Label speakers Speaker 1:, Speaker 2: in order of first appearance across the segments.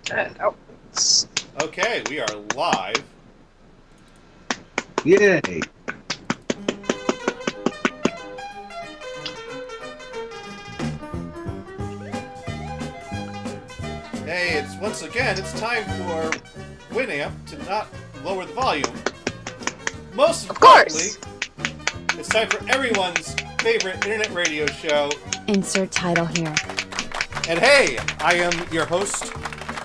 Speaker 1: And out.
Speaker 2: Okay, we are live.
Speaker 3: Yay.
Speaker 2: Hey, it's time for Winamp to not lower the volume. Most
Speaker 1: Of
Speaker 2: importantly,
Speaker 1: course.
Speaker 2: it's time for everyone's favorite internet radio show.
Speaker 4: Insert title here.
Speaker 2: And hey, I am your host,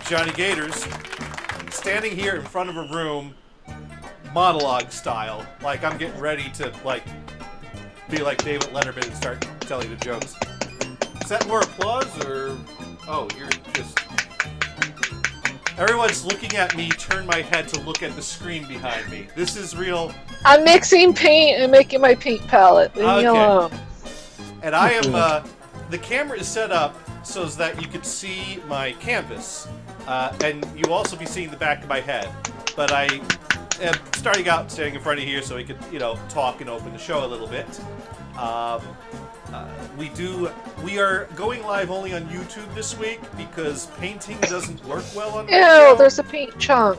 Speaker 2: Johnny Gators, standing here in front of a room, monologue style, like I'm getting ready to be like David Letterman and start telling the jokes. Is that more applause or? Oh, you're just. Everyone's looking at me, turn my head to look at the screen behind me. This is real.
Speaker 1: I'm mixing paint and making my paint palette. Leave me alone.
Speaker 2: And I am, the camera is set up so that you could see my canvas. And you also be seeing the back of my head. But I am starting out standing in front of here so we could, talk and open the show a little bit. We are going live only on YouTube this week because painting doesn't work well on video.
Speaker 1: Ew, there's a paint chunk.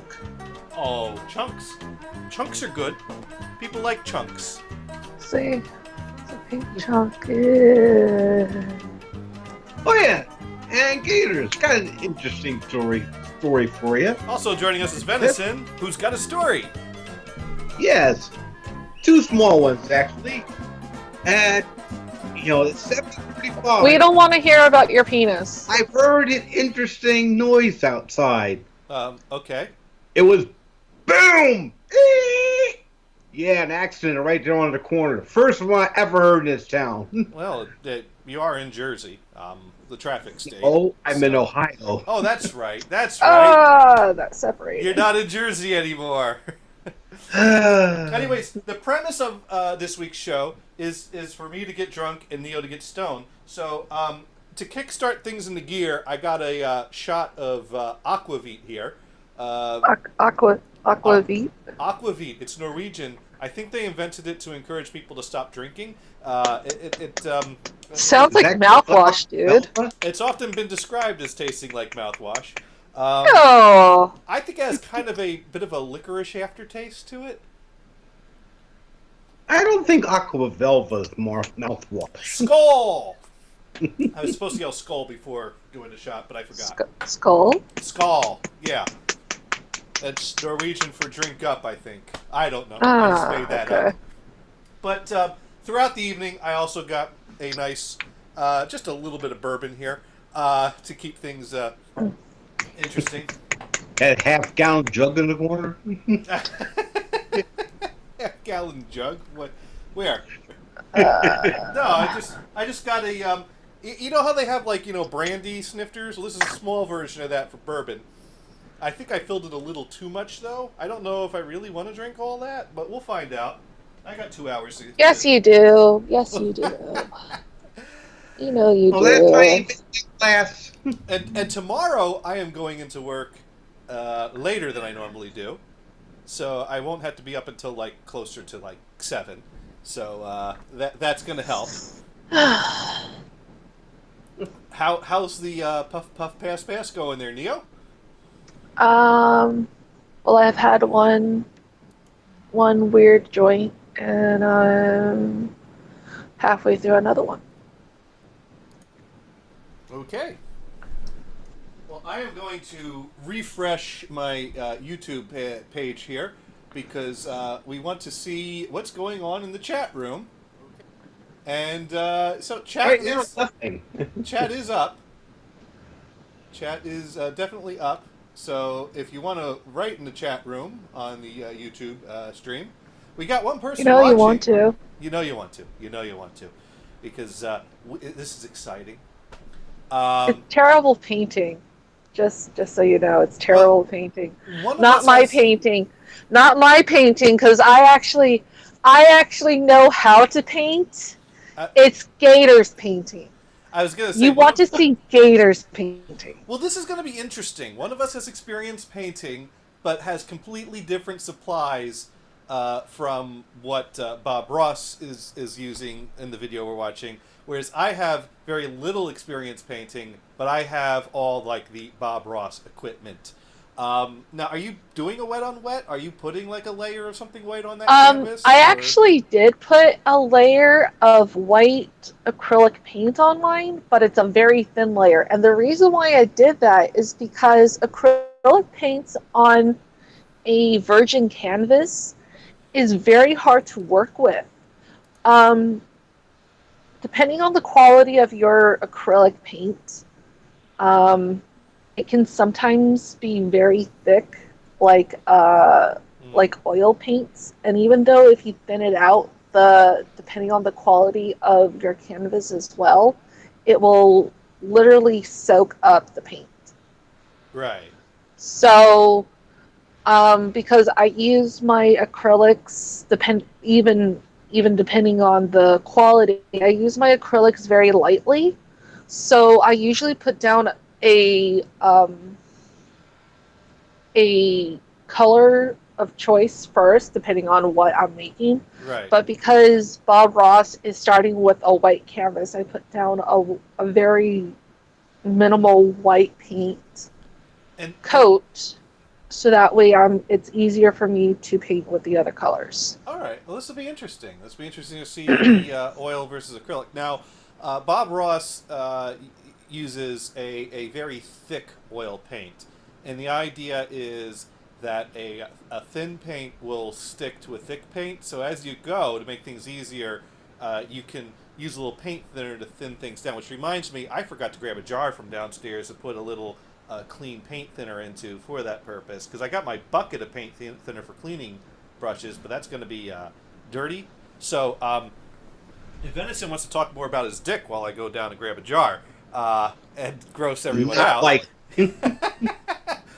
Speaker 2: Oh, chunks. Chunks are good. People like chunks.
Speaker 1: See? It's a paint chunk. Yeah.
Speaker 3: Oh yeah, and Gators got an interesting story for you.
Speaker 2: Also joining us is Venison, who's got a story.
Speaker 3: Yes, two small ones actually, and it's 7:35.
Speaker 1: We don't want to hear about your penis.
Speaker 3: I've heard an interesting noise outside.
Speaker 2: Okay.
Speaker 3: It was boom. Yeah, an accident right there on the corner. The first one I ever heard in this town.
Speaker 2: Well, you are in Jersey, the traffic state.
Speaker 3: Oh, I'm in Ohio.
Speaker 2: Oh, that's right. That's right.
Speaker 1: That's separated.
Speaker 2: You're not in Jersey anymore. Anyways, the premise of this week's show is for me to get drunk and Neo to get stoned. So, to kickstart things into gear, I got a shot of Aquavit here.
Speaker 1: Aquavit.
Speaker 2: Aquavit. It's Norwegian. I think they invented it to encourage people to stop drinking.
Speaker 1: Sounds like mouthwash, dude.
Speaker 2: It's often been described as tasting like mouthwash.
Speaker 1: Oh.
Speaker 2: I think it has kind of a bit of a licorice aftertaste to it.
Speaker 3: I don't think Aqua Velva is more mouthwash.
Speaker 2: Skull! I was supposed to yell skull before doing the shot, but I forgot.
Speaker 1: Skull?
Speaker 2: Skull, yeah. That's Norwegian for drink up, I think. I don't know. I just made that up. But throughout the evening, I also got a nice, just a little bit of bourbon here to keep things interesting.
Speaker 3: That half-gallon jug in the corner?
Speaker 2: Half-gallon jug? What? Where? No, I just got a, you know how they have brandy snifters? Well, this is a small version of that for bourbon. I think I filled it a little too much, though. I don't know if I really want to drink all that, but we'll find out. I got 2 hours to...
Speaker 1: Yes, you do. Yes, you do. You know you do.
Speaker 3: Well, that's why you missed class.
Speaker 2: And tomorrow, I am going into work later than I normally do. So I won't have to be up until, closer to, 7. So that's going to help. How's the Puff Puff Pass Pass going there, Neo?
Speaker 1: Well, I've had one weird joint, and I'm halfway through another one.
Speaker 2: Okay. Well, I am going to refresh my YouTube page here because we want to see what's going on in the chat room. And so chat is chat is up. Chat is definitely up. So if you want to write in the chat room on the YouTube stream, we got one person watching.
Speaker 1: You want to.
Speaker 2: You know you want to. You know you want to. Because this is exciting.
Speaker 1: It's terrible painting. Just so you know, it's terrible painting. Not my painting. Not my painting, because I actually know how to paint. It's Gators painting.
Speaker 2: I was going to say...
Speaker 1: You want to see Gators painting.
Speaker 2: Well, this is going to be interesting. One of us has experience painting, but has completely different supplies from what Bob Ross is using in the video we're watching. Whereas I have very little experience painting, but I have all like the Bob Ross equipment. Now, are you doing a wet on wet? Are you putting like a layer of something white on that canvas?
Speaker 1: I actually did put a layer of white acrylic paint on mine, but it's a very thin layer. And the reason why I did that is because acrylic paints on a virgin canvas is very hard to work with. Depending on the quality of your acrylic paint, it can sometimes be very thick, like oil paints. And even though if you thin it out, depending on the quality of your canvas as well, it will literally soak up the paint.
Speaker 2: Right.
Speaker 1: So, because I use my acrylics, even depending on the quality, I use my acrylics very lightly. So I usually put down a color of choice first, depending on what I'm making.
Speaker 2: Right.
Speaker 1: But because Bob Ross is starting with a white canvas, I put down a very minimal white paint coat, so that way it's easier for me to paint with the other colors.
Speaker 2: All right. Well, this will be interesting. This will be interesting to see the oil versus acrylic. Now, Bob Ross uses a very thick oil paint, and the idea is that a thin paint will stick to a thick paint. So as you go, to make things easier, you can use a little paint thinner to thin things down. Which reminds me, I forgot to grab a jar from downstairs to put a little clean paint thinner into for that purpose, because I got my bucket of paint thinner for cleaning brushes, but that's going to be dirty. So if Venison wants to talk more about his dick while I go down and grab a jar and gross everyone out.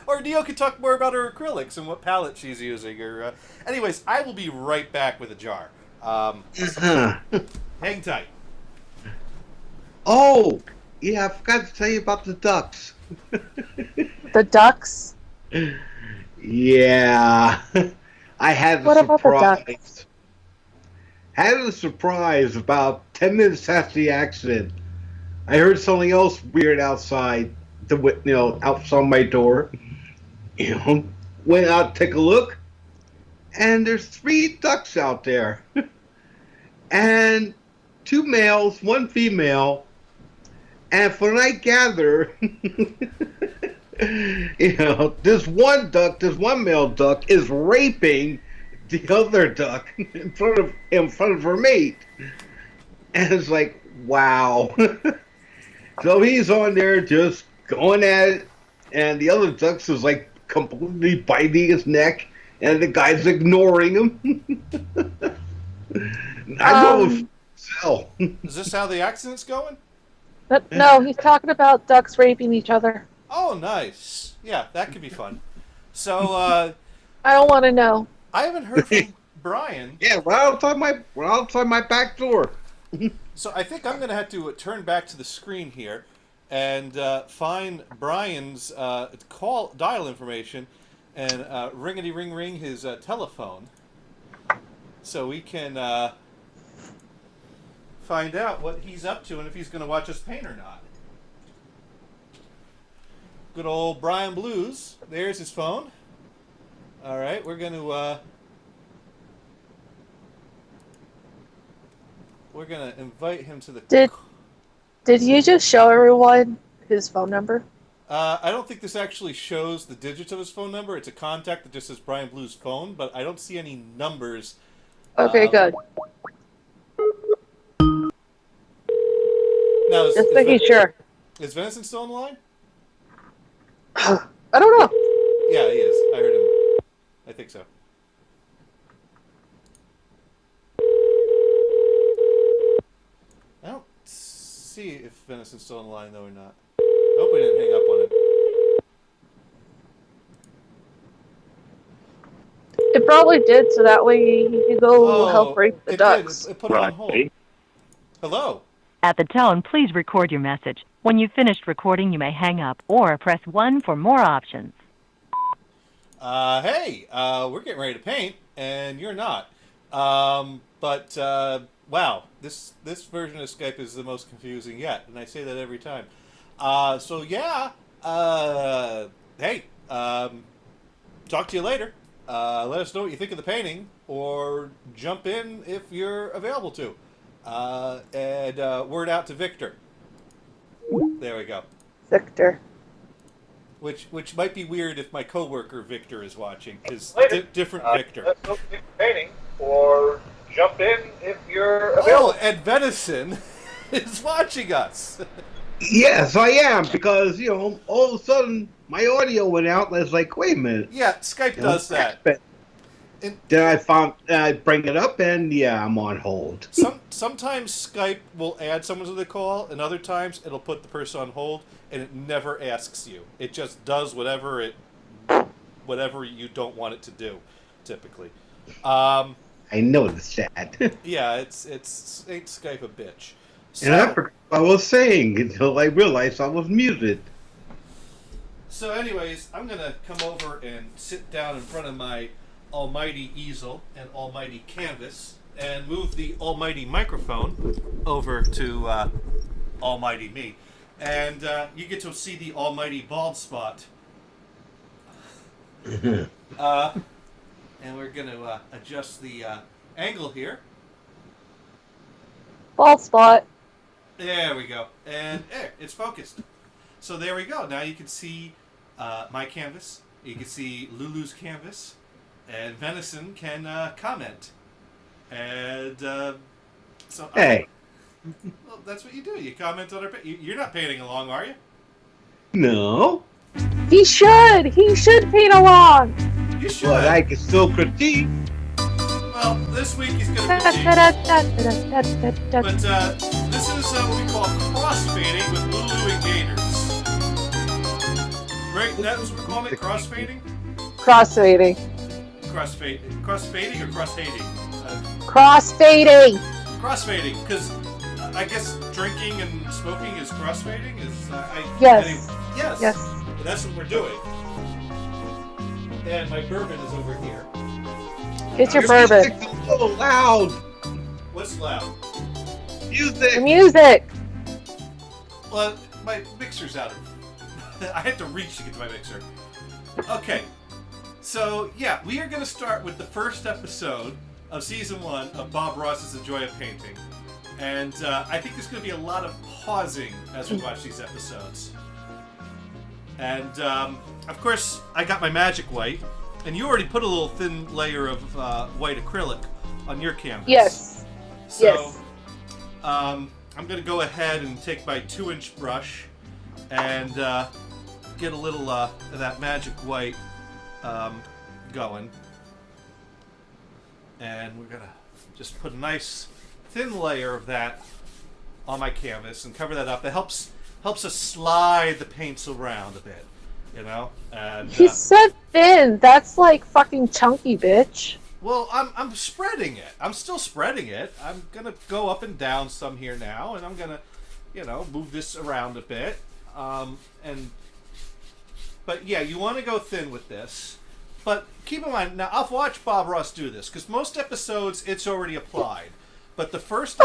Speaker 2: Or Neo could talk more about her acrylics and what palette she's using. Or anyways, I will be right back with a jar. Hang tight.
Speaker 3: Oh, yeah, I forgot to tell you about the ducks.
Speaker 1: The ducks?
Speaker 3: Yeah. I had the surprise. Had a surprise about 10 minutes after the accident. I heard something else weird outside outside my door. Went out to take a look, and there's 3 ducks out there. And 2 males, 1 female. And from what I gather, this one male duck is raping the other duck in front of her mate. And it's like, wow. So he's on there just going at it, and the other ducks is like completely biting his neck, and the guy's ignoring him. I know.
Speaker 2: Is this how the accident's going?
Speaker 1: No, he's talking about ducks raping each other.
Speaker 2: Oh, nice. Yeah, that could be fun. So,
Speaker 1: I don't want to know.
Speaker 2: I haven't heard from Brian.
Speaker 3: Yeah, right outside my back door.
Speaker 2: So I think I'm going to have to turn back to the screen here and find Brian's dial information and ringity ring ring his telephone, so we can find out what he's up to and if he's going to watch us paint or not. Good old Brian Blues. There's his phone. All right, we're going to invite him to the.
Speaker 1: Did you just show everyone his phone number?
Speaker 2: I don't think this actually shows the digits of his phone number. It's a contact that just says Brian Blue's phone, but I don't see any numbers.
Speaker 1: Okay, good.
Speaker 2: Now,
Speaker 1: just making sure.
Speaker 2: Is Venison still on the line?
Speaker 1: I don't know.
Speaker 2: Yeah, he is. I heard him. I think so. I don't see if Venison's still on the line, though, or not. I hope we didn't hang up on him.
Speaker 1: It probably did, so that way he could go help rape the ducks.
Speaker 2: It put it on hold. Hello.
Speaker 4: At the tone, please record your message. When you've finished recording, you may hang up or press 1 for more options.
Speaker 2: Hey, we're getting ready to paint, and you're not. But wow, this version of Skype is the most confusing yet, and I say that every time. So yeah, hey, talk to you later. Let us know what you think of the painting, or jump in if you're available to. And word out to Victor. There we go.
Speaker 1: Victor.
Speaker 2: Which might be weird if my coworker Victor is watching, because different Victor.
Speaker 5: Let's go pick the painting, or jump in if you're available.
Speaker 2: Oh, and Venison is watching us.
Speaker 3: Yes, I am, because, all of a sudden, my audio went out, and I was like, wait a minute.
Speaker 2: Yeah, Skype does that.
Speaker 3: Then I bring it up, and I'm on hold.
Speaker 2: Sometimes Skype will add someone to the call, and other times it'll put the person on hold, and it never asks you. It just does whatever you don't want it to do, typically.
Speaker 3: I noticed that.
Speaker 2: Yeah, ain't Skype a bitch. So,
Speaker 3: and I forgot what I was saying until I realized I was muted.
Speaker 2: So anyways, I'm going to come over and sit down in front of my almighty easel and almighty canvas and move the almighty microphone over to almighty me. And you get to see the almighty bald spot. And we're going to adjust the angle here.
Speaker 1: Bald spot.
Speaker 2: There we go. And it's focused. So there we go. Now you can see my canvas. You can see Lulu's canvas. And Venison can comment. And so...
Speaker 3: Hey.
Speaker 2: Well, that's what you do. You comment on our... You're not painting along, are you?
Speaker 3: No.
Speaker 1: He should. He should paint along.
Speaker 2: You should.
Speaker 3: But I can still critique.
Speaker 2: Well, this week he's going to critique. But this is what we call crossfading with Lulu and Gators. Right? That's what we're calling it? Crossfading?
Speaker 1: Crossfading.
Speaker 2: Crossfading or cross-hating?
Speaker 1: Crossfading.
Speaker 2: Crossfading, because I guess drinking and smoking is crossfading?
Speaker 1: Yes.
Speaker 2: Yes. That's what we're doing. And my bourbon is over here.
Speaker 1: It's your bourbon.
Speaker 3: Music's so loud.
Speaker 2: What's loud?
Speaker 3: Music.
Speaker 1: The music.
Speaker 2: Well, my mixer's out of... I had to reach to get to my mixer. Okay. So, yeah, we are going to start with the first episode of Season 1 of Bob Ross's The Joy of Painting. And I think there's going to be a lot of pausing as we watch these episodes. And, of course, I got my magic white. And you already put a little thin layer of white acrylic on your canvas.
Speaker 1: Yes.
Speaker 2: So,
Speaker 1: yes.
Speaker 2: I'm going to go ahead and take my 2-inch brush and get a little of that magic white going. And we're going to just put a nice thin layer of that on my canvas and cover that up. That helps us slide the paints around a bit. You know, and
Speaker 1: he said thin. That's like fucking chunky, bitch.
Speaker 2: Well, I'm spreading it. I'm still spreading it. I'm gonna go up and down some here now, and I'm gonna, move this around a bit. But yeah, you want to go thin with this. But keep in mind, now I've watched Bob Ross do this because most episodes it's already applied, but the first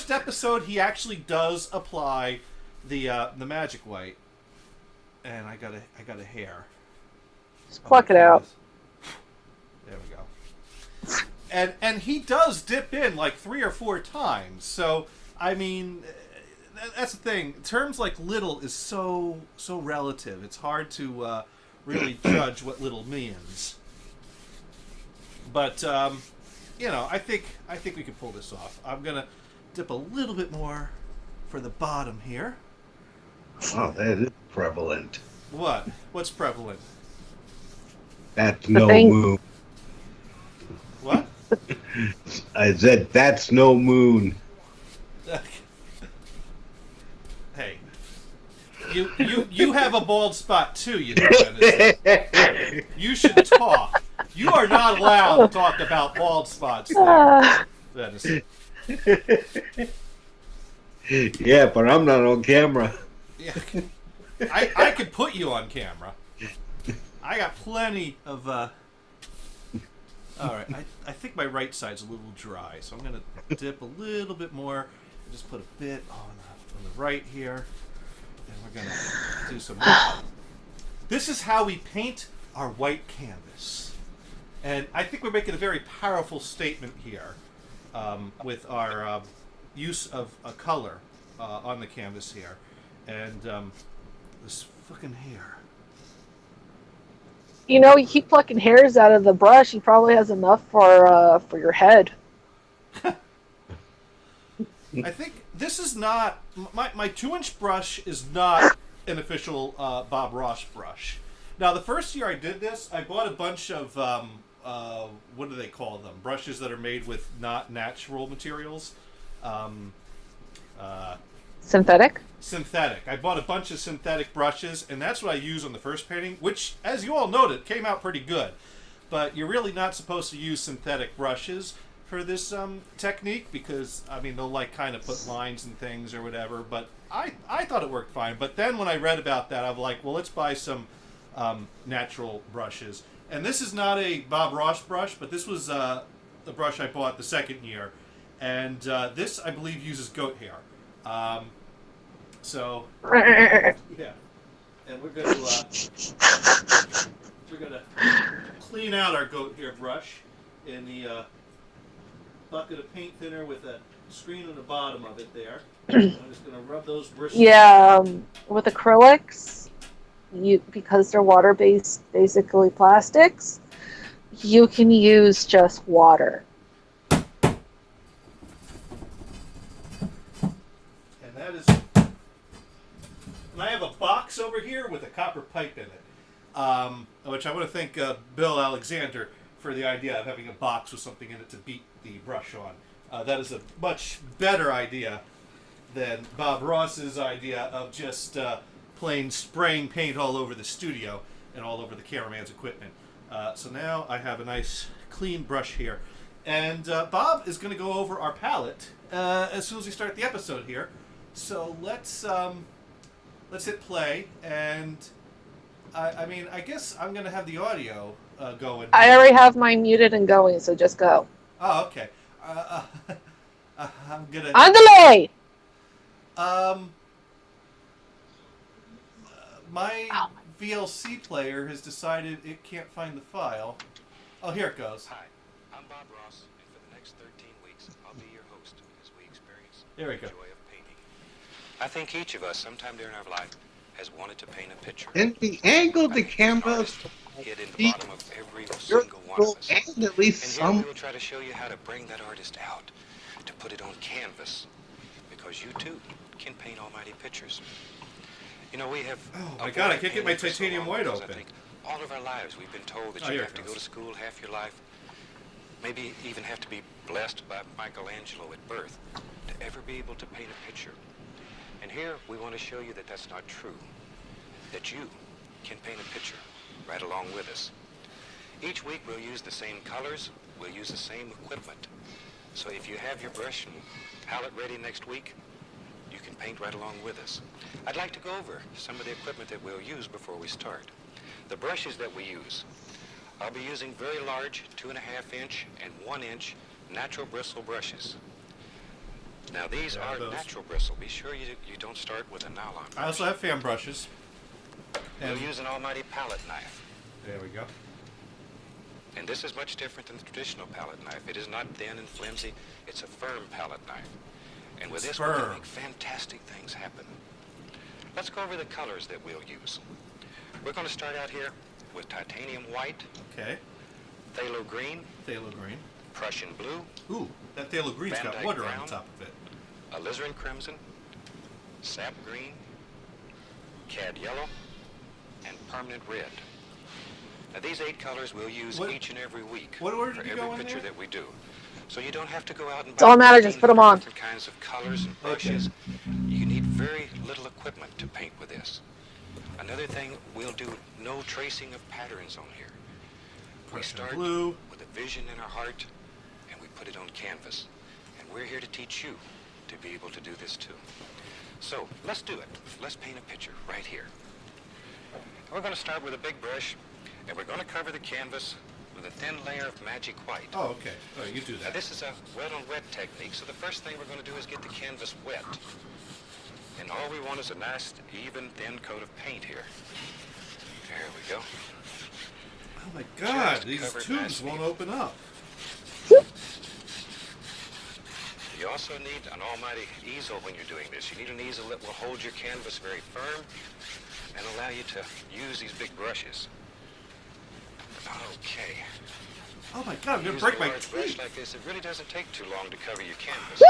Speaker 2: episode he actually does apply the magic white. And I got a hair.
Speaker 1: Just pluck it out.
Speaker 2: There we go. And he does dip in like 3 or 4 times. So I mean, that's the thing. Terms like little is so relative. It's hard to really judge what little means. But I think we can pull this off. I'm gonna dip a little bit more for the bottom here.
Speaker 3: Oh, that is prevalent.
Speaker 2: What? What's prevalent?
Speaker 3: That's no moon.
Speaker 2: What?
Speaker 3: I said that's no moon.
Speaker 2: Hey, you have a bald spot too, you know, Venison. You should talk. You are not allowed to talk about bald spots there, Venison.
Speaker 3: Yeah, but I'm not on camera.
Speaker 2: Yeah, I could put you on camera. I got plenty of All right, I think my right side's a little dry, so I'm going to dip a little bit more. Just put a bit on the right here, and we're going to do some. This is how we paint our white canvas, and I think we're making a very powerful statement here with our use of a color on the canvas here, and this fucking hair.
Speaker 1: You know, you keep plucking hairs out of the brush. He probably has enough for your head.
Speaker 2: I think this is not my 2-inch brush is not an official Bob Ross brush. Now, the first year I did this, I bought a bunch of what do they call them? Brushes that are made with not natural materials.
Speaker 1: Synthetic?
Speaker 2: Synthetic. I bought a bunch of synthetic brushes, and that's what I use on the first painting, which, as you all noted, came out pretty good. But you're really not supposed to use synthetic brushes for this technique because, I mean, they'll like kind of put lines and things or whatever. But I thought it worked fine. But then when I read about that, I'm like, well, let's buy some natural brushes. And this is not a Bob Ross brush, but this was the brush I bought the second year. And this, I believe, uses goat hair. So yeah, and we're gonna clean out our goat hair brush in the bucket of paint thinner with a screen on the bottom of it there. I'm just gonna rub those bristles.
Speaker 1: Yeah, with acrylics, because they're water-based, basically plastics, you can use just water.
Speaker 2: And that is. And I have a box over here with a copper pipe in it, which I want to thank Bill Alexander for the idea of having a box with something in it to beat the brush on. That is a much better idea than Bob Ross's idea of just plain spraying paint all over the studio and all over the cameraman's equipment. So now I have a nice clean brush here. And Bob is going to go over our palette as soon as we start the episode here. So let's hit play, and I mean, I guess I'm going to have the audio going.
Speaker 1: I already have mine muted and going, so just go.
Speaker 2: Oh, okay. I'm going to...
Speaker 1: Andale!
Speaker 2: My VLC player has decided it can't find the file. Oh, here it goes.
Speaker 6: Hi, I'm Bob Ross, and for the next 13 weeks, I'll be your host as we experience
Speaker 2: there we go.
Speaker 6: The joy of painting. I think each of us, sometime during our life, has wanted to paint a picture.
Speaker 3: And the angle of the camera
Speaker 6: hid in the bottom of every single one of us.
Speaker 3: And at least
Speaker 6: and
Speaker 3: some.
Speaker 6: Here we will try to show you how to bring that artist out, to put it on canvas, because you too can paint almighty pictures. You know, we have.
Speaker 2: Oh my God! I can't get my titanium white open.
Speaker 6: I think all of our lives we've been told that you have to go to school half your life, maybe even have to be blessed by Michelangelo at birth to ever be able to paint a picture. And here we want to show you that that's not true. That you can paint a picture right along with us. Each week we'll use the same colors, we'll use the same equipment. So if you have your brush and palette ready next week, you can paint right along with us. I'd like to go over some of the equipment that we'll use before we start. The brushes that we use. I'll be using very large 2.5-inch and 1-inch natural bristle brushes. Now these are natural bristle. Be sure you don't start with a nylon brush.
Speaker 2: I also have fan brushes.
Speaker 6: We'll use an almighty palette knife.
Speaker 2: There we go.
Speaker 6: And this is much different than the traditional palette knife. It is not thin and flimsy. It's a firm palette knife. And with this, we can make fantastic things happen. Let's go over the colors that we'll use. We're going to start out here with titanium white.
Speaker 2: Okay.
Speaker 6: Phthalo green.
Speaker 2: Phthalo green.
Speaker 6: Prussian blue.
Speaker 2: Ooh, that phthalo green's got water on the top of it.
Speaker 6: Alizarin crimson. Sap green. Cad yellow. And permanent red. Now these 8 colors we'll use each and every week
Speaker 2: for every
Speaker 6: picture that we do. So you don't have to go out and
Speaker 1: buy all matter, just put them on.
Speaker 6: Different kinds of colors and brushes. Okay. You need very little equipment to paint with this. Another thing, we'll do no tracing of patterns on here. We start with a vision in our heart, and we put it on canvas. And we're here to teach you to be able to do this too. So let's do it. Let's paint a picture right here. We're going to start with a big brush, and we're going to cover the canvas with a thin layer of magic white.
Speaker 2: Oh, okay. Oh, you do
Speaker 6: Now,
Speaker 2: that.
Speaker 6: this is a wet-on-wet technique, so the first thing we're going to do is get the canvas wet. And all we want is a nice, even, thin coat of paint here. There we go.
Speaker 2: Oh my God, these tubes won't open up.
Speaker 6: You also need an almighty easel when you're doing this. You need an easel that will hold your canvas very firm and allow you to use these big brushes. Okay.
Speaker 2: Oh my God, I'm going to break my
Speaker 6: teeth. Brush
Speaker 2: teeth.
Speaker 6: like this, it really doesn't take too long to cover your canvas.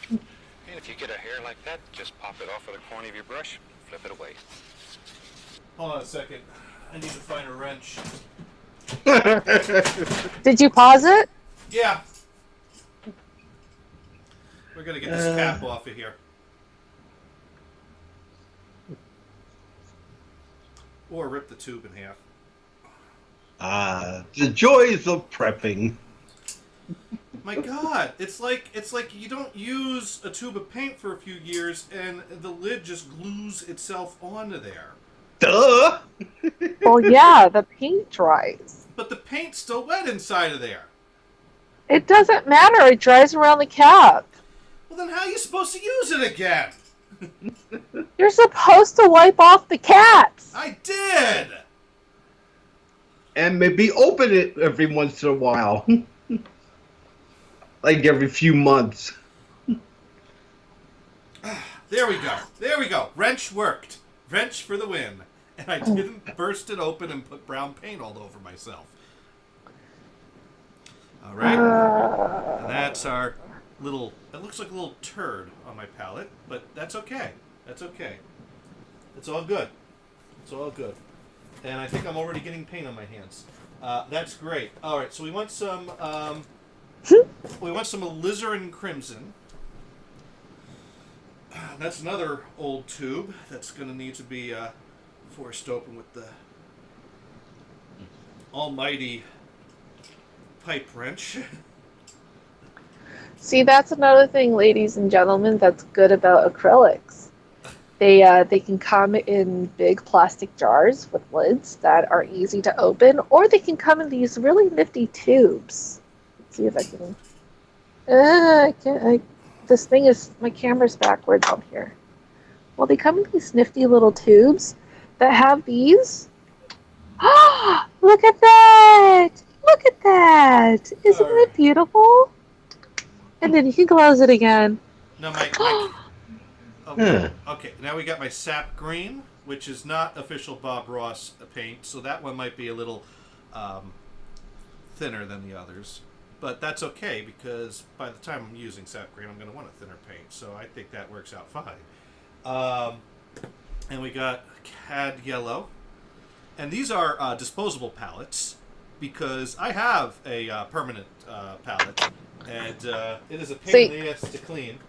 Speaker 6: And if you get a hair like that, just pop it off with a corner of your brush, flip it away.
Speaker 2: Hold on a second. I need to find a wrench.
Speaker 1: Did you pause it?
Speaker 2: Yeah. We're going to get this cap off of here. Or rip the tube in half.
Speaker 3: The joys of prepping.
Speaker 2: My God, it's like you don't use a tube of paint for a few years and the lid just glues itself onto there.
Speaker 3: Duh!
Speaker 1: Well, yeah, the paint dries.
Speaker 2: But the paint's still wet inside of there.
Speaker 1: It doesn't matter. It dries around the cap.
Speaker 2: Well, then how are you supposed to use it again?
Speaker 1: You're supposed to wipe off the caps.
Speaker 2: I did!
Speaker 3: And maybe open it every once in a while. Like every few months.
Speaker 2: There we go. There we go. Wrench worked. Wrench for the win. And I didn't burst it open and put brown paint all over myself. All right. And that's our little... It looks like a little turd on my palette, but that's okay. That's okay. It's all good. It's all good. And I think I'm already getting paint on my hands. That's great. All right, so we want some... we want some alizarin crimson. That's another old tube that's going to need to be forced open with the almighty pipe wrench.
Speaker 1: See, that's another thing, ladies and gentlemen, that's good about acrylics. They can come in big plastic jars with lids that are easy to open, or they can come in these really nifty tubes. Let's see if I can... I can't... This thing is... My camera's backwards on here. Well, they come in these nifty little tubes that have these... Ah! Look at that! Look at that! Isn't it beautiful? And then you can close it again.
Speaker 2: No, okay, now we got my sap green, which is not official Bob Ross paint, so that one might be a little thinner than the others. But that's okay, because by the time I'm using sap green, I'm going to want a thinner paint, so I think that works out fine. And we got cad yellow. And these are disposable palettes, because I have a permanent palette, and it is a pain in the ass to clean.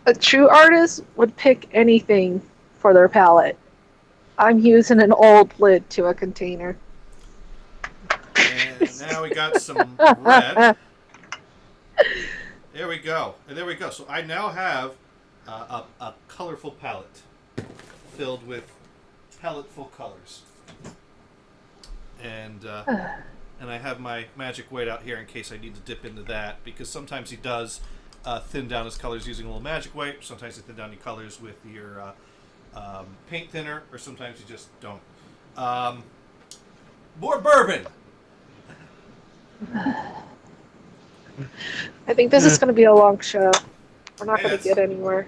Speaker 1: A true artist would pick anything for their palette. I'm using an old lid to a container.
Speaker 2: And now we got some red. There we go. And there we go. So I now have a colorful palette filled with paleteful colors. And I have my magic weight out here in case I need to dip into that, because sometimes he does thin down his colors using a little magic weight. Sometimes you thin down your colors with your paint thinner, or sometimes you just don't. More bourbon!
Speaker 1: I think this is going to be a long show. We're not going to get anywhere.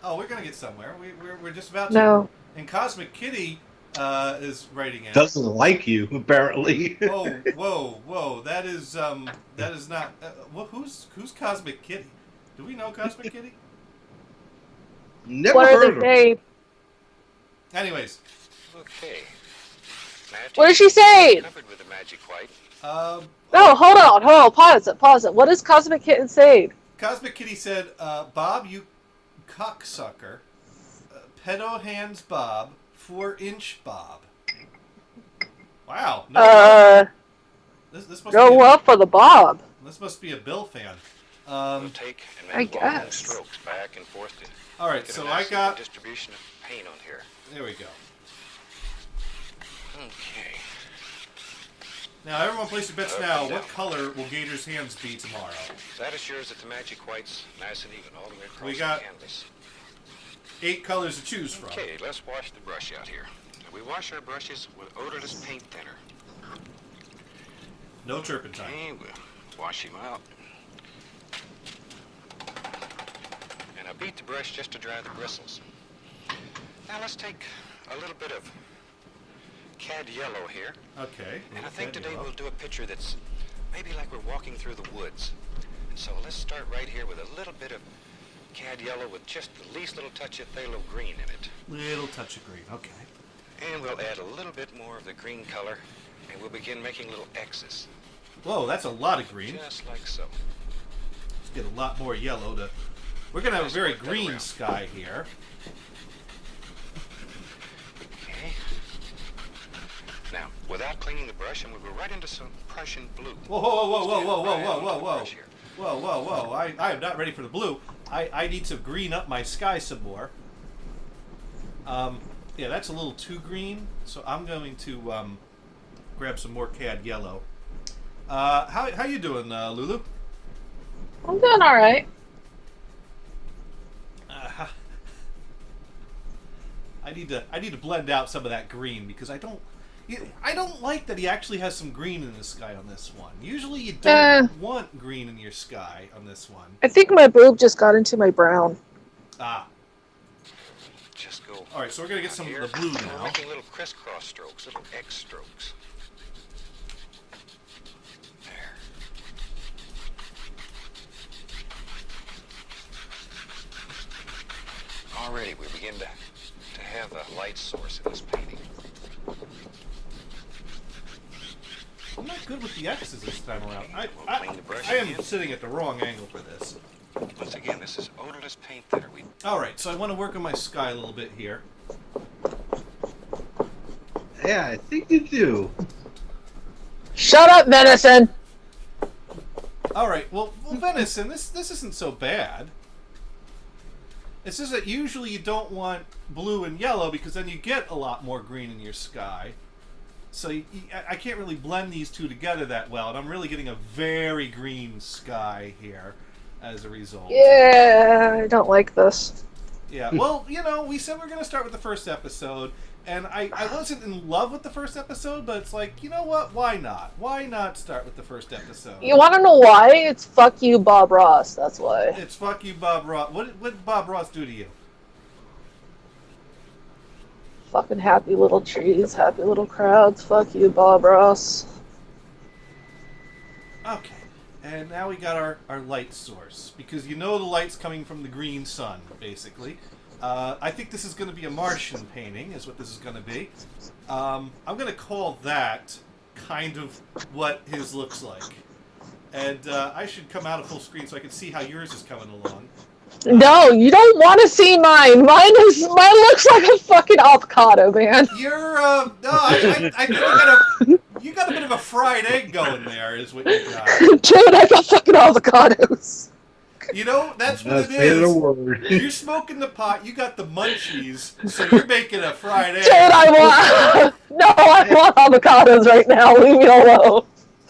Speaker 2: Oh, we're going to get somewhere. We're just about to.
Speaker 1: No.
Speaker 2: And Cosmic Kitty is writing in.
Speaker 3: Doesn't like you, apparently.
Speaker 2: Whoa! That is not. Who's Cosmic Kitty? Do we know Cosmic Kitty?
Speaker 3: Never
Speaker 1: what
Speaker 3: heard
Speaker 1: are they?
Speaker 2: Anyways.
Speaker 6: Okay.
Speaker 1: What did she say?
Speaker 6: Covered with the magic white.
Speaker 1: No, hold on, pause it. What does Cosmic Kitten say?
Speaker 2: Cosmic Kitty said, Bob, you cocksucker. Pedo hands Bob, 4-inch Bob. Wow. No, this must
Speaker 1: go up for the Bob.
Speaker 2: This must be a Bill fan.
Speaker 6: We'll take and
Speaker 1: I
Speaker 6: then
Speaker 1: guess.
Speaker 6: strokes back and forth to
Speaker 2: all right,
Speaker 6: get
Speaker 2: so
Speaker 6: a nice
Speaker 2: I got
Speaker 6: distribution of paint on here.
Speaker 2: There we go.
Speaker 6: Okay.
Speaker 2: Now, everyone place your bets now. What color will Gator's hands be tomorrow?
Speaker 6: That assures that the magic white's nice and even all the way across
Speaker 2: We got
Speaker 6: the canvas.
Speaker 2: 8 colors to choose from.
Speaker 6: Okay, let's wash the brush out here. Now, we wash our brushes with odorless paint thinner.
Speaker 2: No turpentine.
Speaker 6: Okay, we'll wash him out. And I beat the brush just to dry the bristles. Now let's take a little bit of cad yellow here.
Speaker 2: Okay.
Speaker 6: And I think today we'll do a picture that's maybe like we're walking through the woods. And so let's start right here with a little bit of cad yellow with just the least little touch of phthalo green in it.
Speaker 2: Little touch of green, okay.
Speaker 6: And we'll add a little bit more of the green color, and we'll begin making little X's.
Speaker 2: Whoa, that's a lot of green.
Speaker 6: Just like so.
Speaker 2: Let's get a lot more yellow to... We're going to have a very green sky here.
Speaker 6: Okay. Now, without cleaning the brush, I'm going to go right into some Prussian blue.
Speaker 2: Whoa, whoa, whoa, whoa, whoa, whoa, whoa, whoa, whoa. Whoa, whoa, whoa. I am not ready for the blue. I need to green up my sky some more. Yeah, that's a little too green, so I'm going to grab some more cad yellow. How you doing, Lulu?
Speaker 1: I'm doing all right.
Speaker 2: I need to blend out some of that green because I don't like that he actually has some green in the sky on this one. Usually you don't want green in your sky on this one.
Speaker 1: I think my boob just got into my brown.
Speaker 2: Ah.
Speaker 6: Just go.
Speaker 2: All right, so we're gonna get some of the blue
Speaker 6: We're
Speaker 2: now.
Speaker 6: making little crisscross strokes, little X strokes. There. Already we begin to have a light source in this painting.
Speaker 2: I'm not good with the X's this time around.
Speaker 6: We'll clean the brush
Speaker 2: I am
Speaker 6: again.
Speaker 2: sitting at the wrong angle for this.
Speaker 6: Once again, this is odorless paint thinner.
Speaker 2: All right, so I want to work on my sky a little bit here.
Speaker 3: Yeah, I think you do.
Speaker 1: Shut up, Venison!
Speaker 2: All right, well, Venison, this isn't so bad. It's just that usually you don't want blue and yellow because then you get a lot more green in your sky. So I can't really blend these two together that well, and I'm really getting a very green sky here as a result.
Speaker 1: Yeah, I don't like this.
Speaker 2: Yeah, well, you know, we said we are going to start with the first episode, and I wasn't in love with the first episode, but it's like, you know what, why not? Why not start with the first episode?
Speaker 1: You want to know why? It's fuck you, Bob Ross, that's why.
Speaker 2: It's fuck you, Bob Ross. What did Bob Ross do to you?
Speaker 1: Fucking happy little trees, happy little crowds. Fuck you, Bob Ross.
Speaker 2: Okay, and now we got our light source, because you know the light's coming from the green sun, basically. I think this is going to be a Martian painting, is what this is going to be. I'm going to call that kind of what his looks like. And I should come out of full screen so I can see how yours is coming along.
Speaker 1: No, you don't want to see mine. Mine looks like a fucking avocado, man.
Speaker 2: You're no, I think you got a bit of a fried egg going there, is what you got.
Speaker 1: Dude, I got fucking avocados.
Speaker 2: You know, that's what it
Speaker 3: Say the
Speaker 2: is.
Speaker 3: word.
Speaker 2: You're smoking the pot, you got the munchies, so you're making a fried egg.
Speaker 1: Dude, I want avocados right now. Leave me alone.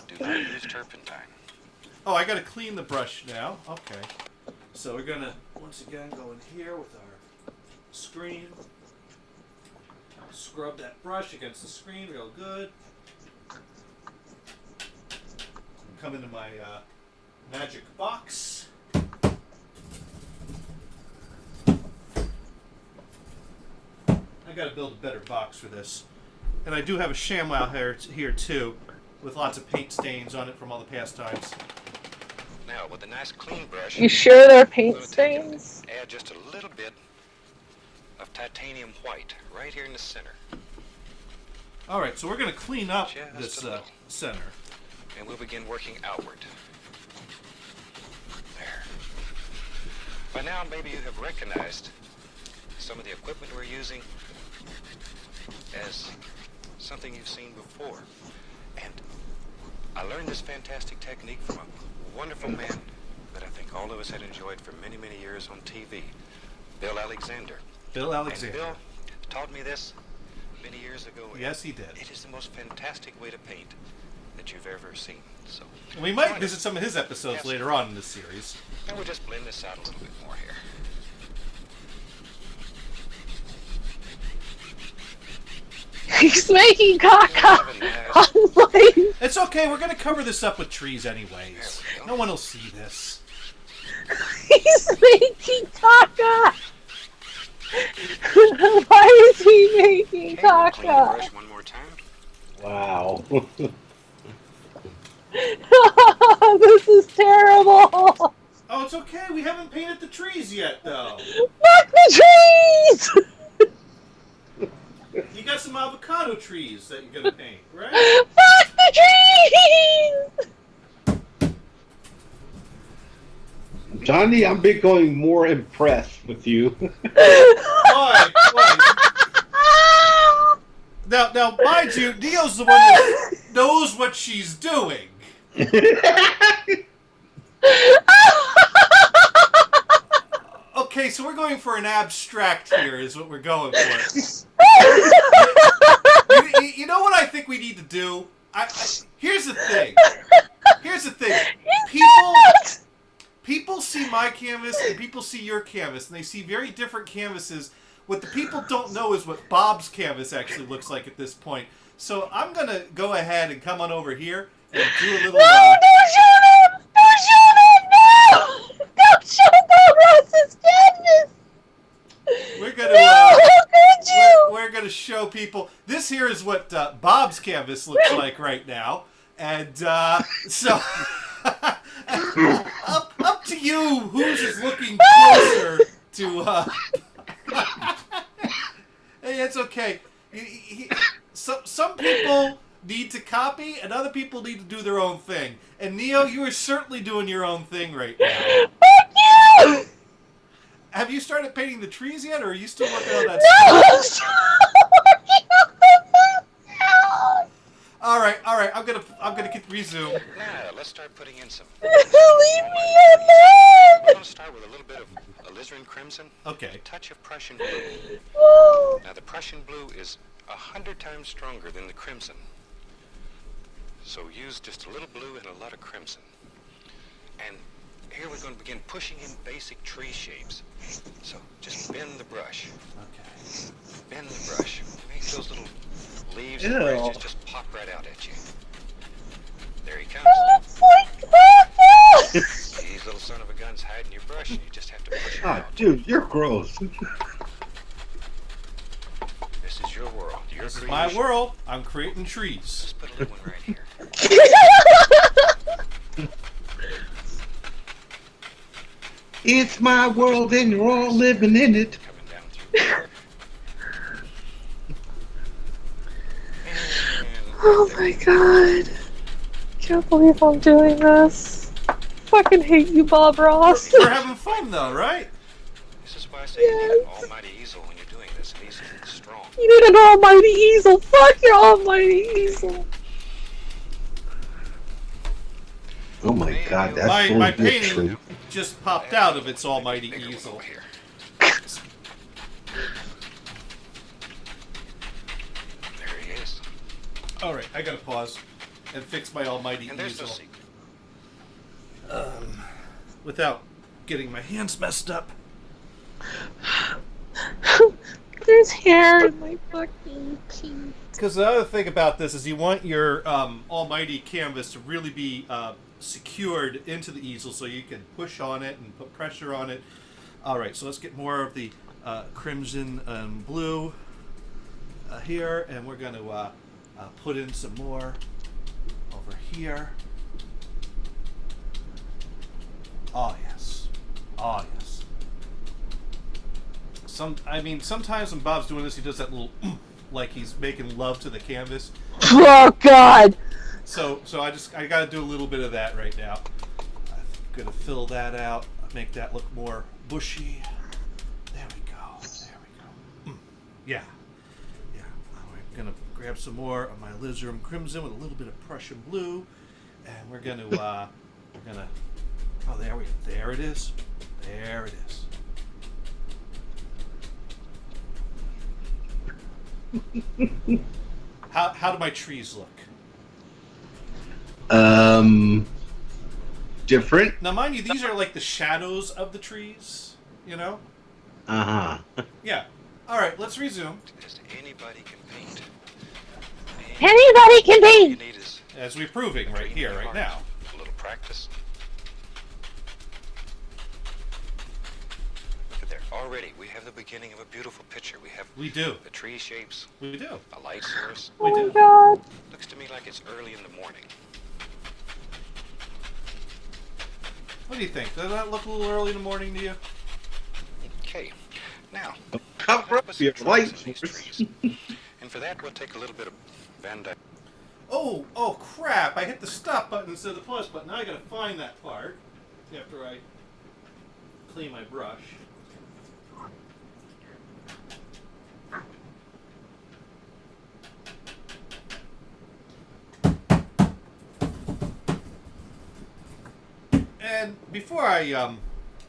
Speaker 6: Do not use turpentine.
Speaker 2: Oh, I gotta clean the brush now. Okay. So we're gonna, once again, go in here with our screen. Scrub that brush against the screen real good. Come into my magic box. I gotta build a better box for this. And I do have a ShamWow here too, with lots of paint stains on it from all the past times.
Speaker 6: Now, with a nice clean brush...
Speaker 1: You sure they're paint stains?
Speaker 6: Add just a little bit of titanium white right here in the center.
Speaker 2: Alright, so we're going to clean up this center.
Speaker 6: And we'll begin working outward. There. By now, maybe you have recognized some of the equipment we're using as something you've seen before. And I learned this fantastic technique from a wonderful man that I think all of us had enjoyed for many, many years on TV, Bill Alexander.
Speaker 2: Bill Alexander.
Speaker 6: And Bill taught me this many years ago.
Speaker 2: Yes, he did.
Speaker 6: It is the most fantastic way to paint that you've ever seen. So
Speaker 2: we might visit some of his episodes later on in this series.
Speaker 6: And we'll just blend this out a little bit more here.
Speaker 1: He's making caca on my...
Speaker 2: It's okay, we're going to cover this up with trees anyways. No one will see this.
Speaker 1: He's making caca! Why is he making caca?
Speaker 6: Brush one more time.
Speaker 3: Wow.
Speaker 1: This is terrible!
Speaker 2: Oh, it's okay, we haven't painted the trees yet, though.
Speaker 1: Fuck the trees!
Speaker 2: You got some avocado trees that you're going to paint, right?
Speaker 1: Fuck the trees!
Speaker 3: Johnny, I'm becoming more impressed with you.
Speaker 2: Why? Now, mind you, Neo's the one that knows what she's doing. Okay, so we're going for an abstract here, is what we're going for. You know what I think we need to do? Here's the thing. People see my canvas and people see your canvas, and they see very different canvases. What the people don't know is what Bob's canvas actually looks like at this point. So I'm going to go ahead and come on over here and do a little...
Speaker 1: No, don't shoot him! Don't shoot him! No! Don't shoot Bob Ross's canvas!
Speaker 2: We're going to...
Speaker 1: how could you?
Speaker 2: We're going to show people... This here is what Bob's canvas looks like right now. And so... up to you who's is looking closer to... Hey, it's okay. Some people need to copy, and other people need to do their own thing. And Neo, you are certainly doing your own thing right now.
Speaker 1: Fuck you!
Speaker 2: Have you started painting the trees yet, or are you still working on that
Speaker 1: No!
Speaker 2: stuff?
Speaker 1: No!
Speaker 2: All right. I'm gonna resume.
Speaker 6: Now, let's start putting in some.
Speaker 1: Leave me alone!
Speaker 6: We're going to start with a little bit of alizarin crimson.
Speaker 2: Okay.
Speaker 6: A touch of Prussian blue.
Speaker 1: Oh.
Speaker 6: Now, the Prussian blue is 100 times stronger than the crimson. So use just a little blue and a lot of crimson. And here we're going to begin pushing in basic tree shapes. So just bend the brush.
Speaker 2: Okay.
Speaker 6: Bend the brush. Make those little leaves and branches just pop right out at you. There he comes. These little son of a gun's hiding your brush, and you just have to push him out.
Speaker 3: Dude, you're gross.
Speaker 6: This is your world.
Speaker 2: This is my world. I'm creating trees.
Speaker 6: Just put a little one right here.
Speaker 3: It's my world and you're all living in it.
Speaker 6: Coming down through there.
Speaker 1: Oh my god. Can't believe I'm doing this. Fucking hate you, Bob Ross.
Speaker 2: We're having fun though, right?
Speaker 6: This is why I say you need an almighty easel when you're doing this. An easel that's strong.
Speaker 1: You need an almighty easel. Fuck your almighty easel.
Speaker 3: Oh my god, that's
Speaker 2: my painting just popped out of its almighty easel.
Speaker 6: Here. There he is.
Speaker 2: All right, I gotta pause and fix my almighty
Speaker 6: And there's
Speaker 2: easel
Speaker 6: the secret.
Speaker 2: without getting my hands messed up.
Speaker 1: There's hair in my fucking pee.
Speaker 2: Because the other thing about this is you want your almighty canvas to really be secured into the easel so you can push on it and put pressure on it. All right, so let's get more of the crimson and blue here, and we're going to put in some more over here. Oh yes, oh yes. Sometimes when Bob's doing this, he does that little like he's making love to the canvas.
Speaker 1: Oh god.
Speaker 2: So I got to do a little bit of that right now. I'm gonna fill that out, make that look more bushy. There we go. Yeah. We're gonna grab some more of my alizarin crimson with a little bit of Prussian blue, and we're gonna oh, there it is. There it is. How do my trees look?
Speaker 3: different.
Speaker 2: Now, mind you, these are like the shadows of the trees, you know?
Speaker 3: Uh-huh.
Speaker 2: Yeah. All right, let's resume.
Speaker 6: Anybody can paint.
Speaker 1: Anybody can paint!
Speaker 6: You need is
Speaker 2: as we're proving right here, right now.
Speaker 6: a little practice. Look at there. Already, we have the beginning of a beautiful picture.
Speaker 2: We do.
Speaker 6: The tree shapes,
Speaker 2: We do.
Speaker 6: a light source.
Speaker 1: Oh my god.
Speaker 6: Looks to me like it's early in the morning.
Speaker 2: What do you think? Does that look a little early in the morning to you?
Speaker 6: Okay, now,
Speaker 3: Cover
Speaker 6: let's
Speaker 3: up
Speaker 6: put some
Speaker 3: your
Speaker 6: trunks
Speaker 3: light
Speaker 6: in these
Speaker 3: source.
Speaker 6: trees. And for that, we'll take a little bit of Van Dyke.
Speaker 2: Oh crap! I hit the stop button instead of the plus button. Now I gotta find that part after I clean my brush. And before I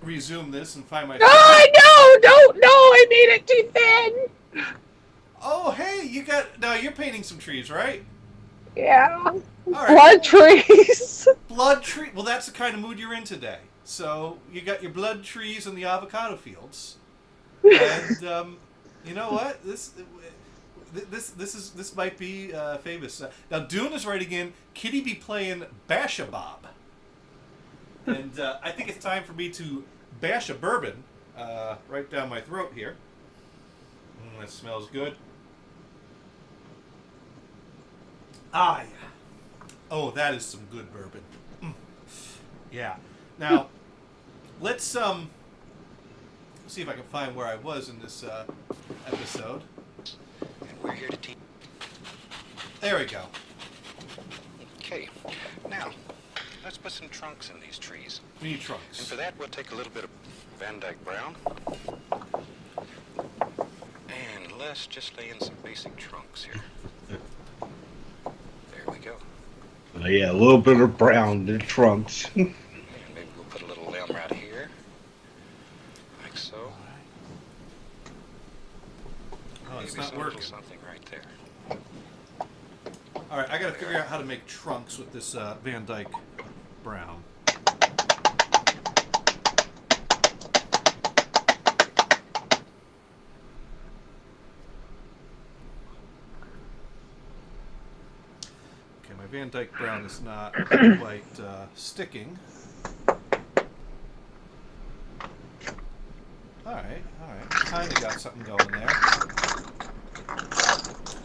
Speaker 2: resume this and find my...
Speaker 1: I made it too thin!
Speaker 2: Oh, hey, you got... Now, you're painting some trees, right?
Speaker 1: Yeah.
Speaker 2: All right.
Speaker 1: Blood trees.
Speaker 2: Blood tree... Well, that's the kind of mood you're in today. So, you got your blood trees and the avocado fields. And, you know what? This might be famous. Now, Dune is writing in, Kitty be playing Bash-a-Bob. And I think it's time for me to bash a bourbon right down my throat here. That smells good. Ah, yeah. Oh, that is some good bourbon. Yeah. Now, let's see if I can find where I was in this episode.
Speaker 6: And we're here to teach.
Speaker 2: There we go.
Speaker 6: Okay, now, let's put some trunks in these trees.
Speaker 2: We need
Speaker 6: And
Speaker 2: trunks.
Speaker 6: for that, we'll take a little bit of Van Dyke Brown. And let's just lay in some basic trunks here. There we go.
Speaker 3: Oh, yeah, a little bit of brown in the trunks.
Speaker 6: And maybe we'll put a little limb right here. Like so.
Speaker 2: Oh, it's
Speaker 6: Maybe
Speaker 2: not
Speaker 6: some
Speaker 2: working.
Speaker 6: little something right there.
Speaker 2: All right, I got to figure out how to make trunks with this Van Dyke Brown. Okay, my Van Dyke Brown is not quite sticking. All right. Kind of got something going there.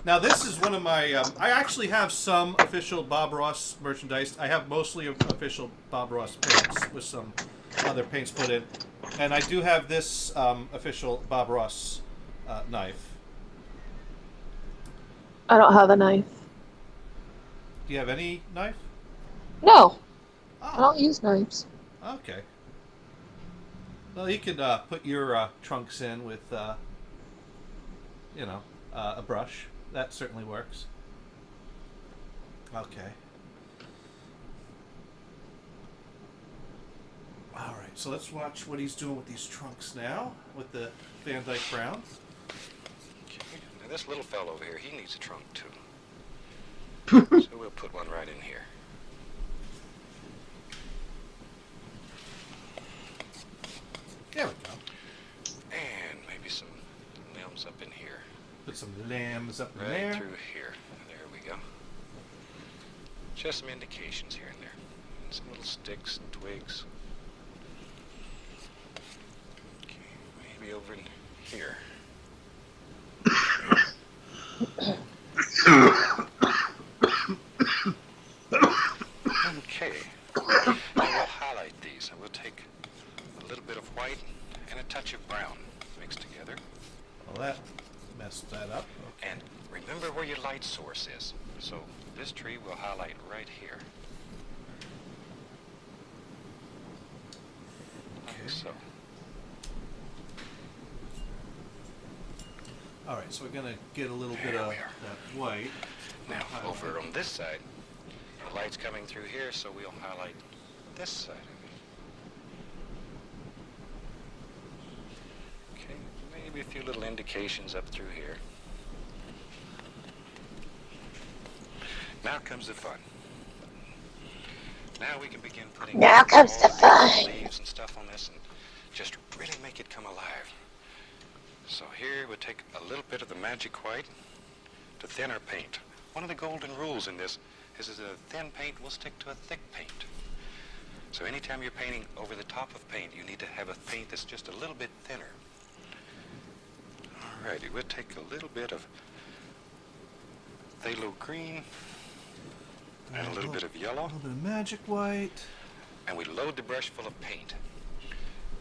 Speaker 2: Now this is one of my, I actually have some official Bob Ross merchandise. I have mostly official Bob Ross paints with some other paints put in. And I do have this official Bob Ross knife.
Speaker 1: I don't have a knife.
Speaker 2: Do you have any knife?
Speaker 1: No.
Speaker 2: Oh,
Speaker 1: I don't use knives.
Speaker 2: okay. Well, you could put your trunks in with, you know, a brush. That certainly works. Okay. All right, so let's watch what he's doing with these trunks now, with the Van Dyke Brown.
Speaker 6: Okay. Now this little fellow over here, he needs a trunk too. So we'll put one right in here.
Speaker 2: There we go.
Speaker 6: And maybe some limbs up in here.
Speaker 2: Put some lambs up in
Speaker 6: Right
Speaker 2: there.
Speaker 6: through here. There we go. Just some indications here and there. And some little sticks and twigs. Okay, maybe over in here. Okay. Now we'll highlight these. And we'll take a little bit of white and a touch of brown mixed together.
Speaker 2: Well, that messed that up.
Speaker 6: And remember where your light source is. So this tree will highlight right here. Like so.
Speaker 2: All right, so we're gonna get a little bit
Speaker 6: There
Speaker 2: of
Speaker 6: we are.
Speaker 2: that white.
Speaker 6: Now
Speaker 2: Highlight.
Speaker 6: over on this side, the light's coming through here, so we'll highlight this side of it. Okay, maybe a few little indications up through here. Now comes the fun. Now we can begin putting
Speaker 1: now comes the fun.
Speaker 6: Leaves and stuff on this and just really make it come alive. So here we'll take a little bit of the magic white to thin our paint. One of the golden rules in this is that a thin paint will stick to a thick paint. So anytime you're painting over the top of paint, you need to have a paint that's just a little bit thinner. Alrighty, we'll take a little bit of phthalo green and a little bit of yellow.
Speaker 2: A little bit of magic white.
Speaker 6: And we load the brush full of paint.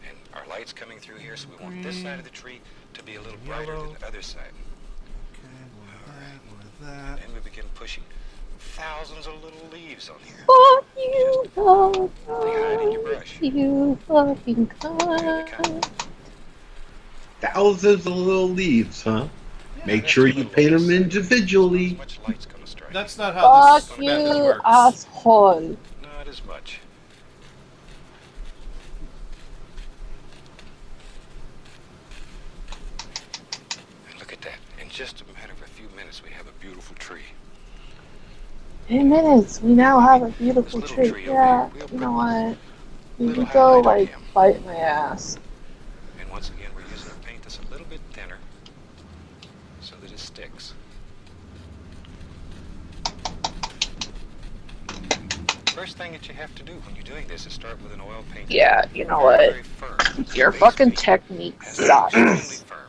Speaker 6: And our light's coming through here, so we want this side of the tree to be a little brighter than the other side.
Speaker 2: That.
Speaker 6: And we begin pushing thousands of little leaves on here.
Speaker 1: Fuck you, fuck
Speaker 6: They hide in your brush.
Speaker 1: you, fucking cunt.
Speaker 3: Thousands of little leaves, huh?
Speaker 6: Yeah,
Speaker 3: Make sure you paint them individually.
Speaker 6: Much light's gonna strike.
Speaker 2: That's not how
Speaker 1: Fuck
Speaker 2: this method
Speaker 1: you,
Speaker 2: works.
Speaker 1: asshole.
Speaker 6: Not as much. And look at that. In just a matter of a few minutes, we have a beautiful tree.
Speaker 1: 10 minutes, we now have a beautiful
Speaker 6: This little
Speaker 1: tree.
Speaker 6: tree over
Speaker 1: Yeah,
Speaker 6: here, we'll
Speaker 1: you know
Speaker 6: put
Speaker 1: what? You
Speaker 6: little
Speaker 1: can go,
Speaker 6: highlight on
Speaker 1: like,
Speaker 6: him.
Speaker 1: bite my ass.
Speaker 6: And once again, we're using a paint that's a little bit thinner so that it sticks. First thing that you have to do when you're doing this is start with an oil paint.
Speaker 1: Yeah, you know
Speaker 6: Very,
Speaker 1: what?
Speaker 6: very firm.
Speaker 1: Your
Speaker 6: Base
Speaker 1: fucking
Speaker 6: paint
Speaker 1: technique
Speaker 6: has to be extremely
Speaker 1: sucks.
Speaker 6: firm.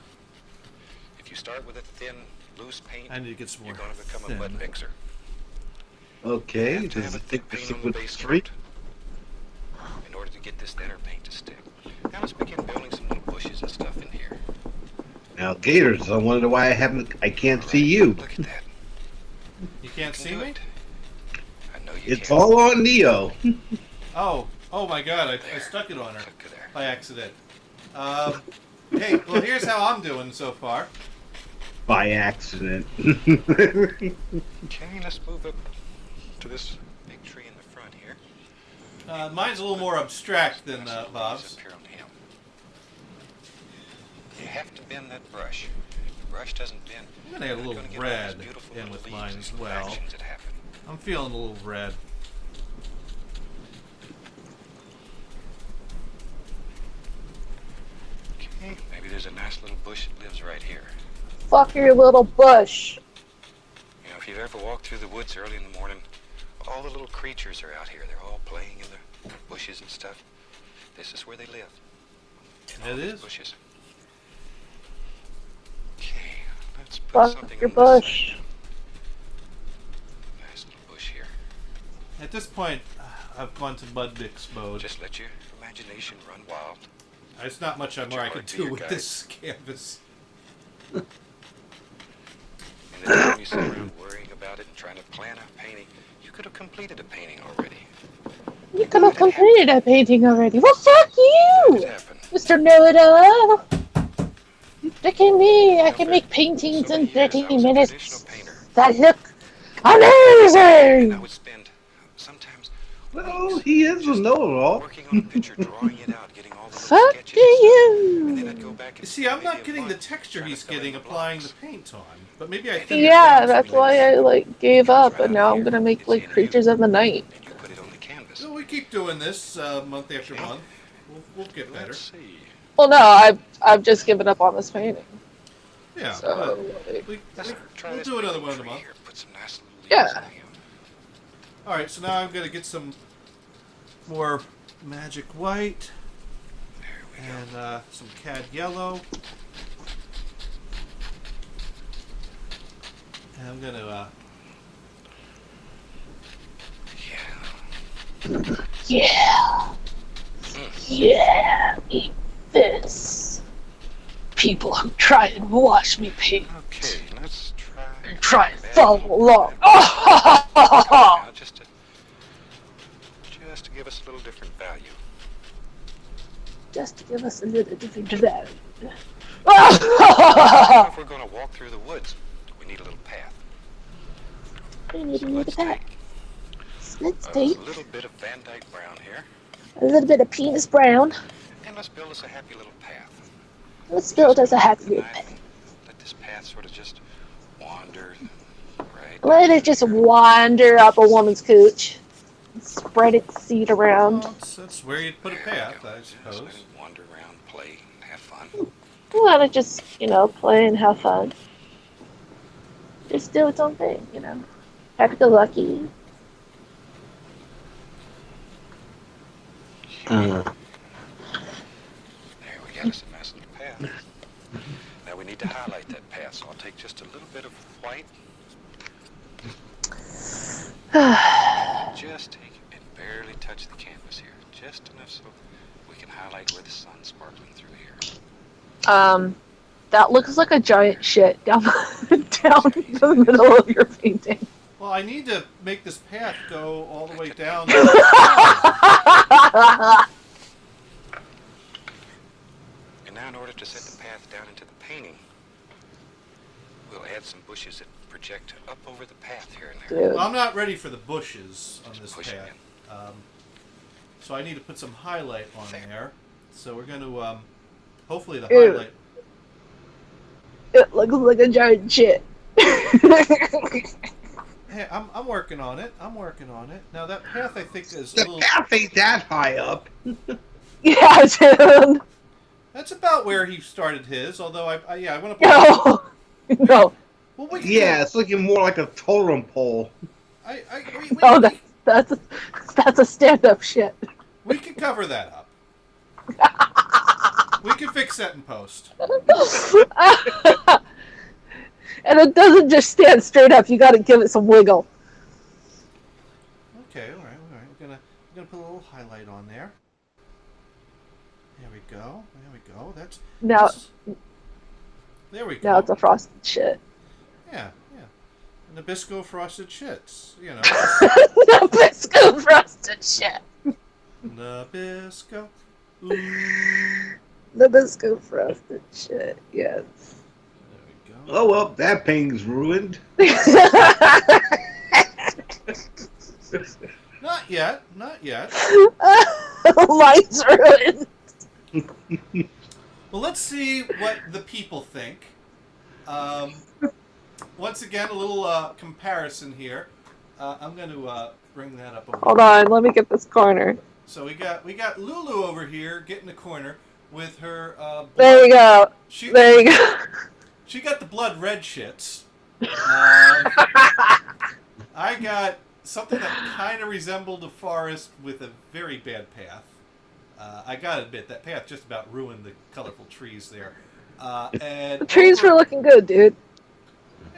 Speaker 6: If you start with a thin, loose paint,
Speaker 2: I need to get some more.
Speaker 6: you're going to become
Speaker 2: thin.
Speaker 6: a mud mixer.
Speaker 3: Okay,
Speaker 6: You have to
Speaker 3: does
Speaker 6: have
Speaker 3: it
Speaker 6: a
Speaker 3: think
Speaker 6: thick
Speaker 3: this
Speaker 6: paint
Speaker 3: is
Speaker 6: on the
Speaker 3: with
Speaker 6: base
Speaker 3: three?
Speaker 6: coat in order to get this thinner paint to stick. Now let's begin building some little bushes and stuff in here.
Speaker 3: Now, Gators, I wonder why I can't see you.
Speaker 6: Look at that.
Speaker 2: You can't
Speaker 6: You
Speaker 2: see
Speaker 6: can do
Speaker 2: me?
Speaker 6: it. I know you
Speaker 3: It's
Speaker 6: can.
Speaker 3: all on Neo.
Speaker 2: Oh my god, I
Speaker 6: There.
Speaker 2: stuck it on her
Speaker 6: Look there.
Speaker 2: by accident. Hey, well here's how I'm doing so far.
Speaker 3: By accident.
Speaker 6: Okay, let's move up to this big tree in the front here.
Speaker 2: Mine's a little more abstract than
Speaker 6: Nice little
Speaker 2: Bob's.
Speaker 6: leaves up here on him. You have to bend that brush. If the brush doesn't bend,
Speaker 2: I'm gonna add a
Speaker 6: you're
Speaker 2: little
Speaker 6: not gonna get all these
Speaker 2: red
Speaker 6: beautiful
Speaker 2: in
Speaker 6: little
Speaker 2: with
Speaker 6: leaves
Speaker 2: mine
Speaker 6: and
Speaker 2: as
Speaker 6: little
Speaker 2: well.
Speaker 6: actions that happen.
Speaker 2: I'm feeling a little red.
Speaker 6: Okay, maybe there's a nice little bush that lives right here.
Speaker 1: Fuck your little bush.
Speaker 6: You know, if you've ever walked through the woods early in the morning, all the little creatures are out here. They're all playing in the bushes and stuff. This is where they live. In all
Speaker 2: It
Speaker 6: these
Speaker 2: is.
Speaker 6: bushes. Okay, let's put
Speaker 1: Fuck
Speaker 6: something
Speaker 1: your
Speaker 6: on this
Speaker 1: bush.
Speaker 6: side. Nice little bush here.
Speaker 2: At this point, I've gone to mud mix mode.
Speaker 6: Just let your imagination run wild.
Speaker 2: There's not much more I can do with this canvas.
Speaker 6: And then when you sit around worrying about it and trying to plan a painting, you could have completed a painting already.
Speaker 1: You could have completed a painting already. Well, fuck
Speaker 6: It
Speaker 1: you,
Speaker 6: happened.
Speaker 1: Mr. Know-it-all. Look at me. I can make paintings in 30 minutes that look amazing.
Speaker 6: I would spend sometimes
Speaker 3: Well, he is a know-it-all.
Speaker 6: working on a picture, drawing it out, getting all the little
Speaker 1: Fuck
Speaker 6: sketches and then
Speaker 1: you.
Speaker 6: I'd go back and
Speaker 2: See, I'm not
Speaker 6: maybe a
Speaker 2: getting the
Speaker 6: month
Speaker 2: texture
Speaker 6: trying to
Speaker 2: he's
Speaker 6: fill in
Speaker 2: getting
Speaker 6: the
Speaker 2: applying the
Speaker 6: blocks.
Speaker 2: paint on. But maybe I think
Speaker 1: Yeah, that's why I like gave up, and now I'm gonna make like creatures of the night.
Speaker 6: And you put it on the canvas.
Speaker 2: So we keep doing this month after month. We'll get better.
Speaker 6: Let's see.
Speaker 1: Well, no, I've just given up on this painting.
Speaker 2: Yeah,
Speaker 1: So,
Speaker 2: but
Speaker 6: Let's try
Speaker 2: we'll
Speaker 6: this
Speaker 2: do another
Speaker 6: big
Speaker 2: one in a
Speaker 6: tree
Speaker 2: month.
Speaker 6: here. Put some nice little leaves
Speaker 1: Yeah.
Speaker 6: on him.
Speaker 2: Alright, so now I'm going to get some more magic white
Speaker 6: There we go.
Speaker 2: and some cad yellow. And I'm going to
Speaker 6: Yeah.
Speaker 1: yeah, yeah, eat this. People who try and watch me paint
Speaker 6: Okay, let's try.
Speaker 1: and try and follow along. Oh,
Speaker 6: Now, just to give us a little different value.
Speaker 1: just to give us a little different value.
Speaker 6: If we're going to walk through the woods, we need a little path.
Speaker 1: We need
Speaker 6: So
Speaker 1: a little
Speaker 6: let's
Speaker 1: bit.
Speaker 6: take
Speaker 1: Let's
Speaker 6: a
Speaker 1: take
Speaker 6: little bit of Van Dyke brown here,
Speaker 1: a little bit of penis brown.
Speaker 6: and let's build us a happy little path.
Speaker 1: Let's build us a happy little
Speaker 6: Tonight,
Speaker 1: path.
Speaker 6: let this path sort of just wander right.
Speaker 1: Let it just wander up a woman's cooch. spread its seed around.
Speaker 2: Well, that's where you'd put a path, I suppose.
Speaker 6: Just let him wander around, play, and have fun.
Speaker 1: You want to just, play and have fun. Just do its own thing, Happy-go-lucky.
Speaker 6: There we got us a nice little path. Now we need to highlight that path, so I'll take just a little bit of white. Just take it and barely touch the canvas here. Just enough so we can highlight where the sun's sparkling through here.
Speaker 1: That looks like a giant shit down the middle of your painting.
Speaker 2: Well, I need to make this path go all the way down.
Speaker 6: And now in order to set the path down into the painting, we'll add some bushes that project up over the path here and there.
Speaker 2: Well, I'm not ready for the bushes on this path. So I need to put some highlight on there. So we're going to, hopefully the highlight...
Speaker 1: It looks like a giant shit.
Speaker 2: Hey, I'm working on it. Now that path I think is
Speaker 3: the
Speaker 2: a little...
Speaker 3: path ain't that high up.
Speaker 1: Yeah, dude.
Speaker 2: That's about where he started his, although I want to put...
Speaker 1: No.
Speaker 2: Well,
Speaker 3: it's looking more like a totem pole.
Speaker 1: That's a stand-up shit.
Speaker 2: We can cover that up. We can fix that in post.
Speaker 1: And it doesn't just stand straight up. You got to give it some wiggle.
Speaker 2: Okay, all right. We're gonna put a little highlight on there. There we go. There we go.
Speaker 1: Now it's a frosted shit.
Speaker 2: Yeah. Nabisco frosted shits.
Speaker 1: Nabisco frosted shit.
Speaker 2: Nabisco.
Speaker 1: Nabisco frosted shit. Yes.
Speaker 2: There we go.
Speaker 3: Oh well, that painting's ruined.
Speaker 2: Not yet.
Speaker 1: Mine's ruined.
Speaker 2: Well, let's see what the people think. Once again, a little comparison here. I'm going to bring that up over
Speaker 1: Hold on, let me get this corner.
Speaker 2: So we got Lulu over here getting the corner with her.
Speaker 1: There you go. There you go.
Speaker 2: She got the blood red shits. I got something that kind of resembled a forest with a very bad path. I gotta admit, that path just about ruined the colorful trees there. And
Speaker 1: the trees were looking good, dude.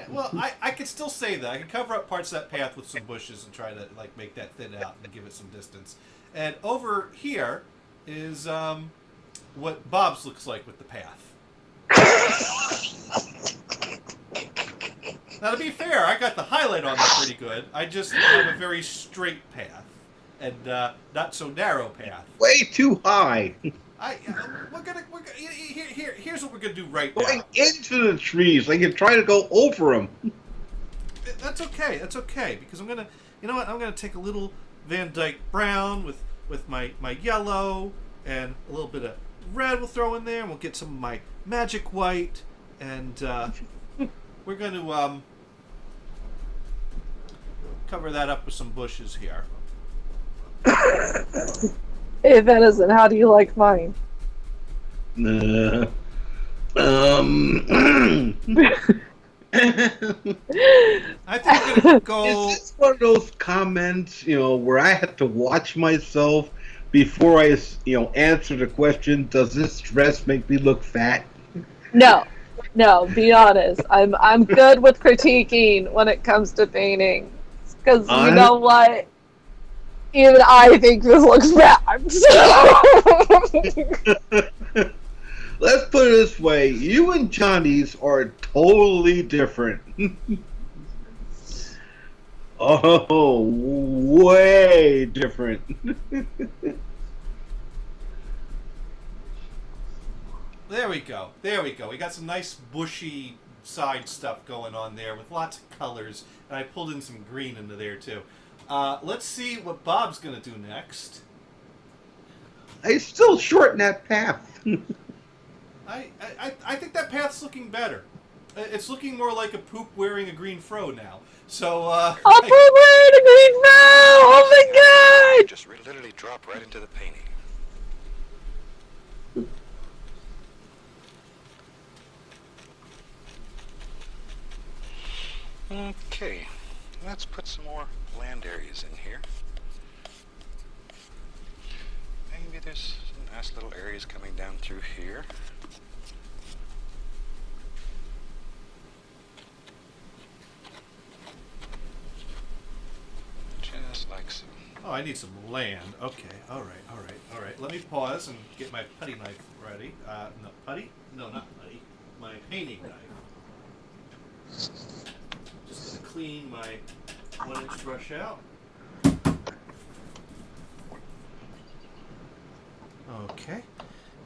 Speaker 2: Well, I could still say that. I could cover up parts of that path with some bushes and try to make that thin out and give it some distance. And over here is what Bob's looks like with the path. Now, to be fair, I got the highlight on that pretty good. I just have a very straight path and not so narrow path.
Speaker 3: Way too high.
Speaker 2: Here's what we're gonna do right now.
Speaker 3: Going into the trees, I can try to go over them.
Speaker 2: That's okay, because I'm gonna take a little Van Dyke brown with my yellow and a little bit of red we'll throw in there, and we'll get some of my magic white, and we're gonna cover that up with some bushes here.
Speaker 1: Hey, Venison, how do you like mine?
Speaker 3: I
Speaker 2: think we're gonna go.
Speaker 3: Is this one of those comments, where I have to watch myself before I, answer the question? Does this dress make me look fat?
Speaker 1: No. Be honest. I'm good with critiquing when it comes to painting, because you know what? Even I think this looks bad.
Speaker 3: Let's put it this way. You and Johnny's are totally different. Oh, way different.
Speaker 2: There we go. We got some nice bushy side stuff going on there with lots of colors, and I pulled in some green into there too. Let's see what Bob's gonna do next.
Speaker 3: I still shorten that path.
Speaker 2: I think that path's looking better. It's looking more like a poop wearing a green fro now. So,
Speaker 1: a poop wearing a green fro! Oh my god!
Speaker 6: Just literally drop right into the painting. Okay, let's put some more land areas in here. Maybe there's some nice little areas coming down through here. Just like so.
Speaker 2: Oh, I need some land. Okay, all right. Let me pause and get my putty knife ready. No, putty? No, not putty. My painting knife. Just gonna clean my 1-inch brush out. Okay,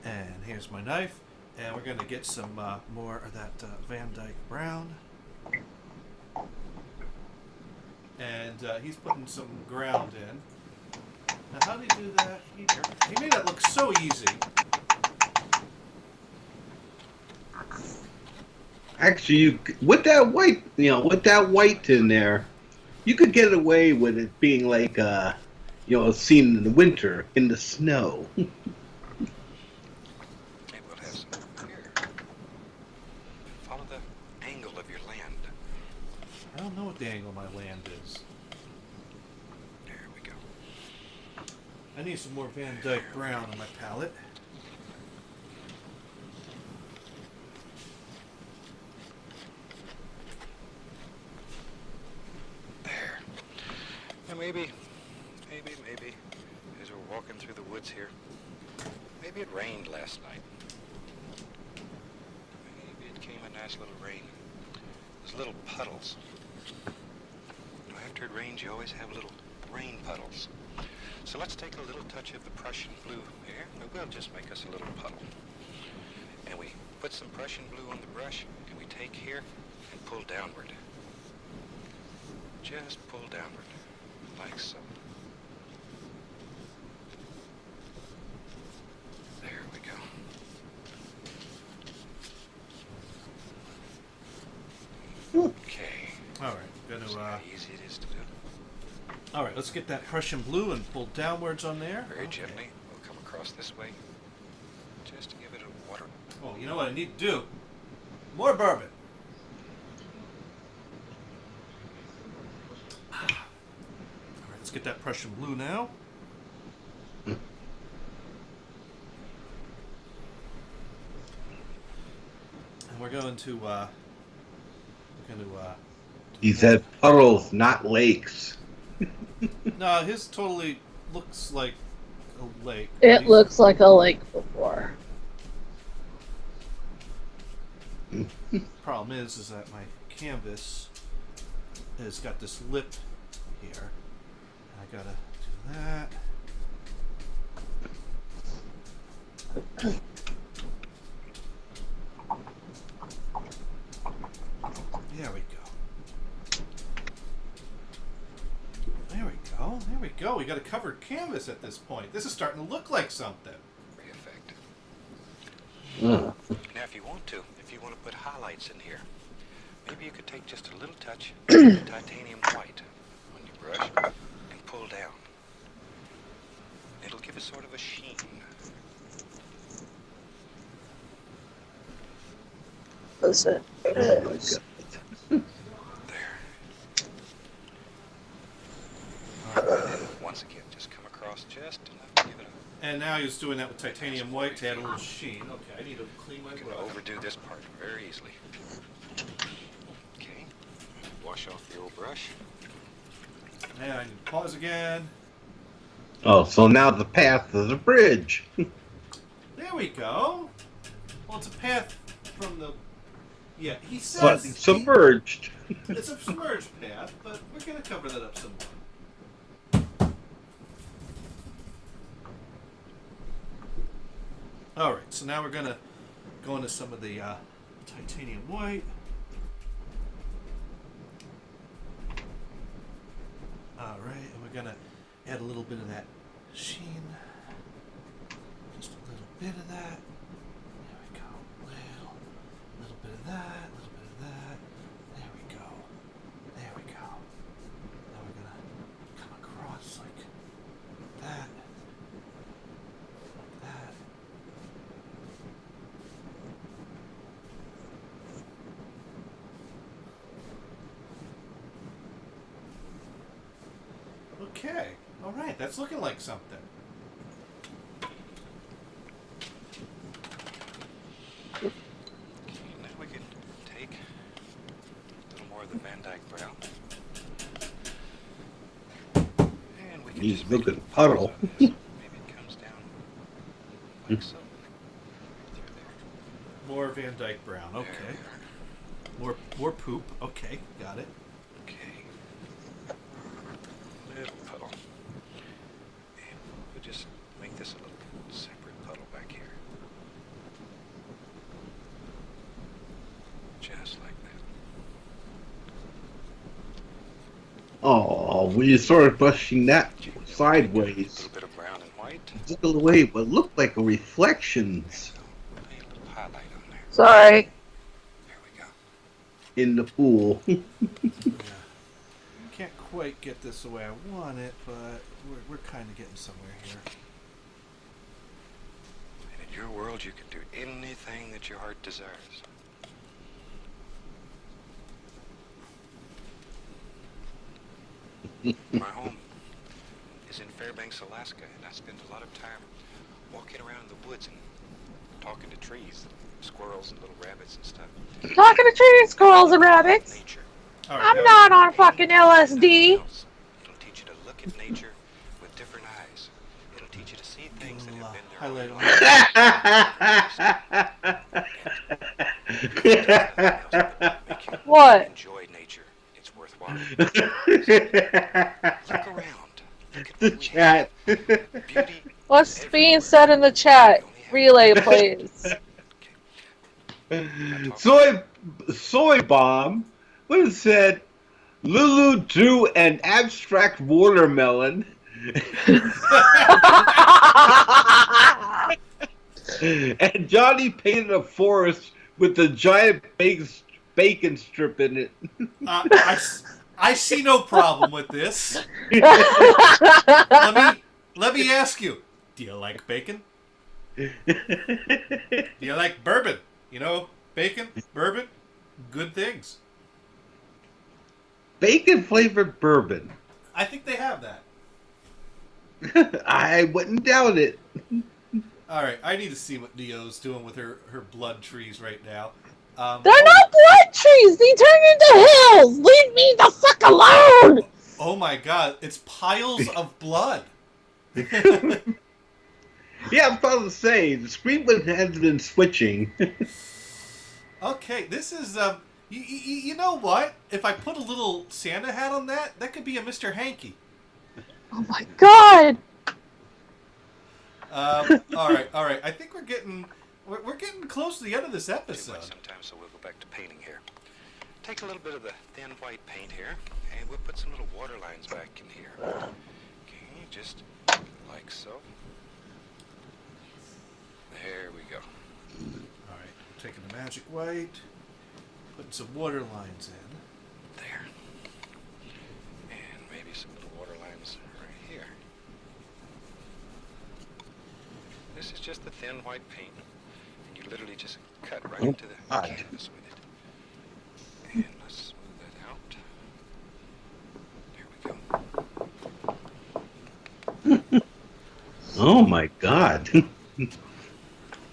Speaker 2: and here's my knife, and we're gonna get some more of that Van Dyke brown. And he's putting some ground in. Now, how do you do that? He made it look so easy.
Speaker 3: Actually, with that white, with that white in there, you could get away with it being like, a scene in the winter in the snow.
Speaker 6: Maybe we'll have some here. Follow the angle of your land.
Speaker 2: I don't know what the angle of my land is.
Speaker 6: There we go.
Speaker 2: I need some more Van Dyke brown on my palette.
Speaker 6: There. And maybe, as we're walking through the woods here, maybe it rained last night. Maybe it came a nice little rain. There's little puddles. After it rains, you always have little rain puddles. So let's take a little touch of the Prussian blue here. We'll just make us a little puddle. And we put some Prussian blue on the brush, and we take here and pull downward. Just pull downward, like so. There we go. Okay.
Speaker 2: All right, gonna.
Speaker 6: See how easy it is to do.
Speaker 2: All right, let's get that Prussian blue and pull downwards on there.
Speaker 6: Very gently. We'll come across this way, just to give it a water.
Speaker 2: Oh, you know what I need to do? More bourbon. All right, let's get that Prussian blue now. And we're going to.
Speaker 3: He said puddles, not lakes.
Speaker 2: No, his totally looks like a lake.
Speaker 1: It looks like a lake before.
Speaker 2: Problem is that my canvas has got this lip here. I gotta do that. There we go. There we go. There we go. We got a covered canvas at this point. This is starting to look like something.
Speaker 6: Very effective. Now, if you want to put highlights in here, maybe you could take just a little touch of titanium white on your brush and pull down. It'll give it sort of a sheen.
Speaker 1: Listen.
Speaker 6: There. Once again, just come across just enough to give it a...
Speaker 2: And now he's doing that with titanium white to add a little sheen. Okay, I need to clean my
Speaker 6: You can
Speaker 2: brush.
Speaker 6: overdo this part very easily. Okay. Wash off the old brush.
Speaker 2: And I need to pause again.
Speaker 3: Oh, so now the path is a bridge.
Speaker 2: There we go. Well, it's a path from the... Yeah, he says...
Speaker 3: But it's submerged.
Speaker 2: It's a submerged path, but we're going to cover that up some more. Alright, so now we're going to go into some of the titanium white. Alright, and we're going to add a little bit of that sheen. Just a little bit of that. There we go. Little bit of that, a little bit of Okay. All right. That's looking like something.
Speaker 6: Okay, now we can take a little more of the Van Dyke brown. And we can
Speaker 3: He's
Speaker 6: just
Speaker 3: looking puddle.
Speaker 6: maybe it comes down like so. Through there.
Speaker 2: More Van Dyke brown. Okay. More poop. Okay, got it.
Speaker 6: Okay. Little puddle. And we'll just make this a little separate puddle back here. Just like that.
Speaker 3: Oh, when you started brushing that
Speaker 6: A
Speaker 3: sideways,
Speaker 6: little bit of brown and white.
Speaker 3: took away what looked like a reflections
Speaker 6: A little highlight on there.
Speaker 1: Sorry.
Speaker 6: There we go.
Speaker 3: in the pool.
Speaker 2: Yeah. Can't quite get this the way I want it, but we're kind of getting somewhere here.
Speaker 6: And in your world, you can do anything that your heart desires. My home is in Fairbanks, Alaska, and I spend a lot of time walking around the woods and talking to trees, squirrels and little rabbits and stuff.
Speaker 1: Talking to trees, squirrels, and rabbits.
Speaker 6: Nature.
Speaker 2: All right,
Speaker 1: I'm not on fucking LSD.
Speaker 6: It'll teach you to look at nature with different eyes. It'll teach you to see things that have been there.
Speaker 2: Highlight
Speaker 6: all
Speaker 2: on
Speaker 6: your life. Make you
Speaker 1: What?
Speaker 6: enjoy nature. It's worthwhile. Look around. Look at
Speaker 3: The
Speaker 6: what we
Speaker 3: chat.
Speaker 6: have. Beauty.
Speaker 1: What's being said in the chat? Relay, please.
Speaker 3: Soy bomb would have said Lulu drew an abstract watermelon. And Johnny painted a forest with a giant bacon strip in it.
Speaker 2: I see no problem with this. Let me ask you: do you like bacon? Do you like bourbon? You know, bacon, bourbon, good things.
Speaker 3: Bacon flavored bourbon.
Speaker 2: I think they have that.
Speaker 3: I wouldn't doubt it.
Speaker 2: All right, I need to see what Neo's doing with her blood trees right now.
Speaker 1: They're not blood trees. They turn into hills. Leave me the fuck alone.
Speaker 2: Oh my God! It's piles of blood.
Speaker 3: Yeah, I'm about to say the screen has been switching.
Speaker 2: Okay, this is you know what? If I put a little Santa hat on that could be a Mr. Hanky.
Speaker 1: Oh my God.
Speaker 2: All right. I think we're getting close to the end of this episode.
Speaker 6: Sometimes, so we'll go back to painting here. Take a little bit of the thin white paint here, and we'll put some little water lines back in here. Okay, just like so. There we go.
Speaker 2: All right, taking the magic white, putting some water lines in.
Speaker 6: There. And maybe some little water lines right here. This is just the thin white paint. And you literally just cut right into the canvas with it. And let's smooth that out. There we go.
Speaker 3: Oh my God.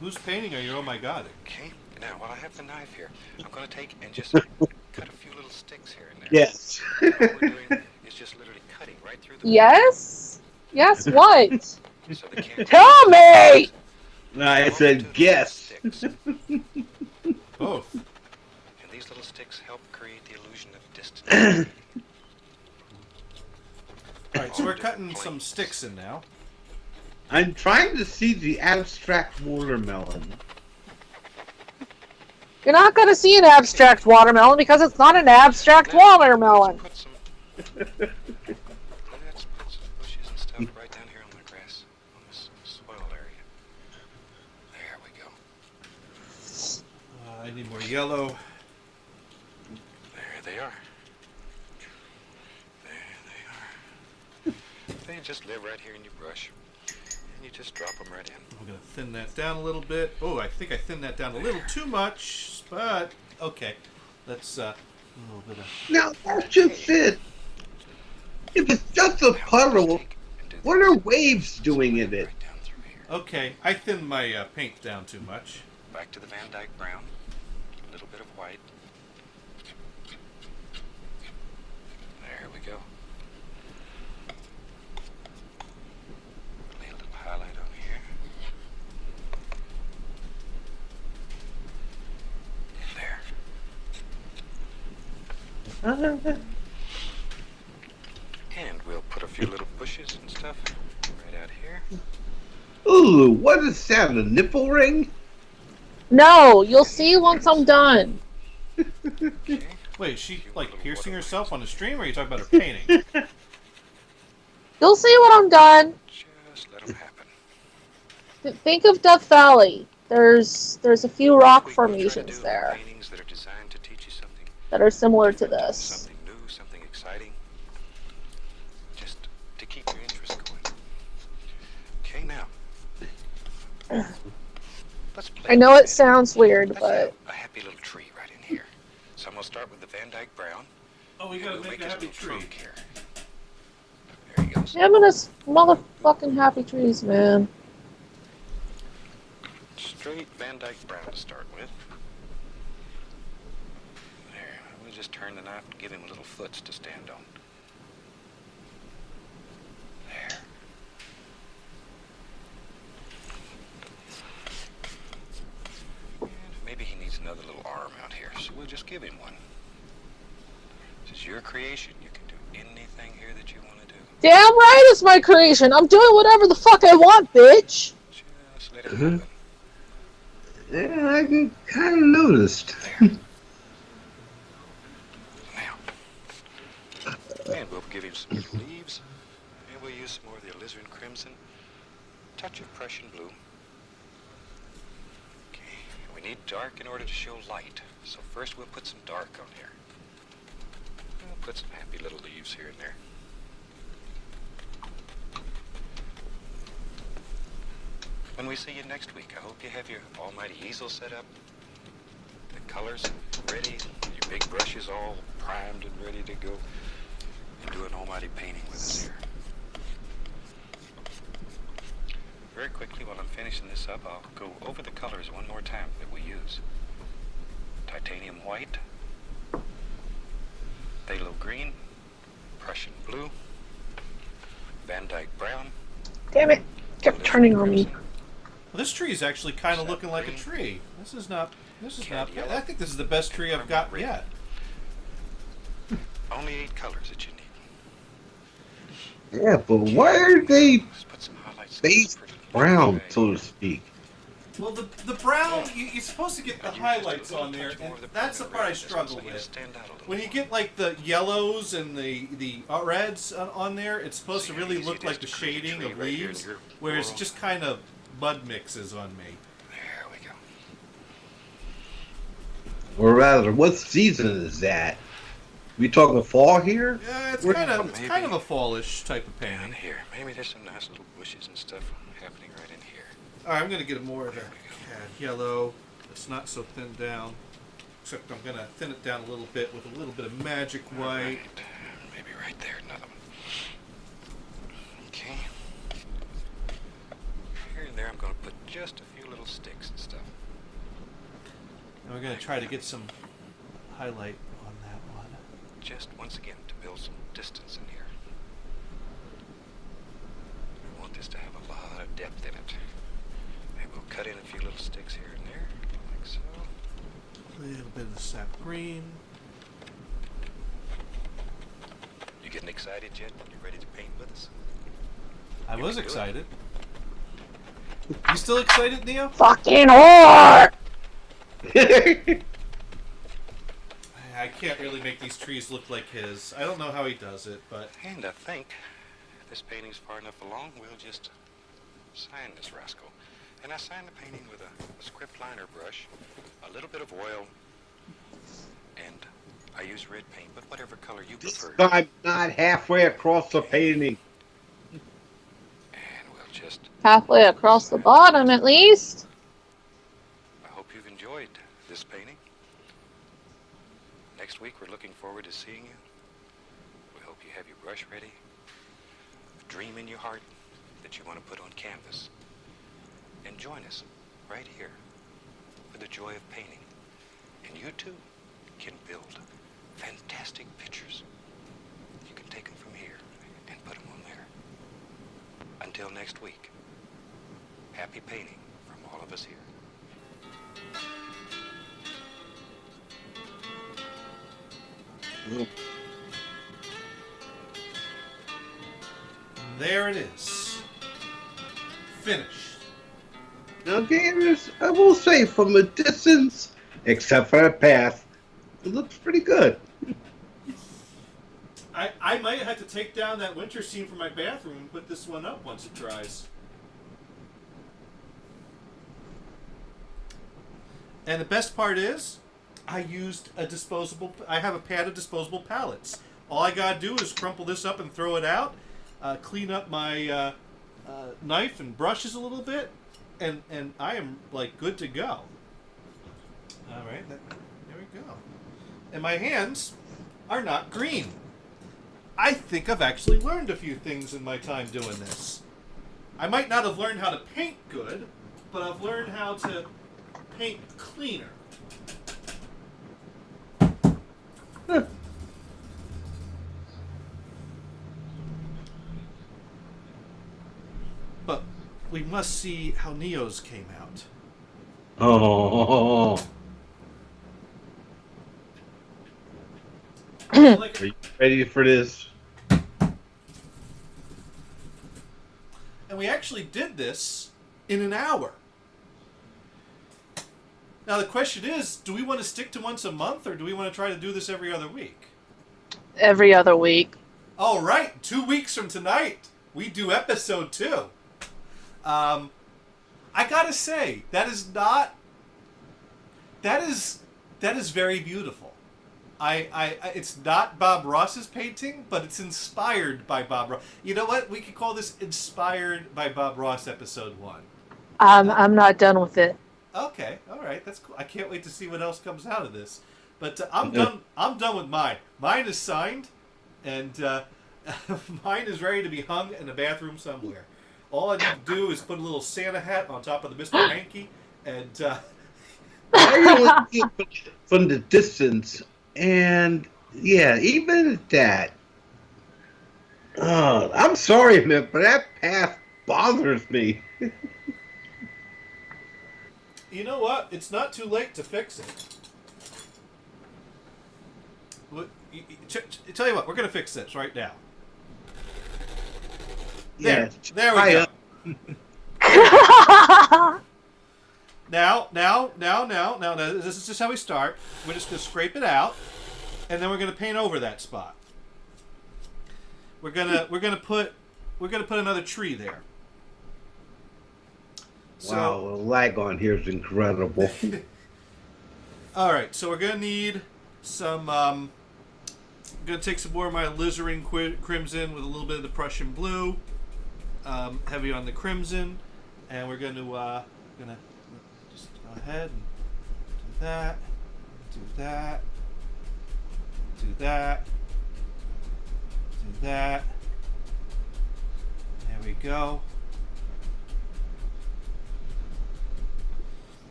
Speaker 2: Who's painting are you? Oh my God.
Speaker 6: Okay, now while I have the knife here, I'm going to take and just cut a few little sticks here and there.
Speaker 3: Yes.
Speaker 6: All we're doing is just literally cutting right through the
Speaker 1: Yes? Yes, what?
Speaker 6: so they can't
Speaker 1: Tell me!
Speaker 3: I said guess.
Speaker 2: Both.
Speaker 6: And these little sticks help create the illusion of distance.
Speaker 2: All right, so we're cutting some sticks in now.
Speaker 3: I'm trying to see the abstract watermelon.
Speaker 1: You're not going to see an abstract watermelon because it's not an abstract watermelon.
Speaker 6: Let's put some bushes and stuff right down here on the grass, on this soil area. There we go.
Speaker 2: I need more yellow.
Speaker 6: There they are. There they are. They just live right here in your brush. And you just drop them right in.
Speaker 2: I'm going to thin that down a little bit. Oh, I think I thinned that down a little too much, but okay. Let's a little bit of...
Speaker 3: Now, that's just it. If it's just a puddle. What are waves doing in it?
Speaker 2: Okay, I thinned my paint down too much.
Speaker 6: Back to the Van Dyke brown. A little bit of white. There we go. Lay a little highlight on here. There. And we'll put a few little bushes and stuff right out here.
Speaker 3: Ooh, what is that? A nipple ring?
Speaker 1: No, you'll see once I'm done.
Speaker 6: Okay.
Speaker 2: Wait, is she like piercing herself on the stream, or are you talking about her painting?
Speaker 1: You'll see when I'm done.
Speaker 6: Just let them happen.
Speaker 1: Think of Death Valley. There's a few rock formations there
Speaker 6: Paintings that are designed to teach you something
Speaker 1: that are similar to
Speaker 6: different,
Speaker 1: this.
Speaker 6: Something new, something exciting. Just to keep your interest going. Okay, now. Let's play.
Speaker 1: I know it sounds weird,
Speaker 6: Let's
Speaker 1: but
Speaker 6: have a happy little tree right in here. So I'm gonna start with the Van Dyke brown.
Speaker 2: Oh, we gotta make a happy tree.
Speaker 6: Here. There he goes.
Speaker 1: Feminist motherfucking happy trees, man.
Speaker 6: Straight Van Dyke brown to start with. There. We'll just turn the knife and give him little foots to stand on. There. And maybe he needs another little arm out here, so we'll just give him one. This is your creation. You can do anything here that you want to do.
Speaker 1: Damn right it's my creation. I'm doing whatever the fuck I want, bitch.
Speaker 6: Just let it happen.
Speaker 3: Yeah, I kind of noticed.
Speaker 6: There. Now. And we'll give him some leaves. And we'll use some more of the alizarin crimson. Touch of Prussian blue. Okay. We need dark in order to show light. So first we'll put some dark on here. We'll put some happy little leaves here and there. When we see you next week, I hope you have your almighty easel set up, the colors ready, your big brushes all primed and ready to go, and do an almighty painting with us here. Very quickly, while I'm finishing this up, I'll go over the colors one more time that we use. Titanium white, phthalo green, Prussian blue, Van Dyke brown.
Speaker 1: Damn it. Kept turning on me.
Speaker 2: Well, this tree is actually kind of looking like a tree. This is not bad. I think this is the best tree I've got yet.
Speaker 6: Only 8 colors that you need.
Speaker 3: Yeah, but why are they
Speaker 6: Just put some highlights.
Speaker 3: base brown, so to speak?
Speaker 2: Well, the brown, you're supposed to get the highlights on there, and that's the part I struggle with. When you get like the yellows and the reds on there, it's supposed to really look like the shading of leaves, whereas it's just kind of mud mixes on me.
Speaker 6: There we go.
Speaker 3: Or rather, what season is that? We talking fall here?
Speaker 2: Yeah, it's kind of a fallish type of
Speaker 6: Down
Speaker 2: painting.
Speaker 6: here. Maybe there's some nice little bushes and stuff happening right in here.
Speaker 2: All right, I'm gonna get more of a yellow. It's not so thinned down. Except I'm gonna thin it down a little bit with a little bit of magic white.
Speaker 6: Right. Maybe right there, another one. Okay. Here and there, I'm going to put just a few little sticks and stuff.
Speaker 2: And we're gonna try to get some highlight on that one.
Speaker 6: Just once again to build some distance in here. We want this to have a lot of depth in it. Maybe we'll cut in a few little sticks here and there, like so.
Speaker 2: A little bit of the sap green.
Speaker 6: You getting excited yet? You ready to paint with us?
Speaker 2: I was excited. You still excited, Neo?
Speaker 1: Fucking whore!
Speaker 2: I can't really make these trees look like his. I don't know how he does it, but...
Speaker 6: And I think if this painting's far enough along, we'll just sign this rascal. And I sign the painting with a script liner brush, a little bit of oil, and I use red paint, but whatever color you prefer.
Speaker 3: I'm not halfway across the painting.
Speaker 6: And we'll just...
Speaker 1: Halfway across the bottom, at least.
Speaker 6: I hope you've enjoyed this painting. Next week, we're looking forward to seeing you. We hope you have your brush ready dream in your heart that you want to put on canvas. And join us right here for the joy of painting. And you too can build fantastic pictures. You can take them from here and put them on there. Until next week, happy painting from all of us here.
Speaker 2: There it is. Finished.
Speaker 3: Now, gamers, I will say, from a distance, except for that path, it looks pretty good.
Speaker 2: I might have to take down that winter scene from my bathroom and put this one up once it dries. And the best part is, I used a disposable. I have a pad of disposable palettes. All I gotta do is crumple this up and throw it out. Clean up my knife and brushes a little bit, and I am like good to go. All right, there we go. And my hands are not green. I think I've actually learned a few things in my time doing this. I might not have learned how to paint good, but I've learned how to paint cleaner. But we must see how Neo's came out.
Speaker 3: Oh. Are you ready for this?
Speaker 2: And we actually did this in an hour. Now the question is, do we want to stick to once a month, or do we want to try to do this every other week?
Speaker 1: Every other week.
Speaker 2: All right, 2 weeks from tonight, we do episode 2. I gotta say, that is very beautiful. It's not Bob Ross's painting, but it's inspired by Bob Ross. You know what? We could call this Inspired by Bob Ross episode 1.
Speaker 1: I'm not done with it.
Speaker 2: Okay, all right, that's cool. I can't wait to see what else comes out of this. But I'm done. I'm done with mine. Mine is signed, and mine is ready to be hung in the bathroom somewhere. All I need to do is put a little Santa hat on top of the Mr. Hanky, and
Speaker 3: I really from the distance, and yeah, even at that, I'm sorry, man, but that path bothers me.
Speaker 2: You know what? It's not too late to fix it. Tell you what, we're going to fix this right now. There we go. Now, this is just how we start. We're just going to scrape it out, and then we're going to paint over that spot. We're gonna put another tree there.
Speaker 3: Wow, the lag on here is incredible.
Speaker 2: All right, so we're gonna need some. I'm gonna take some more of my alizarin crimson with a little bit of the Prussian blue, heavy on the crimson, and we're gonna just go ahead and do that, do that, do that, do that. There we go.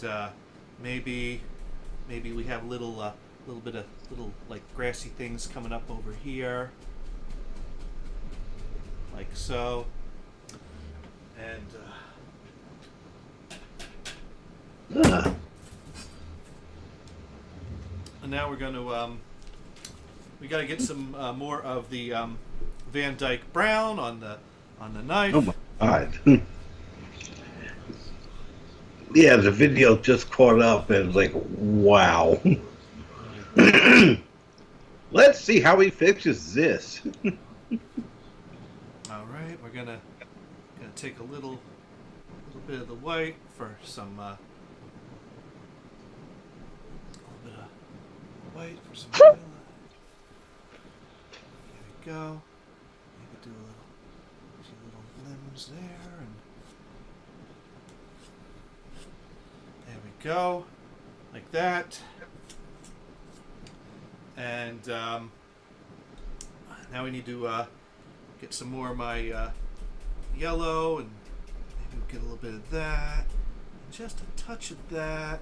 Speaker 2: And maybe we have a little bit of like grassy things coming up over here, like so. And now we're going to we got to get some more of the Van Dyke brown on the knife.
Speaker 3: Oh my God. Yeah, the video just caught up and was like, wow. Let's see how he fixes this.
Speaker 2: All right, we're gonna take a little bit of the white for some little bit of white for some highlight. There we go. Maybe do a few little limbs there, and there we go, like that. And now we need to Get some more of my yellow, and maybe we'll get a little bit of that. And just a touch of that.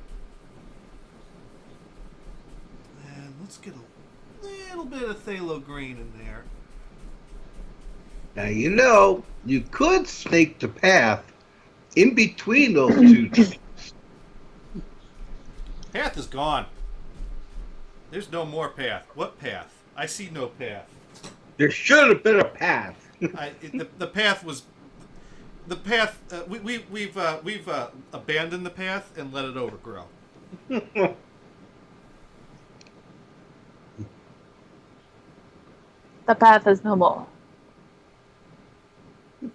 Speaker 2: And let's get a little bit of phthalo green in there.
Speaker 3: Now, you could snake the path in between those two trees.
Speaker 2: Path is gone. There's no more path. What path? I see no path.
Speaker 3: There should have been a path.
Speaker 2: The path was... The path... we've abandoned the path and let it overgrow.
Speaker 1: The path is no more.
Speaker 2: Oh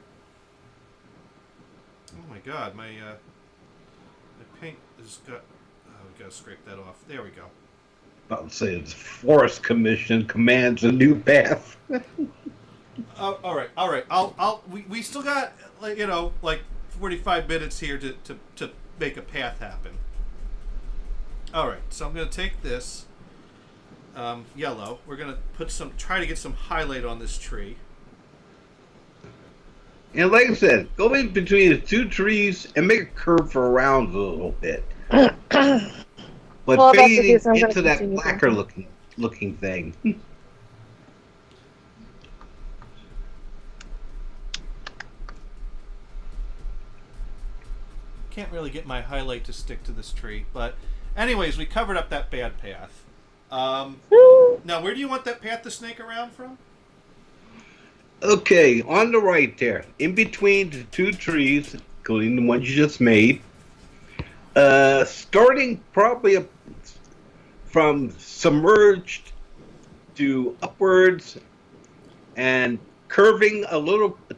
Speaker 2: my god, my paint has got... Oh, we gotta scrape that off. There we go.
Speaker 3: About to say the Forest Commission commands a new path.
Speaker 2: All right. We still got, like 45 minutes here to make a path happen. All right, so I'm gonna take this yellow. We're gonna try to get some highlight on this tree.
Speaker 3: And like I said, go in between the two trees and make a curve around a little bit. But fading into that blacker looking thing.
Speaker 2: Can't really get my highlight to stick to this tree, but anyways, we covered up that bad path. Now, where do you want that path to snake around from?
Speaker 3: Okay, on the right there, in between the two trees, including the ones you just made, starting probably from submerged to upwards and curving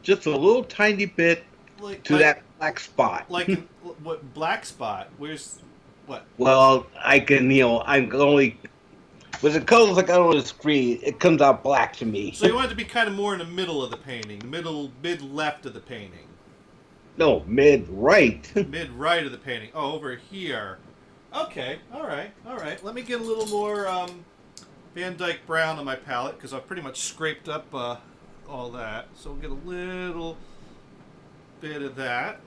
Speaker 3: just a little tiny bit that black spot.
Speaker 2: Like what black spot? Where's what?
Speaker 3: Well, I can, I'm only with the colors I got on the screen, it comes out black to me.
Speaker 2: So you want it to be kind of more in the middle of the painting, mid left of the painting.
Speaker 3: No, mid right.
Speaker 2: Mid right of the painting. Oh, over here. Okay, all right. Let me get a little more Van Dyke brown on my palette because I've pretty much scraped up all that. So we'll get a little bit of that,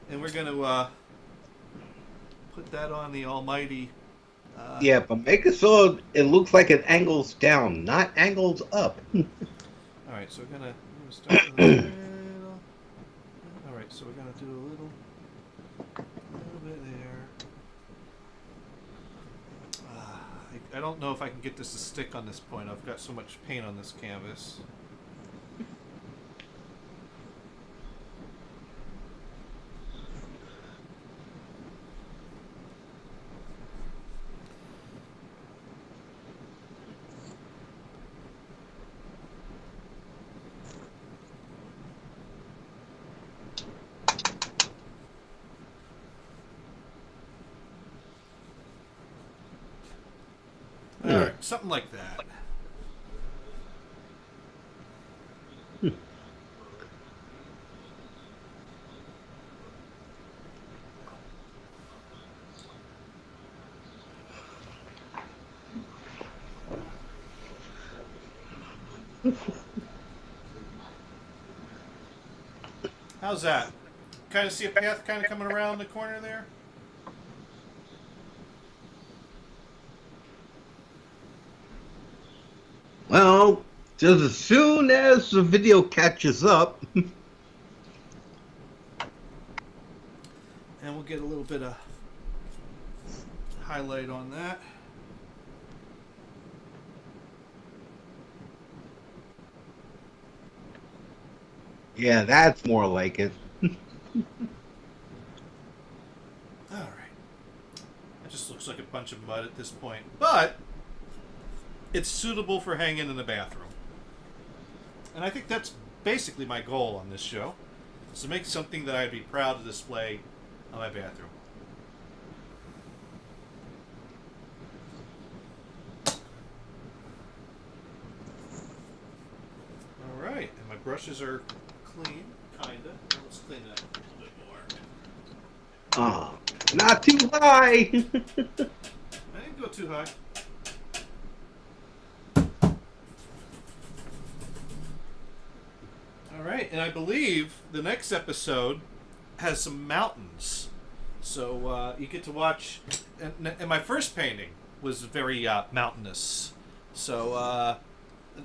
Speaker 2: and we're gonna put that on the almighty.
Speaker 3: Yeah, but make it so it looks like it angles down, not angles up.
Speaker 2: All right, so we're gonna start with a little. All right, so we're gonna do a little bit there. I don't know if I can get this to stick on this point. I've got so much paint on this canvas. Alright, something like that. How's that? Kind of see a path kind of coming around the corner there?
Speaker 3: Well, just as soon as the video catches up.
Speaker 2: And we'll get a little bit of highlight on that.
Speaker 3: Yeah, that's more like it.
Speaker 2: Alright. It just looks like a bunch of mud at this point. But it's suitable for hanging in the bathroom. And I think that's basically my goal on this show. Is to make something that I'd be proud to display on my bathroom. Alright, and my brushes are clean, kinda. Let's clean it up a little bit more.
Speaker 3: Not too high.
Speaker 2: I didn't go too high. right, and I believe the next episode has some mountains. So you get to watch, and my first painting was very mountainous. So,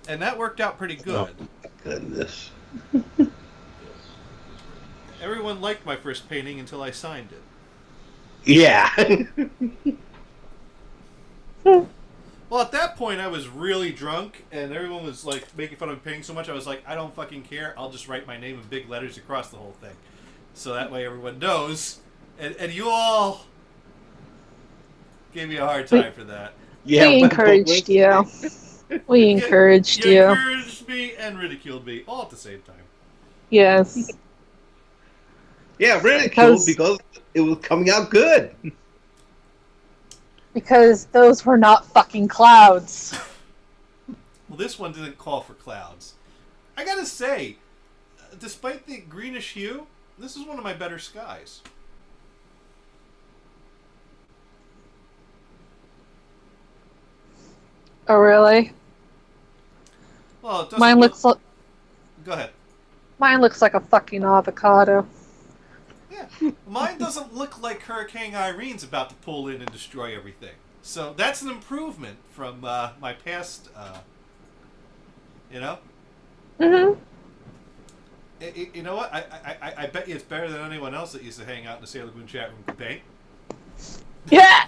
Speaker 2: and that worked out pretty good.
Speaker 3: Oh, goodness.
Speaker 2: Everyone liked my first painting until I signed it.
Speaker 3: Yeah.
Speaker 2: Well, at that point, I was really drunk, and everyone was like making fun of me painting so much. I was like, I don't fucking care. I'll just write my name in big letters across the whole thing, so that way everyone knows. And you all gave me a hard time for that.
Speaker 3: Yeah,
Speaker 1: we encouraged you. We encouraged you.
Speaker 2: You encouraged me and ridiculed me all at the same time.
Speaker 1: Yes.
Speaker 3: Yeah, ridiculed because it was coming out good.
Speaker 1: Because those were not fucking clouds.
Speaker 2: Well, this one didn't call for clouds. I gotta say, despite the greenish hue, this is one of my better skies.
Speaker 1: Oh, really?
Speaker 2: Well, it doesn't.
Speaker 1: Mine looks like.
Speaker 2: Go ahead.
Speaker 1: Mine looks like a fucking avocado.
Speaker 2: Yeah, mine doesn't look like Hurricane Irene's about to pull in and destroy everything. So that's an improvement from my past. You know.
Speaker 1: Mhm.
Speaker 2: You know what? I bet you it's better than anyone else that used to hang out in the Sailor Moon chat room could paint.
Speaker 1: Yeah.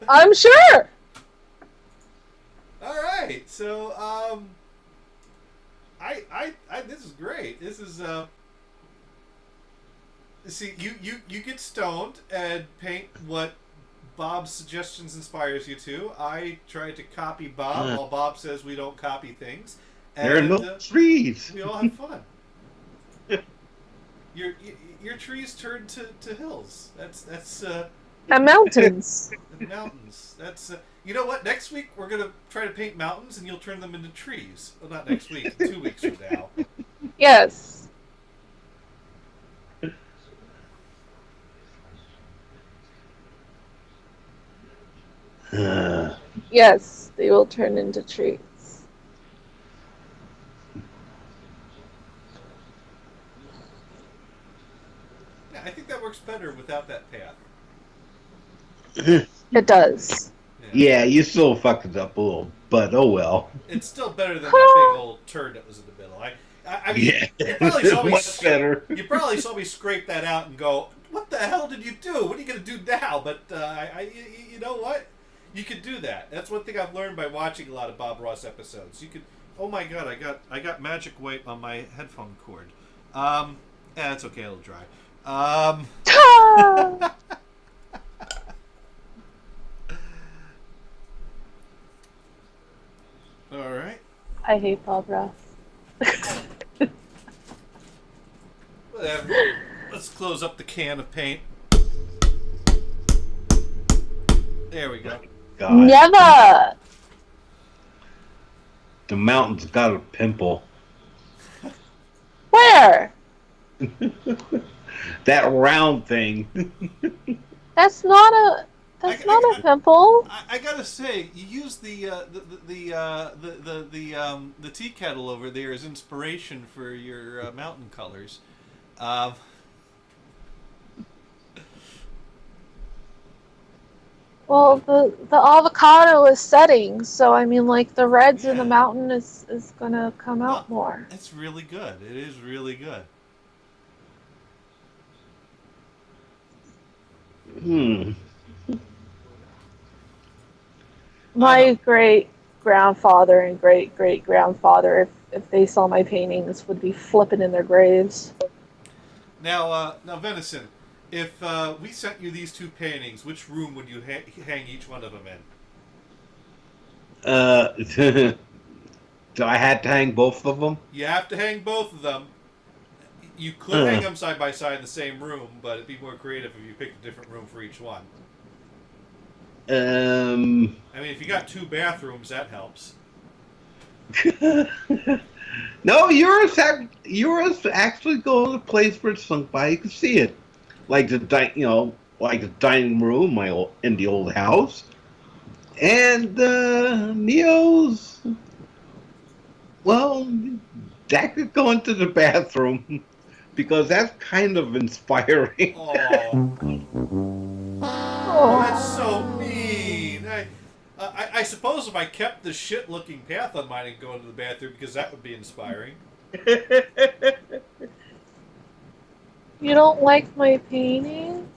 Speaker 1: I'm sure.
Speaker 2: All right, so I this is great. This is see you get stoned and paint what Bob's suggestions inspires you to. I tried to copy Bob while Bob says we don't copy things. And,
Speaker 3: there are no trees.
Speaker 2: We all have fun. Your trees turned to hills. That's
Speaker 1: And mountains.
Speaker 2: mountains. That's you know what? Next week we're gonna try to paint mountains, and you'll turn them into trees. Well, not next week. 2 weeks from now.
Speaker 1: Yes. Yes, they will turn into trees.
Speaker 2: Yeah, I think that works better without that path.
Speaker 1: It does.
Speaker 3: Yeah, you still fucked it up a little, but oh well.
Speaker 2: It's still better than that big old turd that was in the middle. I mean,
Speaker 3: Yeah,
Speaker 2: you probably saw me
Speaker 3: much better.
Speaker 2: You probably saw me scrape that out and go, "What the hell did you do? What are you gonna do now?" But you know what? You could do that. That's one thing I've learned by watching a lot of Bob Ross episodes. You could. Oh my God, I got magic weight on my headphone cord. Yeah, it's okay. It'll dry. All right.
Speaker 1: I hate Bob Ross.
Speaker 2: Whatever. Let's close up the can of paint. There we go.
Speaker 3: God.
Speaker 1: Never.
Speaker 3: The mountain's got a pimple.
Speaker 1: Where?
Speaker 3: That round thing.
Speaker 1: That's not a. That's not a pimple.
Speaker 2: I gotta say, you use the tea kettle over there as inspiration for your mountain colors.
Speaker 1: Well, the avocado is setting, so I mean, like the reds in the mountain is gonna come out more.
Speaker 2: It's really good. It is really good.
Speaker 1: My great grandfather and great great grandfather, if they saw my paintings, would be flipping in their graves.
Speaker 2: Now, Venison, if we sent you these two paintings, which room would you hang each one of them in?
Speaker 3: Do I had to hang both of them?
Speaker 2: You have to hang both of them. You could hang them side by side in the same room, but it'd be more creative if you picked a different room for each one. I mean, if you got two bathrooms, that helps.
Speaker 3: No, yours actually go to a place where it's sunk by. You can see it, like the dining room in the old house, and Neo's Well, that could go into the bathroom because that's kind of inspiring.
Speaker 2: Oh, that's so mean. I suppose if I kept the shit-looking path on mine and go into the bathroom, because that would be inspiring.
Speaker 1: You don't like my painting?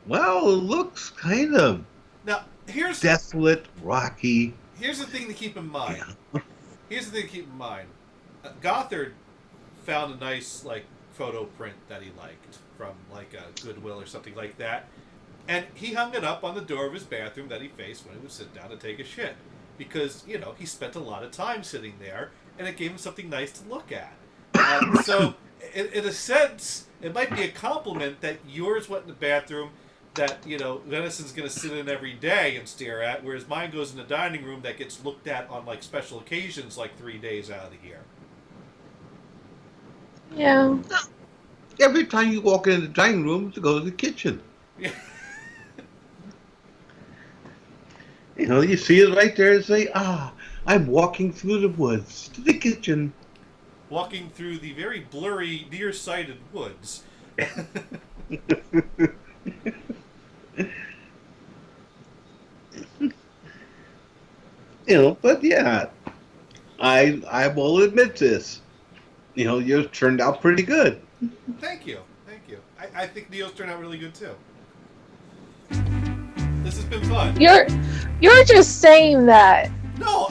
Speaker 3: Well, it looks kind of desolate, rocky.
Speaker 2: Here's the thing to keep in mind. Gothard found a nice photo print that he liked from a Goodwill or something like that, and he hung it up on the door of his bathroom that he faced when he would sit down to take a shit, because he spent a lot of time sitting there, and it gave him something nice to look at. So, in a sense, it might be a compliment that yours went in the bathroom that Venison's going to sit in every day and stare at, whereas mine goes in the dining room that gets looked at on special occasions 3 days out of the year.
Speaker 1: Yeah.
Speaker 3: Every time you walk in the dining room to go to the kitchen.
Speaker 2: Yeah.
Speaker 3: You see it right there and say, I'm walking through the woods to the kitchen.
Speaker 2: Walking through the very blurry, nearsighted woods.
Speaker 3: But yeah, I will admit this. Yours turned out pretty good.
Speaker 2: Thank you. I think Neo's turned out really good too. This has been fun.
Speaker 1: You're just saying that.
Speaker 2: No,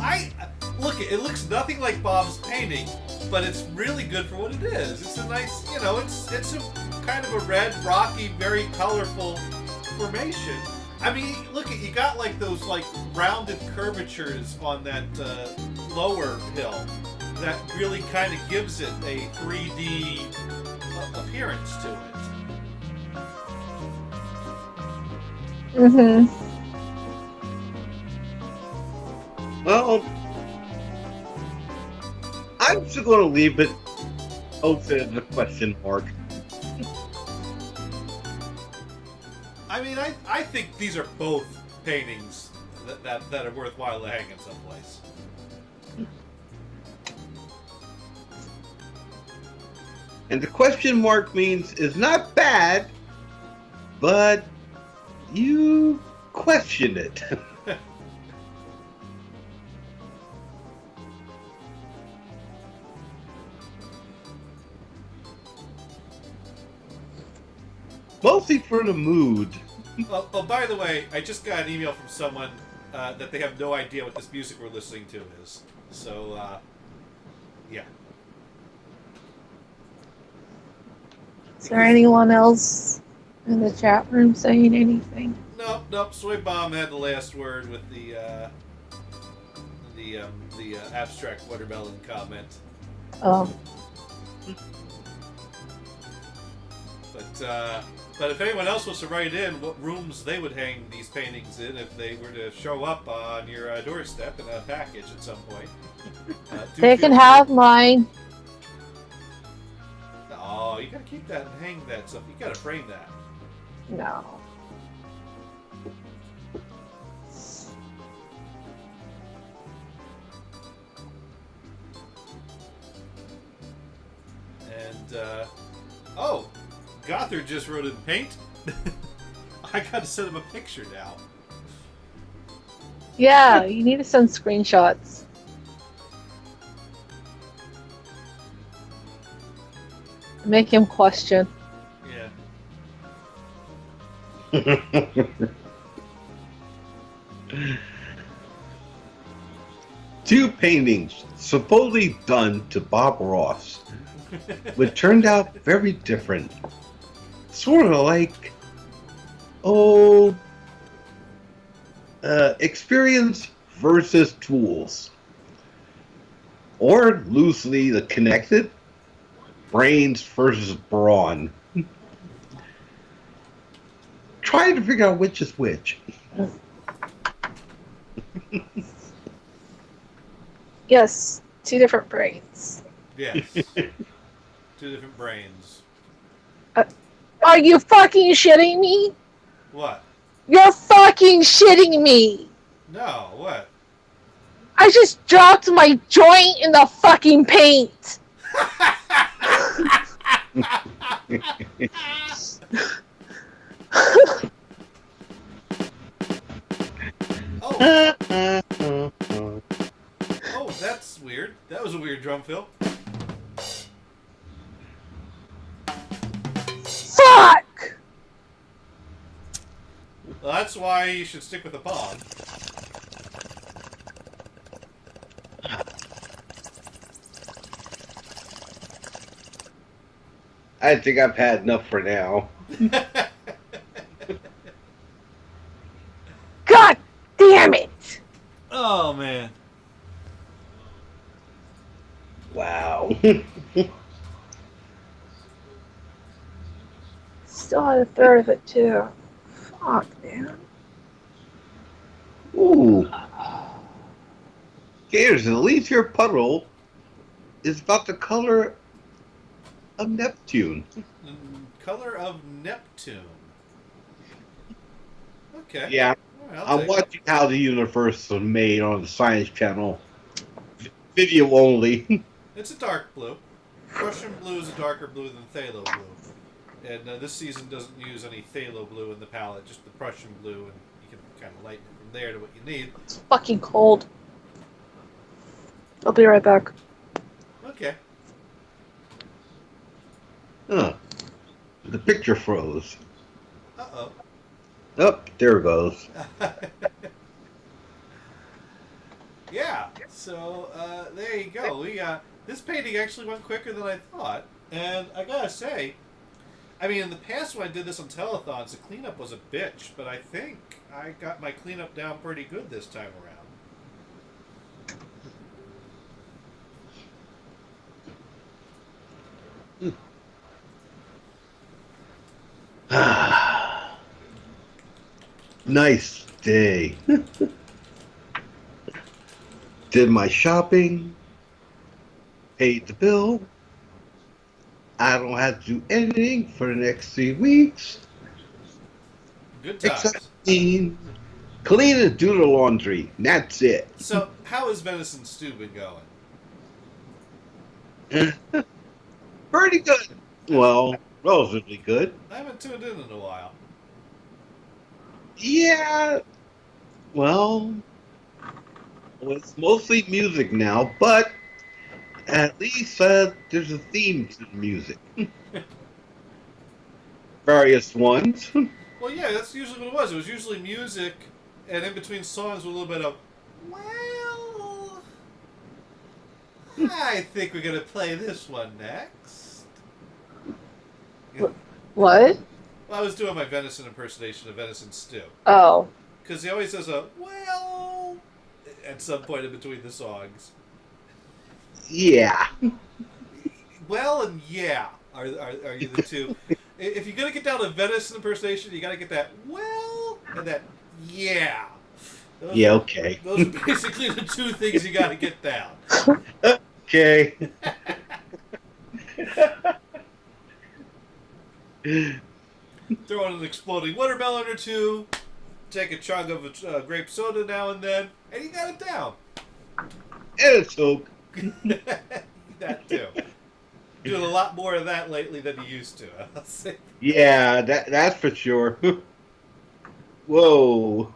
Speaker 2: look. It looks nothing like Bob's painting, but it's really good for what it is. It's a nice, it's a kind of a red, rocky, very colorful formation. I mean, look, you got those rounded curvatures on that lower hill that really kind of gives it a 3D appearance to it.
Speaker 1: Mm-hmm.
Speaker 3: Well, I'm just going to leave it open the question mark.
Speaker 2: I mean, I think these are both paintings that are worthwhile to hang in someplace.
Speaker 3: And the question mark means it's not bad, but you question it. Mostly for the mood.
Speaker 2: Oh, by the way, I just got an email from someone that they have no idea what this music we're listening to is. So, yeah.
Speaker 1: Is there anyone else in the chat room saying anything?
Speaker 2: Nope. Soy Bomb had the last word with the abstract watermelon comment.
Speaker 1: Oh.
Speaker 2: But if anyone else wants to write in what rooms they would hang these paintings in if they were to show up on your doorstep in a package at some point,
Speaker 1: they can have mine.
Speaker 2: Oh, you gotta keep that and hang that stuff. You gotta frame that.
Speaker 1: No.
Speaker 2: And Gothard just wrote in paint. I gotta send him a picture now.
Speaker 1: Yeah, you need to send screenshots. Make him question.
Speaker 2: Yeah.
Speaker 3: Two paintings supposedly done to Bob Ross, but turned out very different. Sort of like, experience versus tools. Or loosely the connected, brains versus brawn. Trying to figure out which is which.
Speaker 1: Yes, two different brains.
Speaker 2: Yes. Two different brains.
Speaker 1: Are you fucking shitting me?
Speaker 2: What?
Speaker 1: You're fucking shitting me!
Speaker 2: No, what?
Speaker 1: I just dropped my joint in the fucking paint.
Speaker 2: Oh, that's weird. That was a weird drum fill.
Speaker 1: Fuck!
Speaker 2: Well, that's why you should stick with the Pog.
Speaker 3: I think I've had enough for now.
Speaker 1: God damn it!
Speaker 2: Oh, man.
Speaker 3: Wow.
Speaker 1: Still had a third of it, too. Fuck, man.
Speaker 3: Ooh. Gators, at least your puddle is about the color of Neptune.
Speaker 2: Color of Neptune. Okay.
Speaker 3: Yeah.
Speaker 2: Right,
Speaker 3: I'm watching how the universe was made on the Science Channel. Video only.
Speaker 2: It's a dark blue. Prussian blue is a darker blue than phthalo blue. And this season doesn't use any phthalo blue in the palette, just the Prussian blue, and you can kind of lighten it from there to what you need.
Speaker 1: It's fucking cold. I'll be right back.
Speaker 2: Okay.
Speaker 3: Huh. The picture froze.
Speaker 2: Uh-oh.
Speaker 3: Oh, there it goes.
Speaker 2: Yeah, so there you go. We this painting actually went quicker than I thought, and I gotta say, I mean, in the past when I did this on telethons, the cleanup was a bitch, but I think I got my cleanup down pretty good this time around.
Speaker 3: Nice day. Did my shopping, paid the bill. I don't have to do anything for the next 3 weeks.
Speaker 2: Good times.
Speaker 3: Except clean and do the laundry. That's it.
Speaker 2: So, how has Venison Stew been going?
Speaker 3: Pretty good. Well, relatively good.
Speaker 2: I haven't tuned in a while.
Speaker 3: Yeah. Well, it's mostly music now, but at least there's a theme to the music. Various ones.
Speaker 2: Well, yeah, that's usually what it was. It was usually music, and in between songs, with a little bit of, well, I think we're going to play this one next.
Speaker 1: What?
Speaker 2: Well, I was doing my venison impersonation of Venison Stew.
Speaker 1: Oh.
Speaker 2: Because he always says a, well, at some point in between the songs.
Speaker 3: Yeah.
Speaker 2: Well and yeah are you the two. If you're going to get down to venison impersonation, you got to get that well and that yeah.
Speaker 3: Okay.
Speaker 2: Those are basically the two things you got to get down.
Speaker 3: Okay.
Speaker 2: Throw in an exploding watermelon or two, take a chug of a grape soda now and then, and you got it down.
Speaker 3: And it's Coke.
Speaker 2: That too. Doing a lot more of that lately than you used to, I'll say.
Speaker 3: Yeah, that's for sure. Whoa.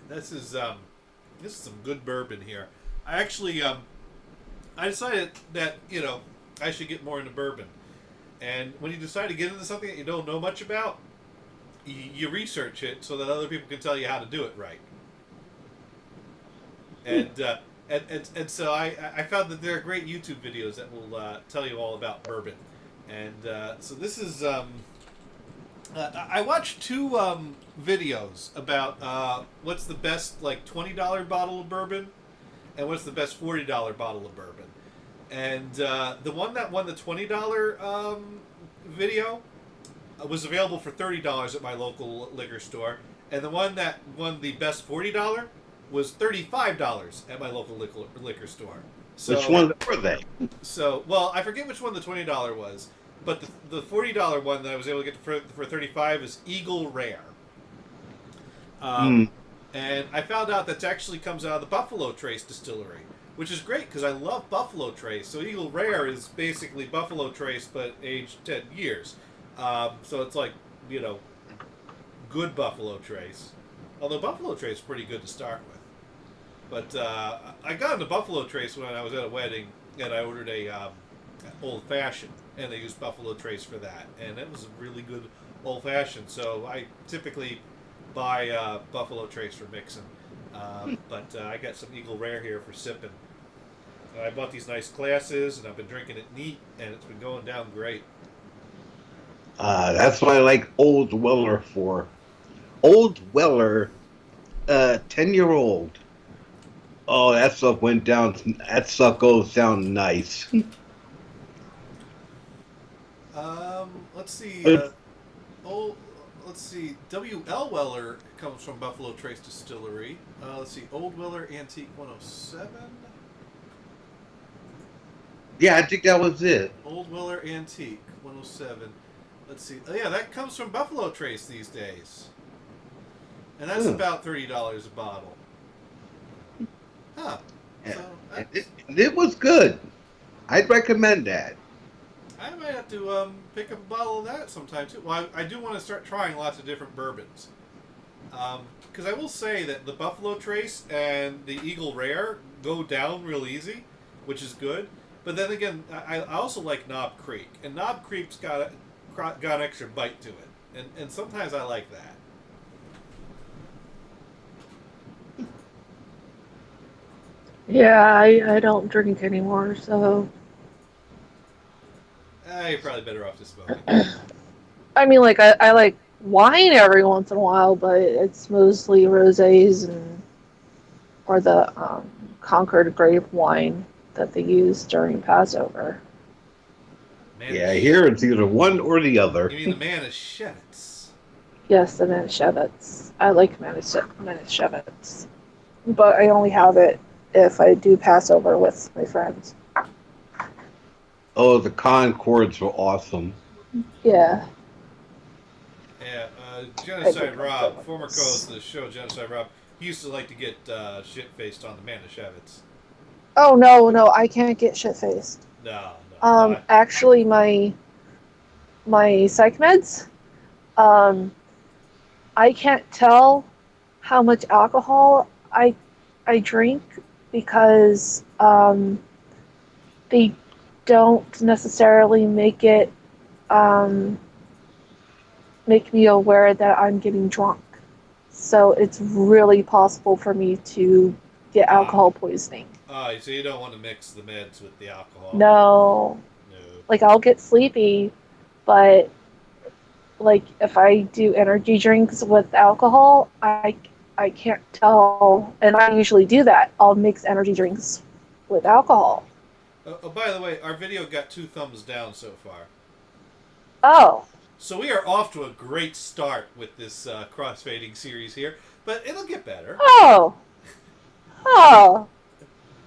Speaker 2: This is some good bourbon here. I actually I decided that, I should get more into bourbon. And when you decide to get into something that you don't know much about, you research it so that other people can tell you how to do it right. And so I found that there are great YouTube videos that will tell you all about bourbon. And so this is I watched two videos about what's the best $20 bottle of bourbon and what's the best $40 bottle of bourbon. And the one that won the $20 video was available for $30 at my local liquor store, and the one that won the best $40 was $35 at my local liquor store. So,
Speaker 3: which one were they?
Speaker 2: So, well, I forget which one the $20 was, but the $40 one that I was able to get for $35 is Eagle Rare. And I found out that actually comes out of the Buffalo Trace distillery, which is great because I love Buffalo Trace. So Eagle Rare is basically Buffalo Trace, but aged 10 years. So it's like, good Buffalo Trace. Although Buffalo Trace is pretty good to start with. But I got into Buffalo Trace when I was at a wedding, and I ordered a old fashioned, and they used Buffalo Trace for that, and it was a really good old fashioned. So I typically buy Buffalo Trace for mixing, but I got some Eagle Rare here for sipping. I bought these nice glasses, and I've been drinking it neat, and it's been going down great.
Speaker 3: That's what I like Old Weller for. Old Weller, 10-year-old. Oh, that stuff went down. That stuff goes down nice.
Speaker 2: Let's see. Let's see. W.L. Weller comes from Buffalo Trace Distillery. Let's see. Old Weller Antique 107.
Speaker 3: Yeah, I think that was it.
Speaker 2: Old Weller Antique 107. Let's see. Oh, yeah, that comes from Buffalo Trace these days. And that's about $30 a bottle. Huh. So
Speaker 3: it was good. I'd recommend that.
Speaker 2: I might have to pick up a bottle of that sometime too. Well, I do want to start trying lots of different bourbons. Because I will say that the Buffalo Trace and the Eagle Rare go down real easy, which is good. But then again, I also like Knob Creek. And Knob Creek's got an extra bite to it. And sometimes I like that.
Speaker 1: Yeah, I don't drink anymore, so...
Speaker 2: You're probably better off just smoking.
Speaker 1: I mean, like, I like wine every once in a while, but it's mostly rosés or the Concord grape wine that they use during Passover.
Speaker 3: Yeah, here it's either one or the other.
Speaker 2: You mean the Manischewitz?
Speaker 1: Yes, the Manischewitz. I like Manischewitz. But I only have it if I do Passover with my friends.
Speaker 3: Oh, the Concords were awesome.
Speaker 1: Yeah.
Speaker 2: Yeah, Genocide Rob, former co-host of the show, Genocide Rob, he used to like to get shit-faced on the Manischewitz.
Speaker 1: Oh, no, I can't get shit-faced.
Speaker 2: No.
Speaker 1: Actually, my psych meds, I can't tell how much alcohol I drink because they don't necessarily make me aware that I'm getting drunk. So it's really possible for me to get alcohol poisoning.
Speaker 2: Oh, so you don't want to mix the meds with the alcohol?
Speaker 1: No. Like, I'll get sleepy, but like if I do energy drinks with alcohol, I can't tell, and I usually do that. I'll mix energy drinks with alcohol.
Speaker 2: Oh, by the way, our video got 2 thumbs down so far.
Speaker 1: Oh.
Speaker 2: So we are off to a great start with this crossfading series here, but it'll get better.
Speaker 1: Oh.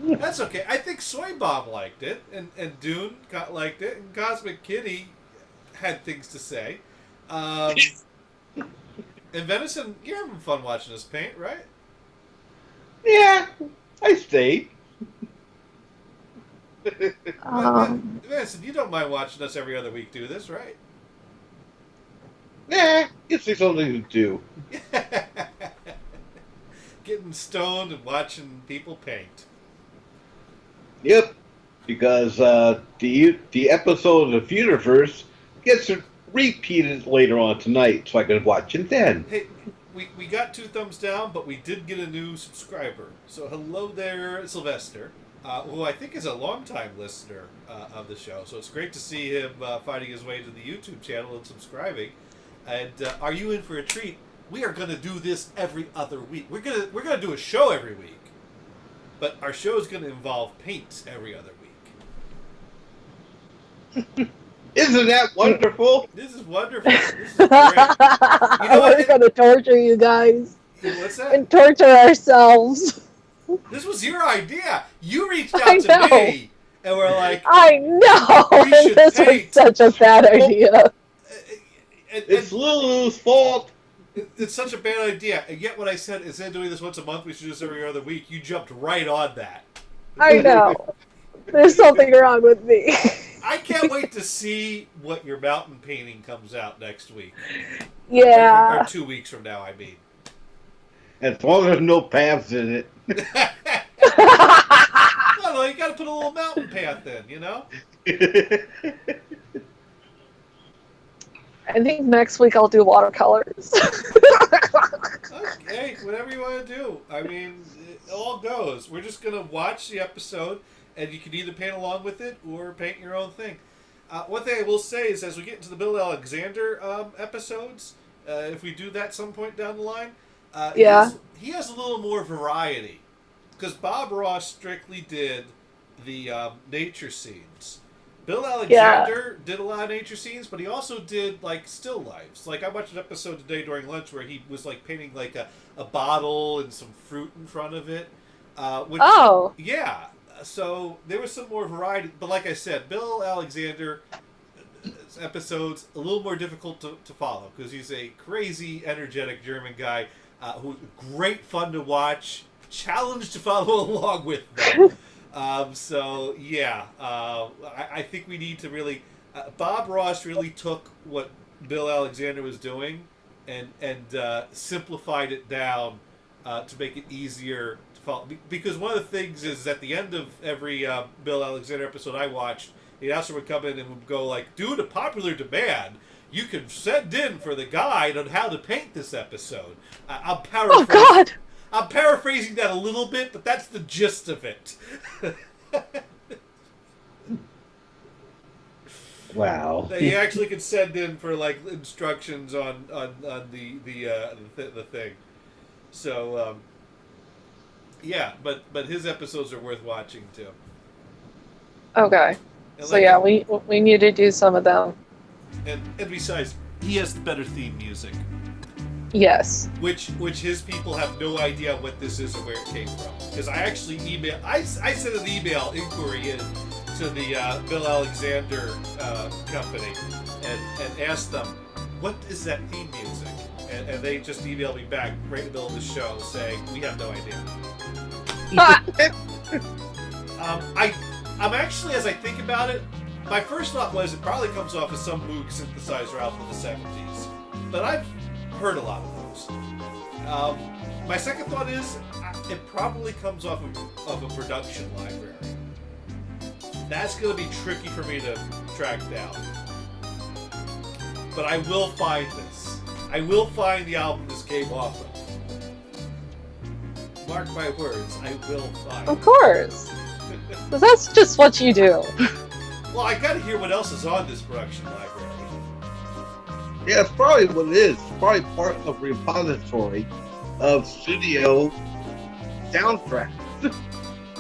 Speaker 2: That's okay. I think Soy Bomb liked it, and Dune liked it, and Cosmic Kitty had things to say. And Venison, you're having fun watching us paint, right?
Speaker 3: Yeah, I stayed.
Speaker 2: Venison, you don't mind watching us every other week do this, right?
Speaker 3: Nah, gives me something to do.
Speaker 2: Getting stoned and watching people paint.
Speaker 3: Yep, because the episode of the Futureverse gets repeated later on tonight, so I can watch it then.
Speaker 2: Hey, we got 2 thumbs down, but we did get a new subscriber. So hello there, Sylvester, who I think is a longtime listener of the show. So it's great to see him finding his way to the YouTube channel and subscribing. And are you in for a treat? We are going to do this every other week. We're gonna do a show every week, but our show is going to involve paints every other week.
Speaker 3: Isn't that wonderful?
Speaker 2: This is wonderful. This is great. You know
Speaker 1: We're going to torture you guys.
Speaker 2: What's that?
Speaker 1: And torture ourselves.
Speaker 2: This was your idea. You reached out to me, and we're like,
Speaker 1: I know.
Speaker 2: This
Speaker 1: was such a bad idea.
Speaker 3: It's Lulu's fault.
Speaker 2: It's such a bad idea. And yet when I said, instead of doing this once a month, we should do this every other week, you jumped right on that.
Speaker 1: I know. There's something wrong with me.
Speaker 2: I can't wait to see what your mountain painting comes out next week.
Speaker 1: Yeah.
Speaker 2: Or 2 weeks from now, I mean.
Speaker 3: As long as there's no paths in it.
Speaker 2: No, you gotta put a little mountain path in, you know?
Speaker 1: I think next week I'll do watercolors.
Speaker 2: Okay, whatever you want to do. I mean, it all goes. We're just going to watch the episode, and you can either paint along with it or paint your own thing. One thing I will say is, as we get into the Bill Alexander episodes, if we do that some point down the line, he has a little more variety. Because Bob Ross strictly did the nature scenes. Bill Alexander did a lot of nature scenes, but he also did, like, still lifes. Like, I watched an episode today during lunch where he was, like, painting, like, a bottle and some fruit in front of it. Yeah. So there was some more variety. But like I said, Bill Alexander episodes, a little more difficult to follow because he's a crazy, energetic German guy who's great fun to watch, challenge to follow along with them. So, yeah, I think we need to really... Bob Ross really took what Bill Alexander was doing and simplified it down to make it easier to follow. Because one of the things is at the end of every Bill Alexander episode I watched, the announcer would come in and would go like, due to popular demand, you can send in for the guide on how to paint this episode. I'm paraphrasing.
Speaker 1: Oh, God!
Speaker 2: I'm paraphrasing that a little bit, but that's the gist of it.
Speaker 3: Wow.
Speaker 2: You actually could send in for like instructions on the thing. So yeah, but his episodes are worth watching too.
Speaker 1: Okay.
Speaker 2: And
Speaker 1: so yeah, we need to do some of them.
Speaker 2: And besides, he has the better theme music.
Speaker 1: Yes.
Speaker 2: Which his people have no idea what this is or where it came from. Because I actually I sent an email inquiry in to the Bill Alexander company and asked them, what is that theme music? And they just emailed me back right in the middle of the show saying, we have no idea. I'm actually, as I think about it, my first thought was it probably comes off as some Moog synthesizer album of the 70s. But I've heard a lot of those. My second thought is it probably comes off of a production library. That's going to be tricky for me to track down. But I will find this. I will find the album this came off of. Mark my words, I will find it.
Speaker 1: Of course. Because that's just what you do.
Speaker 2: Well, I gotta hear what else is on this production library.
Speaker 3: Yeah, it's probably what it is. It's probably part of a repository of studio soundtracks.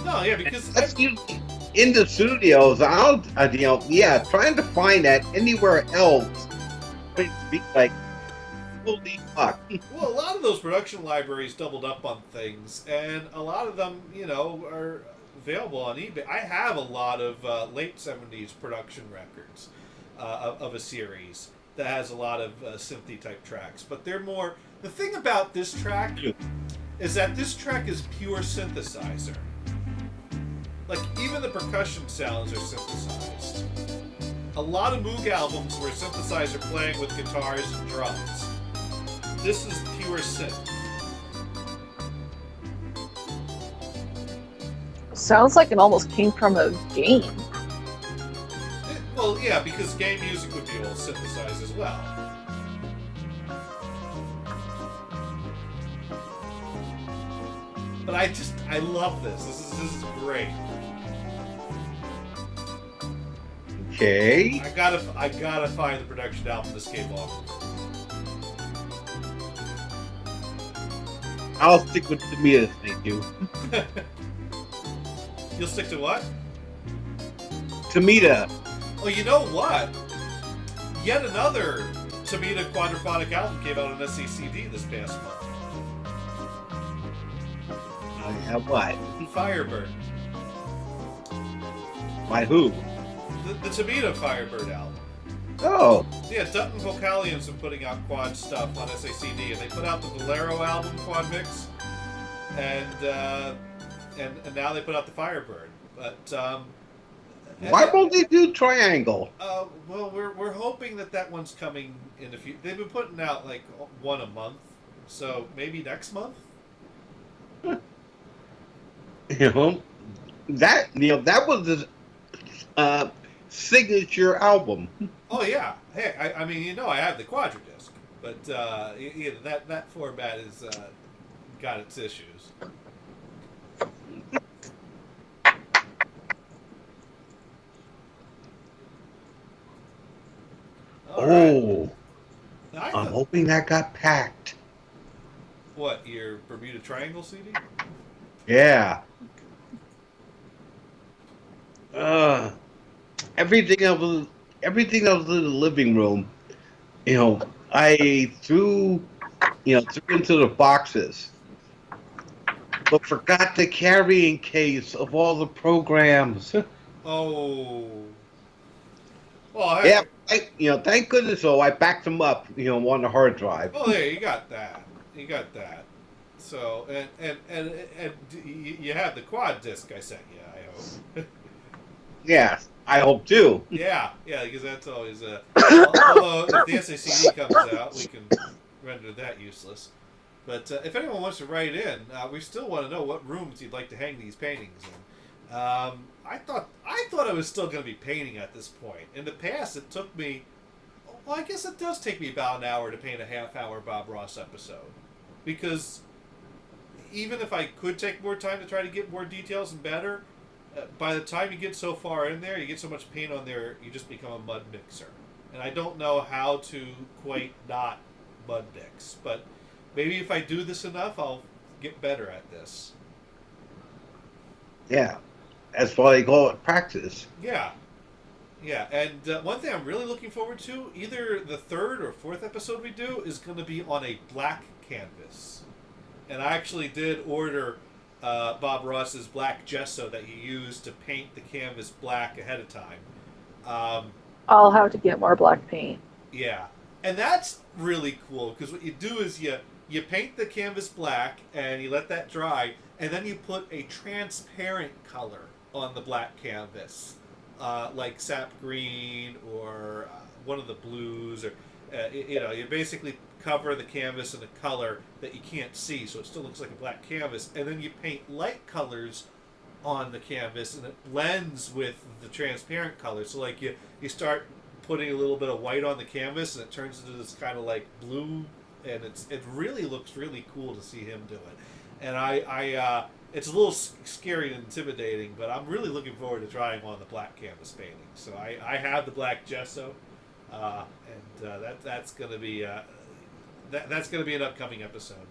Speaker 2: No, yeah, because
Speaker 3: that's usually in the studios. Trying to find that anywhere else would be like, holy fuck.
Speaker 2: Well, a lot of those production libraries doubled up on things, and a lot of them, are available on eBay. I have a lot of late 70s production records of a series that has a lot of synthy type tracks, but they're more... The thing about this track is that this track is pure synthesizer. Like, even the percussion sounds are synthesized. A lot of Moog albums were synthesizer playing with guitars and drums. This is pure synth.
Speaker 1: Sounds like it almost came from a game.
Speaker 2: Well, yeah, because game music would be all synthesized as well. But I love this. This is great.
Speaker 3: Okay.
Speaker 2: I gotta find the production album this came off.
Speaker 3: I'll stick with Tamita, thank you.
Speaker 2: You'll stick to what?
Speaker 3: Tamita.
Speaker 2: Oh, you know what? Yet another Tamita quadraphonic album came out on SCCD this past month.
Speaker 3: I have what?
Speaker 2: Firebird.
Speaker 3: By who?
Speaker 2: The Tamita Firebird album.
Speaker 3: Oh.
Speaker 2: Yeah, Dutton Vocalions been putting out quad stuff on SACD, and they put out the Valero album quad mix, and now they put out the Firebird. But
Speaker 3: why won't they do Triangle?
Speaker 2: Well, we're hoping that one's coming in a few. They've been putting out like one a month, so maybe next month.
Speaker 3: That was his signature album.
Speaker 2: Oh yeah, hey, I mean I have the Quadradisc, but that format is got its issues.
Speaker 3: Right. I'm hoping that got packed.
Speaker 2: What, your Bermuda Triangle CD?
Speaker 3: Yeah. Everything that was in the living room, I threw into the boxes, but forgot the carrying case of all the programs.
Speaker 2: Oh. Well,
Speaker 3: yeah. Thank goodness though, I backed them up, on the hard drive.
Speaker 2: Oh, yeah, you got that. So, and you have the quad disc I sent you, I hope.
Speaker 3: Yeah, I hope too.
Speaker 2: Yeah, because that's always although if the SACD comes out, we can render that useless. But if anyone wants to write in, we still want to know what rooms you'd like to hang these paintings in. I thought I was still going to be painting at this point. In the past, it took me. Well, I guess it does take me about an hour to paint a half-hour Bob Ross episode, because even if I could take more time to try to get more details and better, by the time you get so far in there, you get so much paint on there, you just become a mud mixer. And I don't know how to quite not mud mix, but maybe if I do this enough, I'll get better at this.
Speaker 3: Yeah, that's why they call it practice.
Speaker 2: Yeah, and one thing I'm really looking forward to, either the third or fourth episode we do, is going to be on a black canvas. And I actually did order Bob Ross's black gesso that you use to paint the canvas black ahead of time.
Speaker 1: I'll have to get more black paint.
Speaker 2: Yeah, and that's really cool, because what you do is you paint the canvas black and you let that dry, and then you put a transparent color on the black canvas, like sap green or one of the blues, or you basically cover the canvas in a color that you can't see, so it still looks like a black canvas, and then you paint light colors on the canvas, and it blends with the transparent color. So like you start putting a little bit of white on the canvas, and it turns into this kind of like blue, and it really looks really cool to see him do it. And I it's a little scary and intimidating, but I'm really looking forward to trying on the black canvas painting. So I have the black gesso, and that's going to be that's going to be an upcoming episode.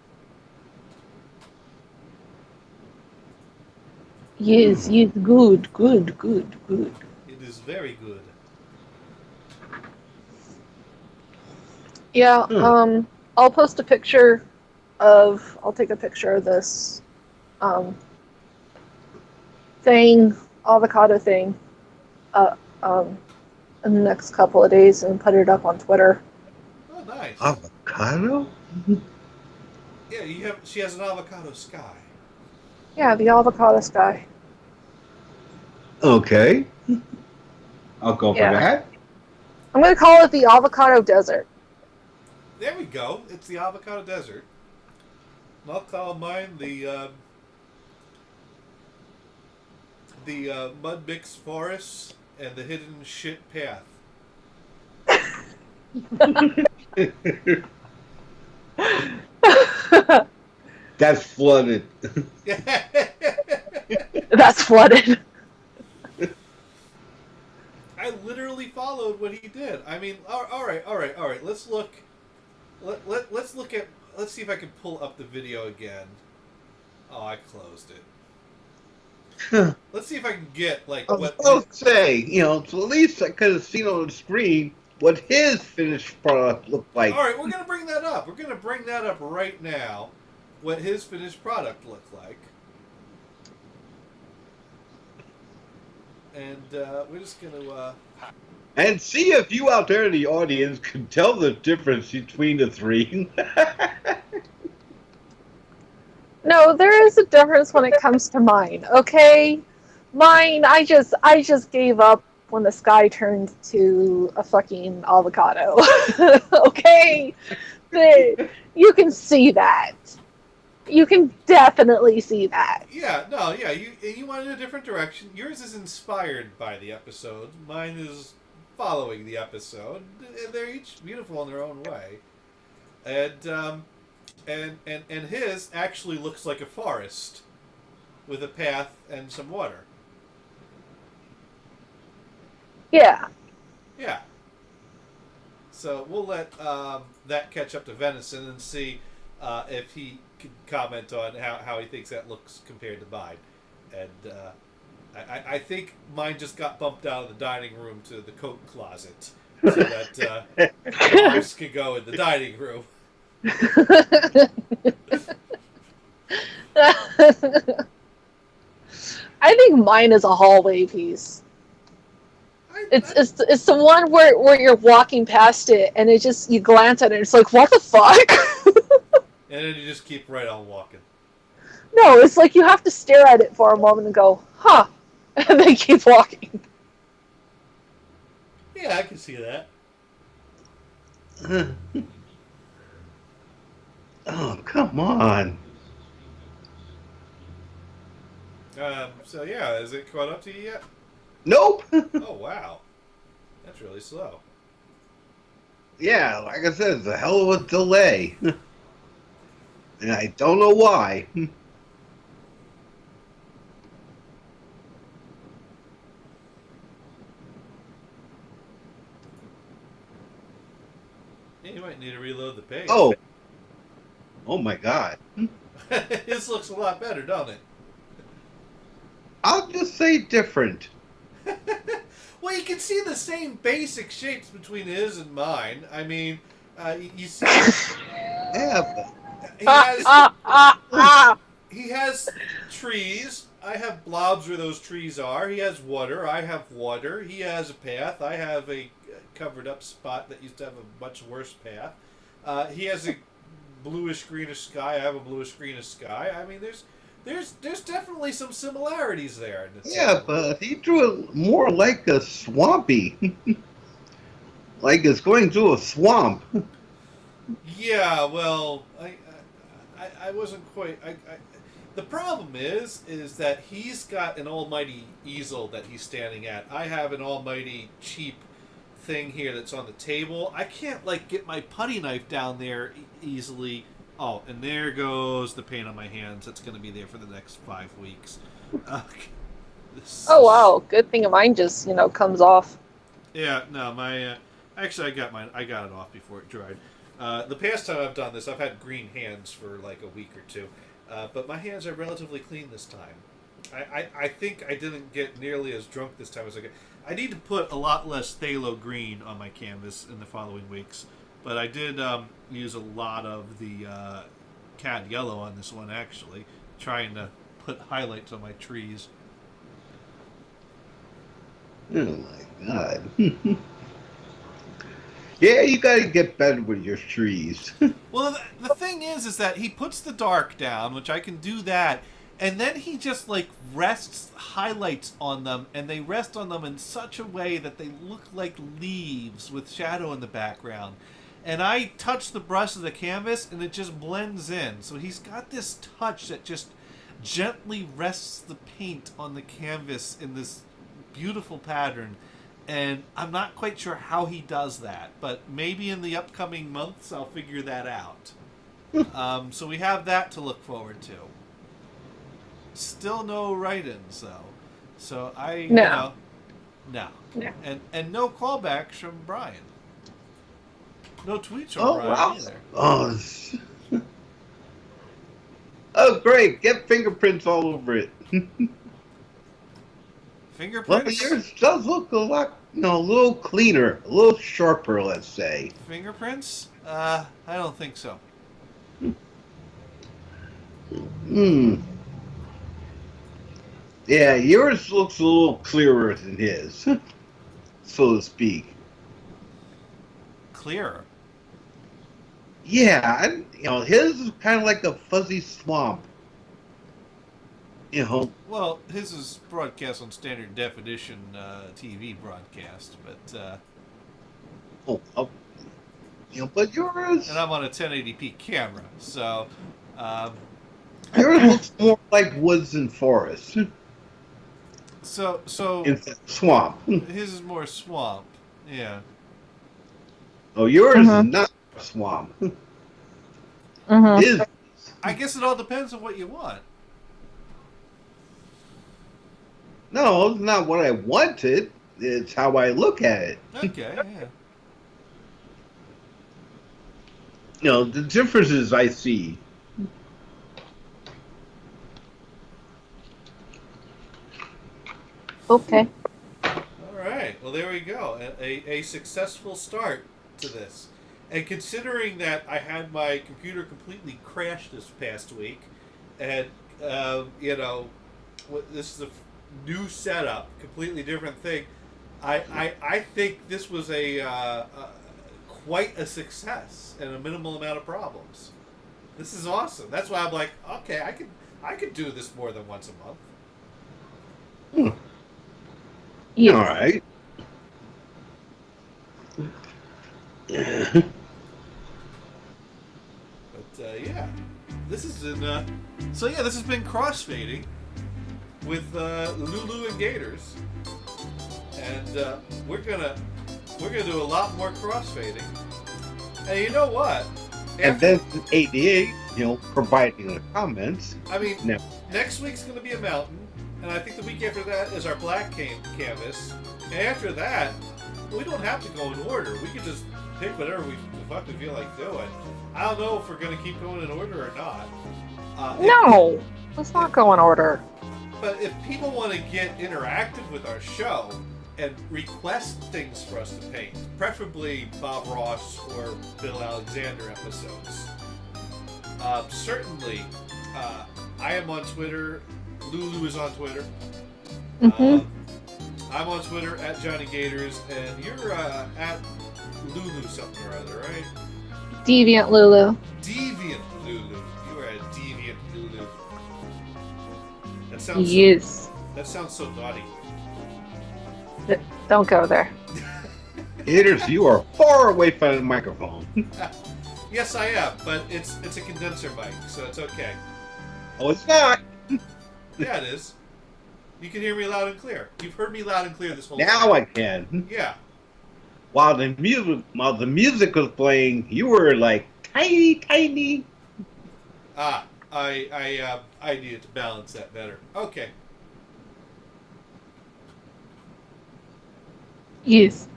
Speaker 1: Yes, good. It
Speaker 2: is very good.
Speaker 1: Yeah, I'll post a picture I'll take a picture of this avocado thing, in the next couple of days and put it up on Twitter.
Speaker 2: Oh, nice.
Speaker 3: Avocado?
Speaker 2: Yeah, she has an avocado sky.
Speaker 1: Yeah, the avocado sky.
Speaker 3: Okay. I'll go for that.
Speaker 1: I'm going to call it the avocado desert.
Speaker 2: There we go. It's the avocado desert. And I'll call mine the mud mix forest and the hidden shit path.
Speaker 3: That's flooded.
Speaker 1: That's flooded.
Speaker 2: I literally followed what he did. I mean, all right. Let's look. Let's look at. Let's see if I can pull up the video again. Oh, I closed it. Let's see if I can get what.
Speaker 3: I was about to say, so at least I could have seen on the screen what his finished product looked like.
Speaker 2: All right, we're gonna bring that up. We're gonna bring that up right now. What his finished product looked like. And we're just gonna.
Speaker 3: And see if you out there in the audience can tell the difference between the three.
Speaker 1: No, there is a difference when it comes to mine, okay? Mine, I just gave up when the sky turned to a fucking avocado. Okay? You can see that. You can definitely see that.
Speaker 2: Yeah, you went in a different direction. Yours is inspired by the episode. Mine is following the episode. They're each beautiful in their own way. And his actually looks like a forest with a path and some water.
Speaker 1: Yeah.
Speaker 2: Yeah. So we'll let that catch up to Venison and see if he can comment on how he thinks that looks compared to mine. And I think mine just got bumped out of the dining room to the coat closet so that Bruce can go in the dining room.
Speaker 1: I think mine is a hallway piece. It's the one where you're walking past it and it just, you glance at it and it's like, what the fuck?
Speaker 2: And then you just keep right on walking.
Speaker 1: No, it's like you have to stare at it for a moment and go, huh, and then keep walking.
Speaker 2: Yeah, I can see that.
Speaker 3: Oh, come on.
Speaker 2: So yeah, is it caught up to you yet?
Speaker 3: Nope.
Speaker 2: Oh, wow. That's really slow.
Speaker 3: Yeah, like I said, it's a hell of a delay. And I don't know why.
Speaker 2: Yeah, you might need to reload the page.
Speaker 3: Oh. Oh my god.
Speaker 2: This looks a lot better, doesn't it?
Speaker 3: I'll just say different.
Speaker 2: Well, you can see the same basic shapes between his and mine. I mean, you see...
Speaker 3: Yeah,
Speaker 2: he has trees. I have blobs where those trees are. He has water. I have water. He has a path. I have a covered up spot that used to have a much worse path. He has a bluish greenish sky. I have a bluish greenish sky. I mean, there's definitely some similarities there.
Speaker 3: Yeah, but he drew it more like a swampy. Like it's going through a swamp.
Speaker 2: Yeah, well, I wasn't quite. The problem is that he's got an almighty easel that he's standing at. I have an almighty cheap thing here that's on the table. I can't like get my putty knife down there easily. Oh, and there goes the paint on my hands. That's going to be there for the next 5 weeks.
Speaker 1: Oh wow! Good thing mine just comes off.
Speaker 2: Yeah, no, my actually I got it off before it dried. The past time I've done this, I've had green hands for like a week or two, but my hands are relatively clean this time. I think I didn't get nearly as drunk this time as I got. I need to put a lot less phthalo green on my canvas in the following weeks, but I did use a lot of the cad yellow on this one actually, trying to put highlights on my trees.
Speaker 3: Oh my god. Yeah, you gotta get better with your trees.
Speaker 2: Well, the thing is that he puts the dark down, which I can do that, and then he just like rests highlights on them, and they rest on them in such a way that they look like leaves with shadow in the background. And I touch the brush of the canvas, and it just blends in. So he's got this touch that just gently rests the paint on the canvas in this beautiful pattern. And I'm not quite sure how he does that, but maybe in the upcoming months I'll figure that out. So we have that to look forward to. Still no write-ins, though. So no. And no callbacks from Brian. No tweets from Brian
Speaker 3: wow.
Speaker 2: either.
Speaker 3: Oh, great. Get fingerprints all over it.
Speaker 2: Fingerprints?
Speaker 3: Well, yours does look a little cleaner, a little sharper, let's say.
Speaker 2: Fingerprints? I don't think so.
Speaker 3: Yeah, yours looks a little clearer than his. so to speak.
Speaker 2: Clearer.
Speaker 3: Yeah, his is kind of like a fuzzy swamp.
Speaker 2: Well, his is broadcast on standard definition TV broadcast, but
Speaker 3: but yours.
Speaker 2: And I'm on a 1080p camera, so
Speaker 3: yours looks more like woods and forests.
Speaker 2: So
Speaker 3: it's swamp.
Speaker 2: His is more swamp. Yeah.
Speaker 3: Oh, yours is not swamp.
Speaker 2: I guess it all depends on what you want.
Speaker 3: No, it's not what I wanted. It's how I look at it.
Speaker 2: Okay,
Speaker 3: yeah. The differences I see.
Speaker 1: Okay.
Speaker 2: All right. Well, there we go. A successful start to this. And considering that I had my computer completely crash this past week, and, this is a new setup, completely different thing, I think this was quite a success and a minimal amount of problems. This is awesome. That's why I'm like, okay, I could do this more than once a month.
Speaker 3: Yeah. All right.
Speaker 2: But yeah, this is this has been crossfading with Lulu and Gators, and we're gonna do a lot more crossfading. And you know what?
Speaker 3: And then ADA, providing the comments.
Speaker 2: I mean, next week's gonna be a mountain, and I think the week after that is our black canvas. And after that, we don't have to go in order. We can just pick whatever we feel like doing. I don't know if we're gonna keep going in order or not.
Speaker 1: No, let's not go in order.
Speaker 2: But if people want to get interactive with our show and request things for us to paint, preferably Bob Ross or Bill Alexander episodes, certainly I am on Twitter. Lulu is on Twitter. I'm on Twitter at Johnny Gators, and you're at Lulu something or other, right?
Speaker 1: Deviant Lulu.
Speaker 2: Deviant Lulu. You are a Deviant Lulu. That sounds that sounds so naughty.
Speaker 1: Don't go there.
Speaker 3: Gators, you are far away from the microphone.
Speaker 2: Yes, I am, but it's a condenser mic, so it's okay.
Speaker 3: Oh, it's not.
Speaker 2: Yeah, it is. You can hear me loud and clear. You've heard me loud and clear this whole time.
Speaker 3: Now I can.
Speaker 2: Yeah.
Speaker 3: While the music was playing, you were like tiny.
Speaker 2: I needed to balance that better. Okay.
Speaker 1: Yes.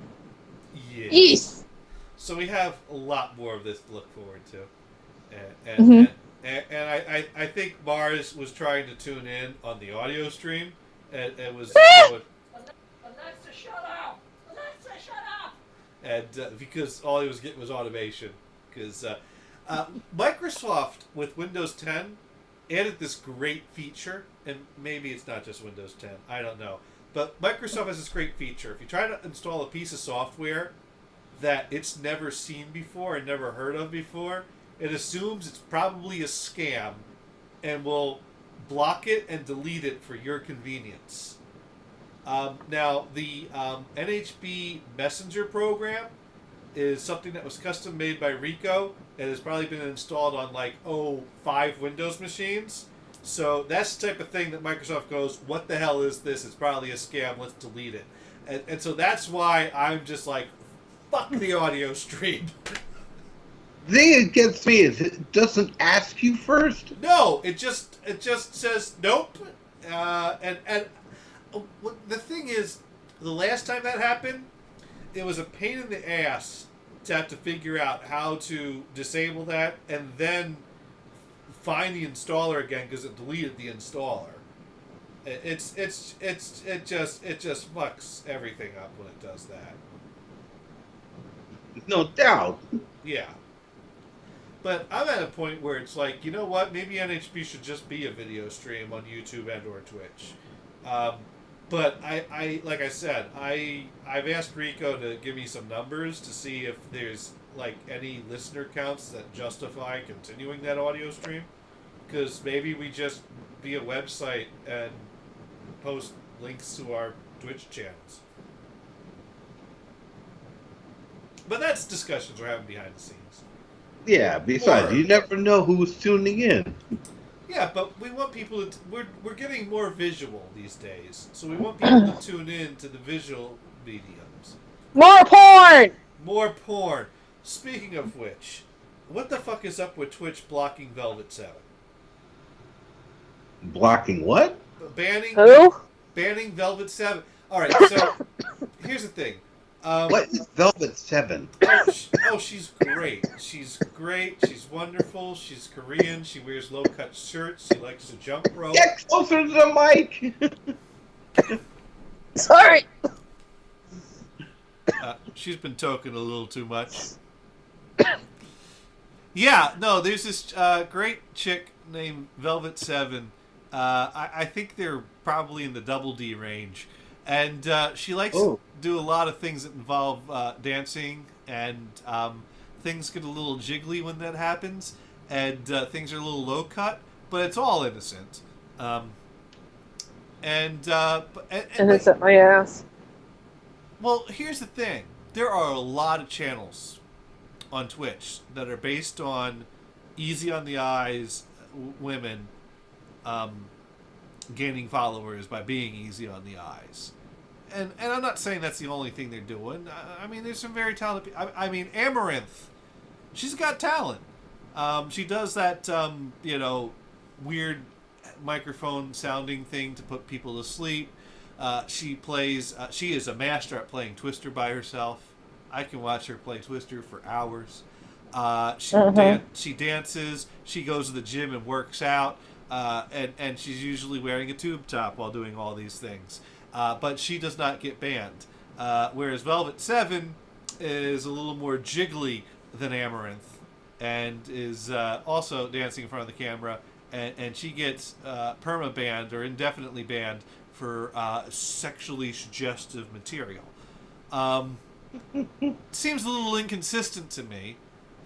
Speaker 2: So we have a lot more of this to look forward to, and I think Mars was trying to tune in on the audio stream, and was. Alexa, shut up! Alexa, shut up! And because all he was getting was automation, because Microsoft with Windows 10 added this great feature, and maybe it's not just Windows 10, I don't know, but Microsoft has this great feature. If you try to install a piece of software that it's never seen before and never heard of before, it assumes it's probably a scam and will block it and delete it for your convenience. Now, the NHB Messenger program is something that was custom made by Rico and has probably been installed on 5 Windows machines. So that's the type of thing that Microsoft goes, what the hell is this? It's probably a scam. Let's delete it. And so that's why I'm just like, fuck the audio stream.
Speaker 3: The thing that gets me is it doesn't ask you first.
Speaker 2: No, it just says nope. And the thing is, the last time that happened, it was a pain in the ass to have to figure out how to disable that and then find the installer again because it deleted the installer. It just fucks everything up when it does that.
Speaker 3: No doubt.
Speaker 2: Yeah. But I'm at a point where it's like, you know what? Maybe NHB should just be a video stream on YouTube and or Twitch. But I like I said, I've asked Rico to give me some numbers to see if there's like any listener counts that justify continuing that audio stream. Because maybe we just be a website and post links to our Twitch channels. But that's discussions we're having behind the scenes.
Speaker 3: Yeah, besides, you never know who's tuning in.
Speaker 2: Yeah, but we want people to... We're getting more visual these days. So we want people to tune in to the visual mediums.
Speaker 1: More porn!
Speaker 2: More porn. Speaking of which, what the fuck is up with Twitch blocking Velvet 7?
Speaker 3: Blocking what?
Speaker 2: Banning...
Speaker 1: Who?
Speaker 2: Banning Velvet 7. Alright, so... Here's the thing.
Speaker 3: What is Velvet 7?
Speaker 2: Oh, she's great. She's great. She's wonderful. She's Korean. She wears low-cut shirts. She likes to jump rope.
Speaker 3: Get closer to the mic!
Speaker 1: Sorry!
Speaker 2: She's been talking a little too much. Yeah, no, there's this great chick named Velvet 7. I think they're probably in the double D range. And she likes to do a lot of things that involve dancing, and things get a little jiggly when that happens, and things are a little low cut, but it's all innocent.
Speaker 1: Innocent, my ass.
Speaker 2: Well, here's the thing. There are a lot of channels on Twitch that are based on easy on the eyes women gaining followers by being easy on the eyes. And I'm not saying that's the only thing they're doing. I mean, there's some very talented people. I mean, Amaranth, she's got talent. She does that, weird microphone sounding thing to put people to sleep. She is a master at playing Twister by herself. I can watch her play Twister for hours. She dances. She goes to the gym and works out. And she's usually wearing a tube top while doing all these things. But she does not get banned. Whereas Velvet 7 is a little more jiggly than Amaranth, and is also dancing in front of the camera. And she gets perma-banned or indefinitely banned for sexually suggestive material. Seems a little inconsistent to me.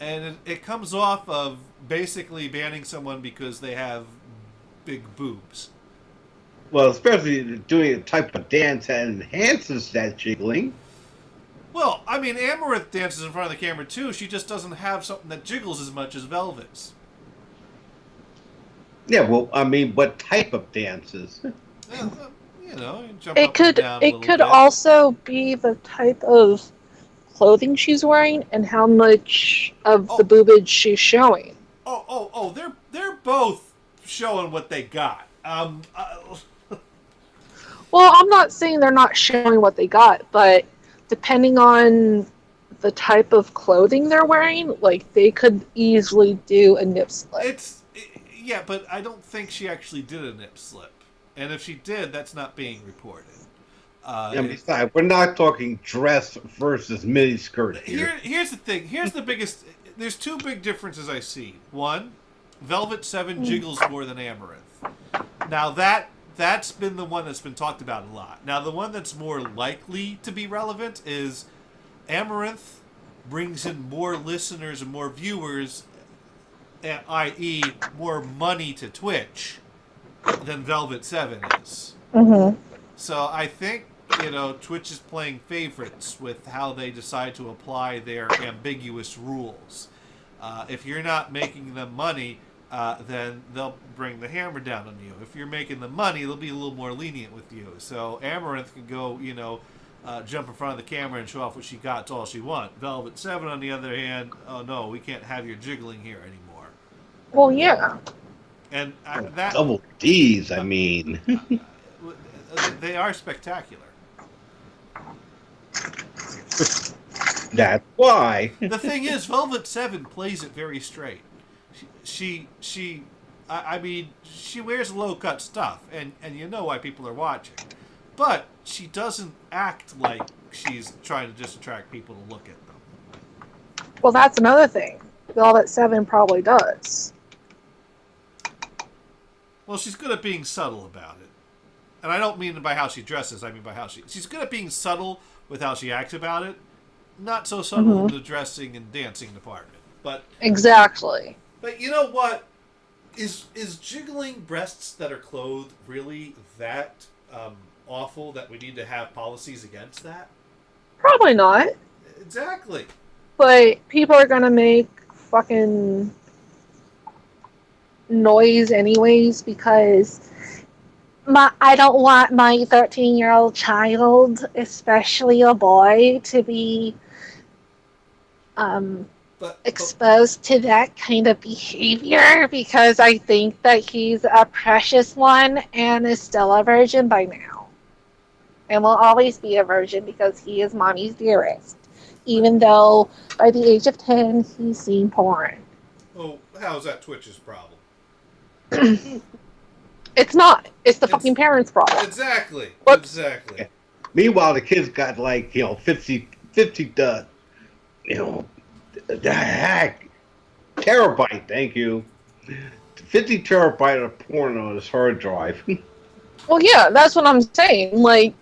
Speaker 2: And it comes off of basically banning someone because they have big boobs.
Speaker 3: Well, especially doing a type of dance that enhances that jiggling.
Speaker 2: Well, I mean, Amaranth dances in front of the camera too. She just doesn't have something that jiggles as much as Velvet's.
Speaker 3: Yeah, well, I mean, what type of dances?
Speaker 2: You jump
Speaker 1: it
Speaker 2: up and down a little
Speaker 1: It could
Speaker 2: bit.
Speaker 1: also be the type of clothing she's wearing and how much of the boobage she's showing.
Speaker 2: They're both showing what they got.
Speaker 1: Well, I'm not saying they're not showing what they got, but depending on the type of clothing they're wearing, like, they could easily do a nip slip.
Speaker 2: Yeah, but I don't think she actually did a nip slip. And if she did, that's not being reported.
Speaker 3: Besides, we're not talking dress versus mini skirt here.
Speaker 2: Here's the thing. Here's the biggest... There's two big differences I see. One, Velvet 7 jiggles more than Amaranth. Now, that's been the one that's been talked about a lot. Now, the one that's more likely to be relevant is Amaranth brings in more listeners and more viewers, i.e. more money to Twitch, than Velvet 7 is.
Speaker 1: Mm-hmm.
Speaker 2: So I think, Twitch is playing favorites with how they decide to apply their ambiguous rules. If you're not making them money, then they'll bring the hammer down on you. If you're making them money, they'll be a little more lenient with you. So Amaranth can go, jump in front of the camera and show off what she got. It's all she wants. Velvet 7, on the other hand, oh no, we can't have your jiggling here anymore.
Speaker 1: Well, yeah.
Speaker 2: And that...
Speaker 3: Double D's, I mean.
Speaker 2: They are spectacular.
Speaker 3: That's why.
Speaker 2: The thing is, Velvet 7 plays it very straight. She wears low-cut stuff, and you know why people are watching. But she doesn't act like she's trying to just attract people to look at them.
Speaker 1: Well, that's another thing. Velvet 7 probably does.
Speaker 2: Well, she's good at being subtle about it. And I don't mean by how she dresses. I mean by how she's good at being subtle with how she acts about it. Not so subtle in the dressing and dancing department. But
Speaker 1: exactly.
Speaker 2: But you know what? Is jiggling breasts that are clothed really that awful that we need to have policies against that?
Speaker 1: Probably not.
Speaker 2: Exactly.
Speaker 1: But people are gonna make fucking noise anyways because I don't want my 13-year-old child, especially a boy, to be exposed to that kind of behavior because I think that he's a precious one and is still a virgin by now. And will always be a virgin because he is mommy's dearest. Even though by the age of 10, he's seen porn.
Speaker 2: Oh, how's that Twitch's problem?
Speaker 1: It's not. It's the fucking parents' problem.
Speaker 2: Exactly.
Speaker 1: Whoops.
Speaker 2: Exactly.
Speaker 3: Meanwhile, the kids got 50 terabyte, thank you. 50 terabyte of porn on his hard drive.
Speaker 1: Well, yeah, that's what I'm saying. Like,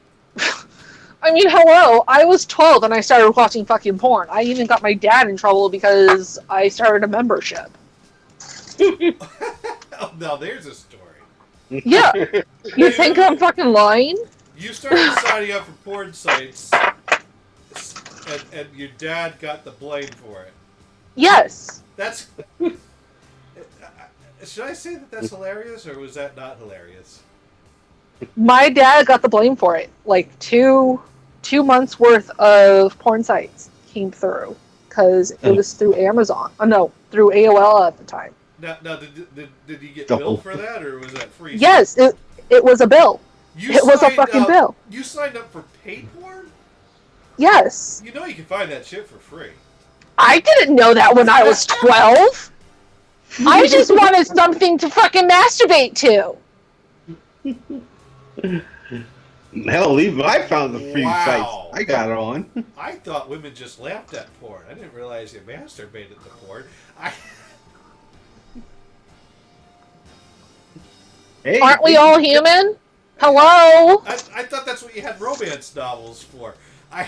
Speaker 1: I mean, hello, I was 12 and I started watching fucking porn. I even got my dad in trouble because I started a membership.
Speaker 2: Oh, now there's a story.
Speaker 1: Yeah. You think I'm fucking lying?
Speaker 2: You started signing up for porn sites and your dad got the blame for it.
Speaker 1: Yes.
Speaker 2: That's... Should I say that that's hilarious, or was that not hilarious?
Speaker 1: My dad got the blame for it. Like, two months worth of porn sites came through. Because it was through Amazon. Oh, no, through AOL at the time.
Speaker 2: Now did you get billed for that, or was that free?
Speaker 1: Yes, it was a bill. It was a fucking bill.
Speaker 2: You signed up for paid porn?
Speaker 1: Yes.
Speaker 2: You know you can find that shit for free.
Speaker 1: I didn't know that when I was 12. I just wanted something to fucking masturbate to.
Speaker 3: Hell, even I found the free sites.
Speaker 2: Wow.
Speaker 3: I got on.
Speaker 2: I thought women just laughed at porn. I didn't realize you masturbated to porn.
Speaker 3: Hey,
Speaker 1: aren't we all human? Hello?
Speaker 2: I thought that's what you had romance novels for. I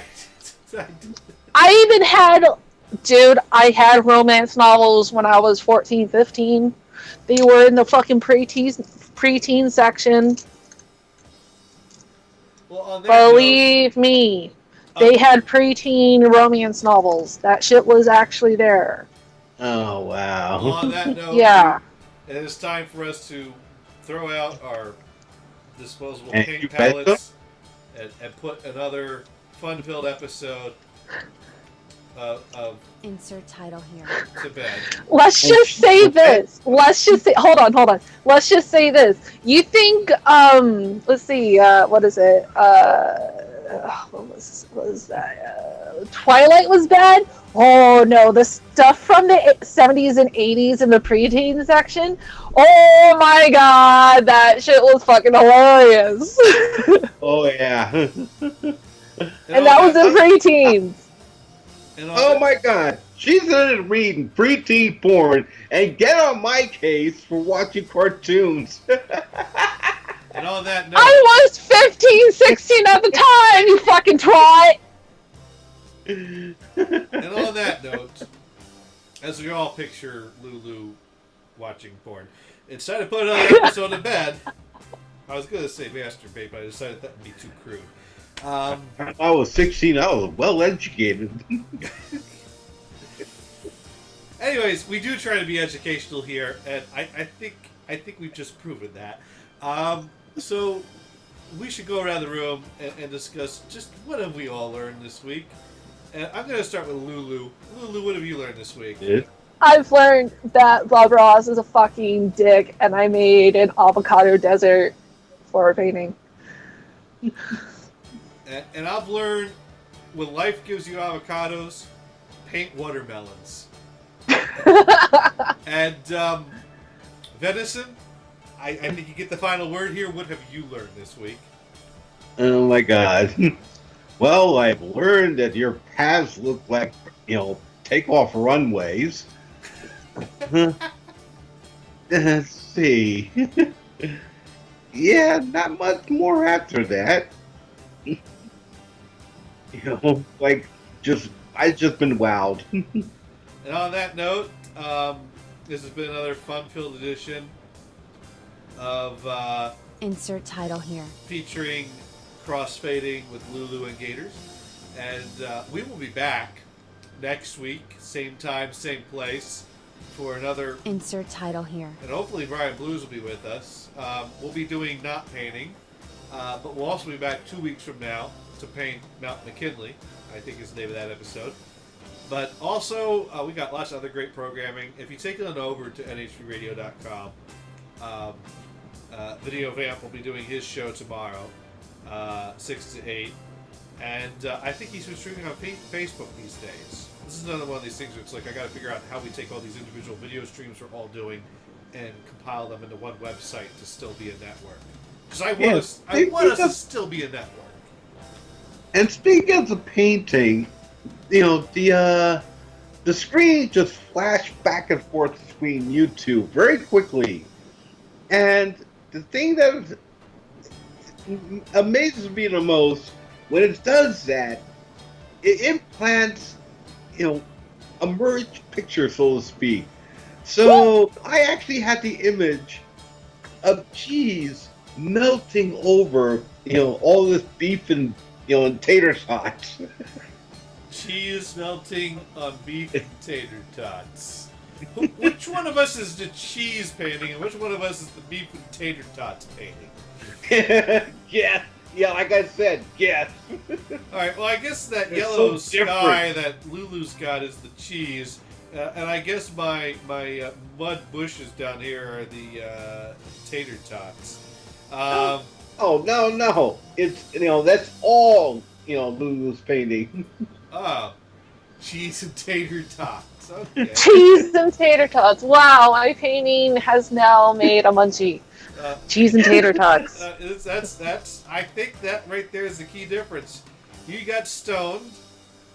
Speaker 1: even had... Dude, I had romance novels when I was 14, 15. They were in the fucking preteen section.
Speaker 2: Well, on that
Speaker 1: Believe me. They had preteen romance novels. That shit was actually there.
Speaker 3: Oh, wow.
Speaker 2: Well, on that note,
Speaker 1: yeah.
Speaker 2: It is time for us to throw out our disposable
Speaker 3: And
Speaker 2: paint palettes and put another fun-filled episode of
Speaker 7: insert title here
Speaker 2: to bed.
Speaker 1: Let's just say this. Let's just say, hold on. Let's just say this. You think, let's see, what is it? What was that? Twilight was bad? Oh no, the stuff from the 70s and 80s in the preteen section. Oh my god, that shit was fucking hilarious.
Speaker 3: Oh yeah.
Speaker 1: And that was in preteens.
Speaker 3: Oh my god, she's in reading preteen porn and get on my case for watching cartoons.
Speaker 2: And on that note,
Speaker 1: I was 15, 16 at the time, you fucking twat!
Speaker 2: And on that note, as we all picture Lulu watching porn, instead of putting another episode in bed, I was going to say masturbate, but I decided that would be too crude.
Speaker 3: I was 16, I was well educated.
Speaker 2: Anyways, we do try to be educational here, and I think we've just proven that. So we should go around the room and discuss just what have we all learned this week. And I'm going to start with Lulu. Lulu, what have you learned this week?
Speaker 3: Yeah.
Speaker 1: I've learned that Bob Ross is a fucking dick, and I made an avocado desert for painting.
Speaker 2: And I've learned when life gives you avocados, paint watermelons. And Venison, I think you get the final word here. What have you learned this week?
Speaker 3: Oh my god. Well, I've learned that your paths look like, takeoff runways. Let's see. Yeah, not much more after that. Like I've just been wowed.
Speaker 2: And on that note, this has been another fun-filled edition of
Speaker 7: Insert title here.
Speaker 2: Featuring crossfading with Lulu and Gators. And we will be back next week, same time, same place, for another...
Speaker 7: Insert title here.
Speaker 2: And hopefully Brian Blues will be with us. We'll be doing Not Painting, but we'll also be back 2 weeks from now to paint Mount McKinley, I think is the name of that episode. But also, we got lots of other great programming. If you take it on over to nhpradio.com, Video Vamp will be doing his show tomorrow, 6 to 8. And I think he's been streaming on Facebook these days. This is another one of these things where it's like I got to figure out how we take all these individual video streams we're all doing and compile them into one website to still be a network. Because I want us to still be a network.
Speaker 3: And speaking of the painting, the screen just flashed back and forth between you two very quickly. And the thing that amazes me the most, when it does that, it implants, a merged picture, so to speak. So I actually had the image of cheese melting over, all this beef and, and tater tots.
Speaker 2: Cheese melting on beef and tater tots. Which one of us is the cheese painting, and which one of us is the beef and tater tots painting?
Speaker 3: Yeah, like I said, yes.
Speaker 2: Alright, well, I guess that yellow sky that Lulu's got is the cheese, and I guess my mud bushes down here are the tater tots.
Speaker 3: No. It's, that's all, Lulu's painting.
Speaker 2: Oh, cheese and tater tots. Okay.
Speaker 1: Cheese and tater tots. Wow, my painting has now made a munchie. Cheese and tater tots.
Speaker 2: That's. I think that right there is the key difference. You got stoned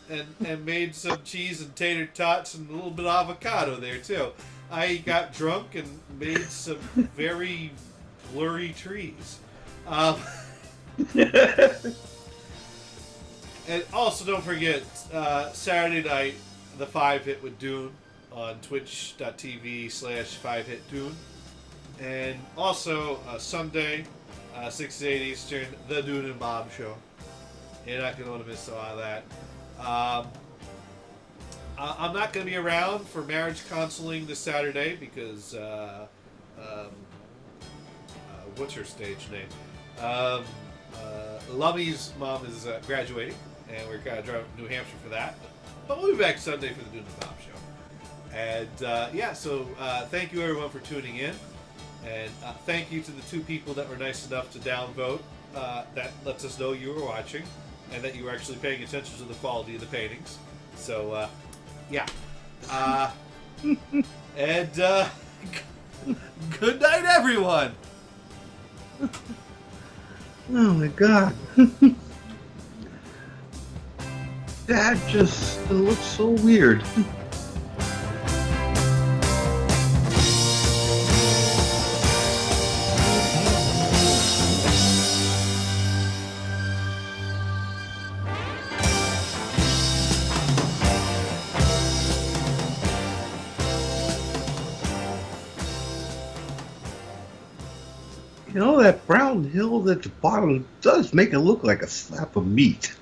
Speaker 2: and made some cheese and tater tots and a little bit of avocado there too. I got drunk and made some very blurry trees. And also, don't forget, Saturday night, the 5-Hit with Dune on twitch.tv/5HitDune. And also, Sunday, 6 to 8 Eastern, the Dune and Bob Show. You're not going to want to miss a lot of that. I'm not going to be around for marriage counseling this Saturday because, what's her stage name? Lummy's mom is graduating, and we're kind of driving to New Hampshire for that. But we'll be back Sunday for the Dune and Bob Show. And, so thank you everyone for tuning in. And thank you to the 2 people that were nice enough to downvote. That lets us know you were watching and that you were actually paying attention to the quality of the paintings. So, and good night, everyone!
Speaker 3: Oh my god. That just looks so weird. That brown hill at the bottom does make it look like a slab of meat.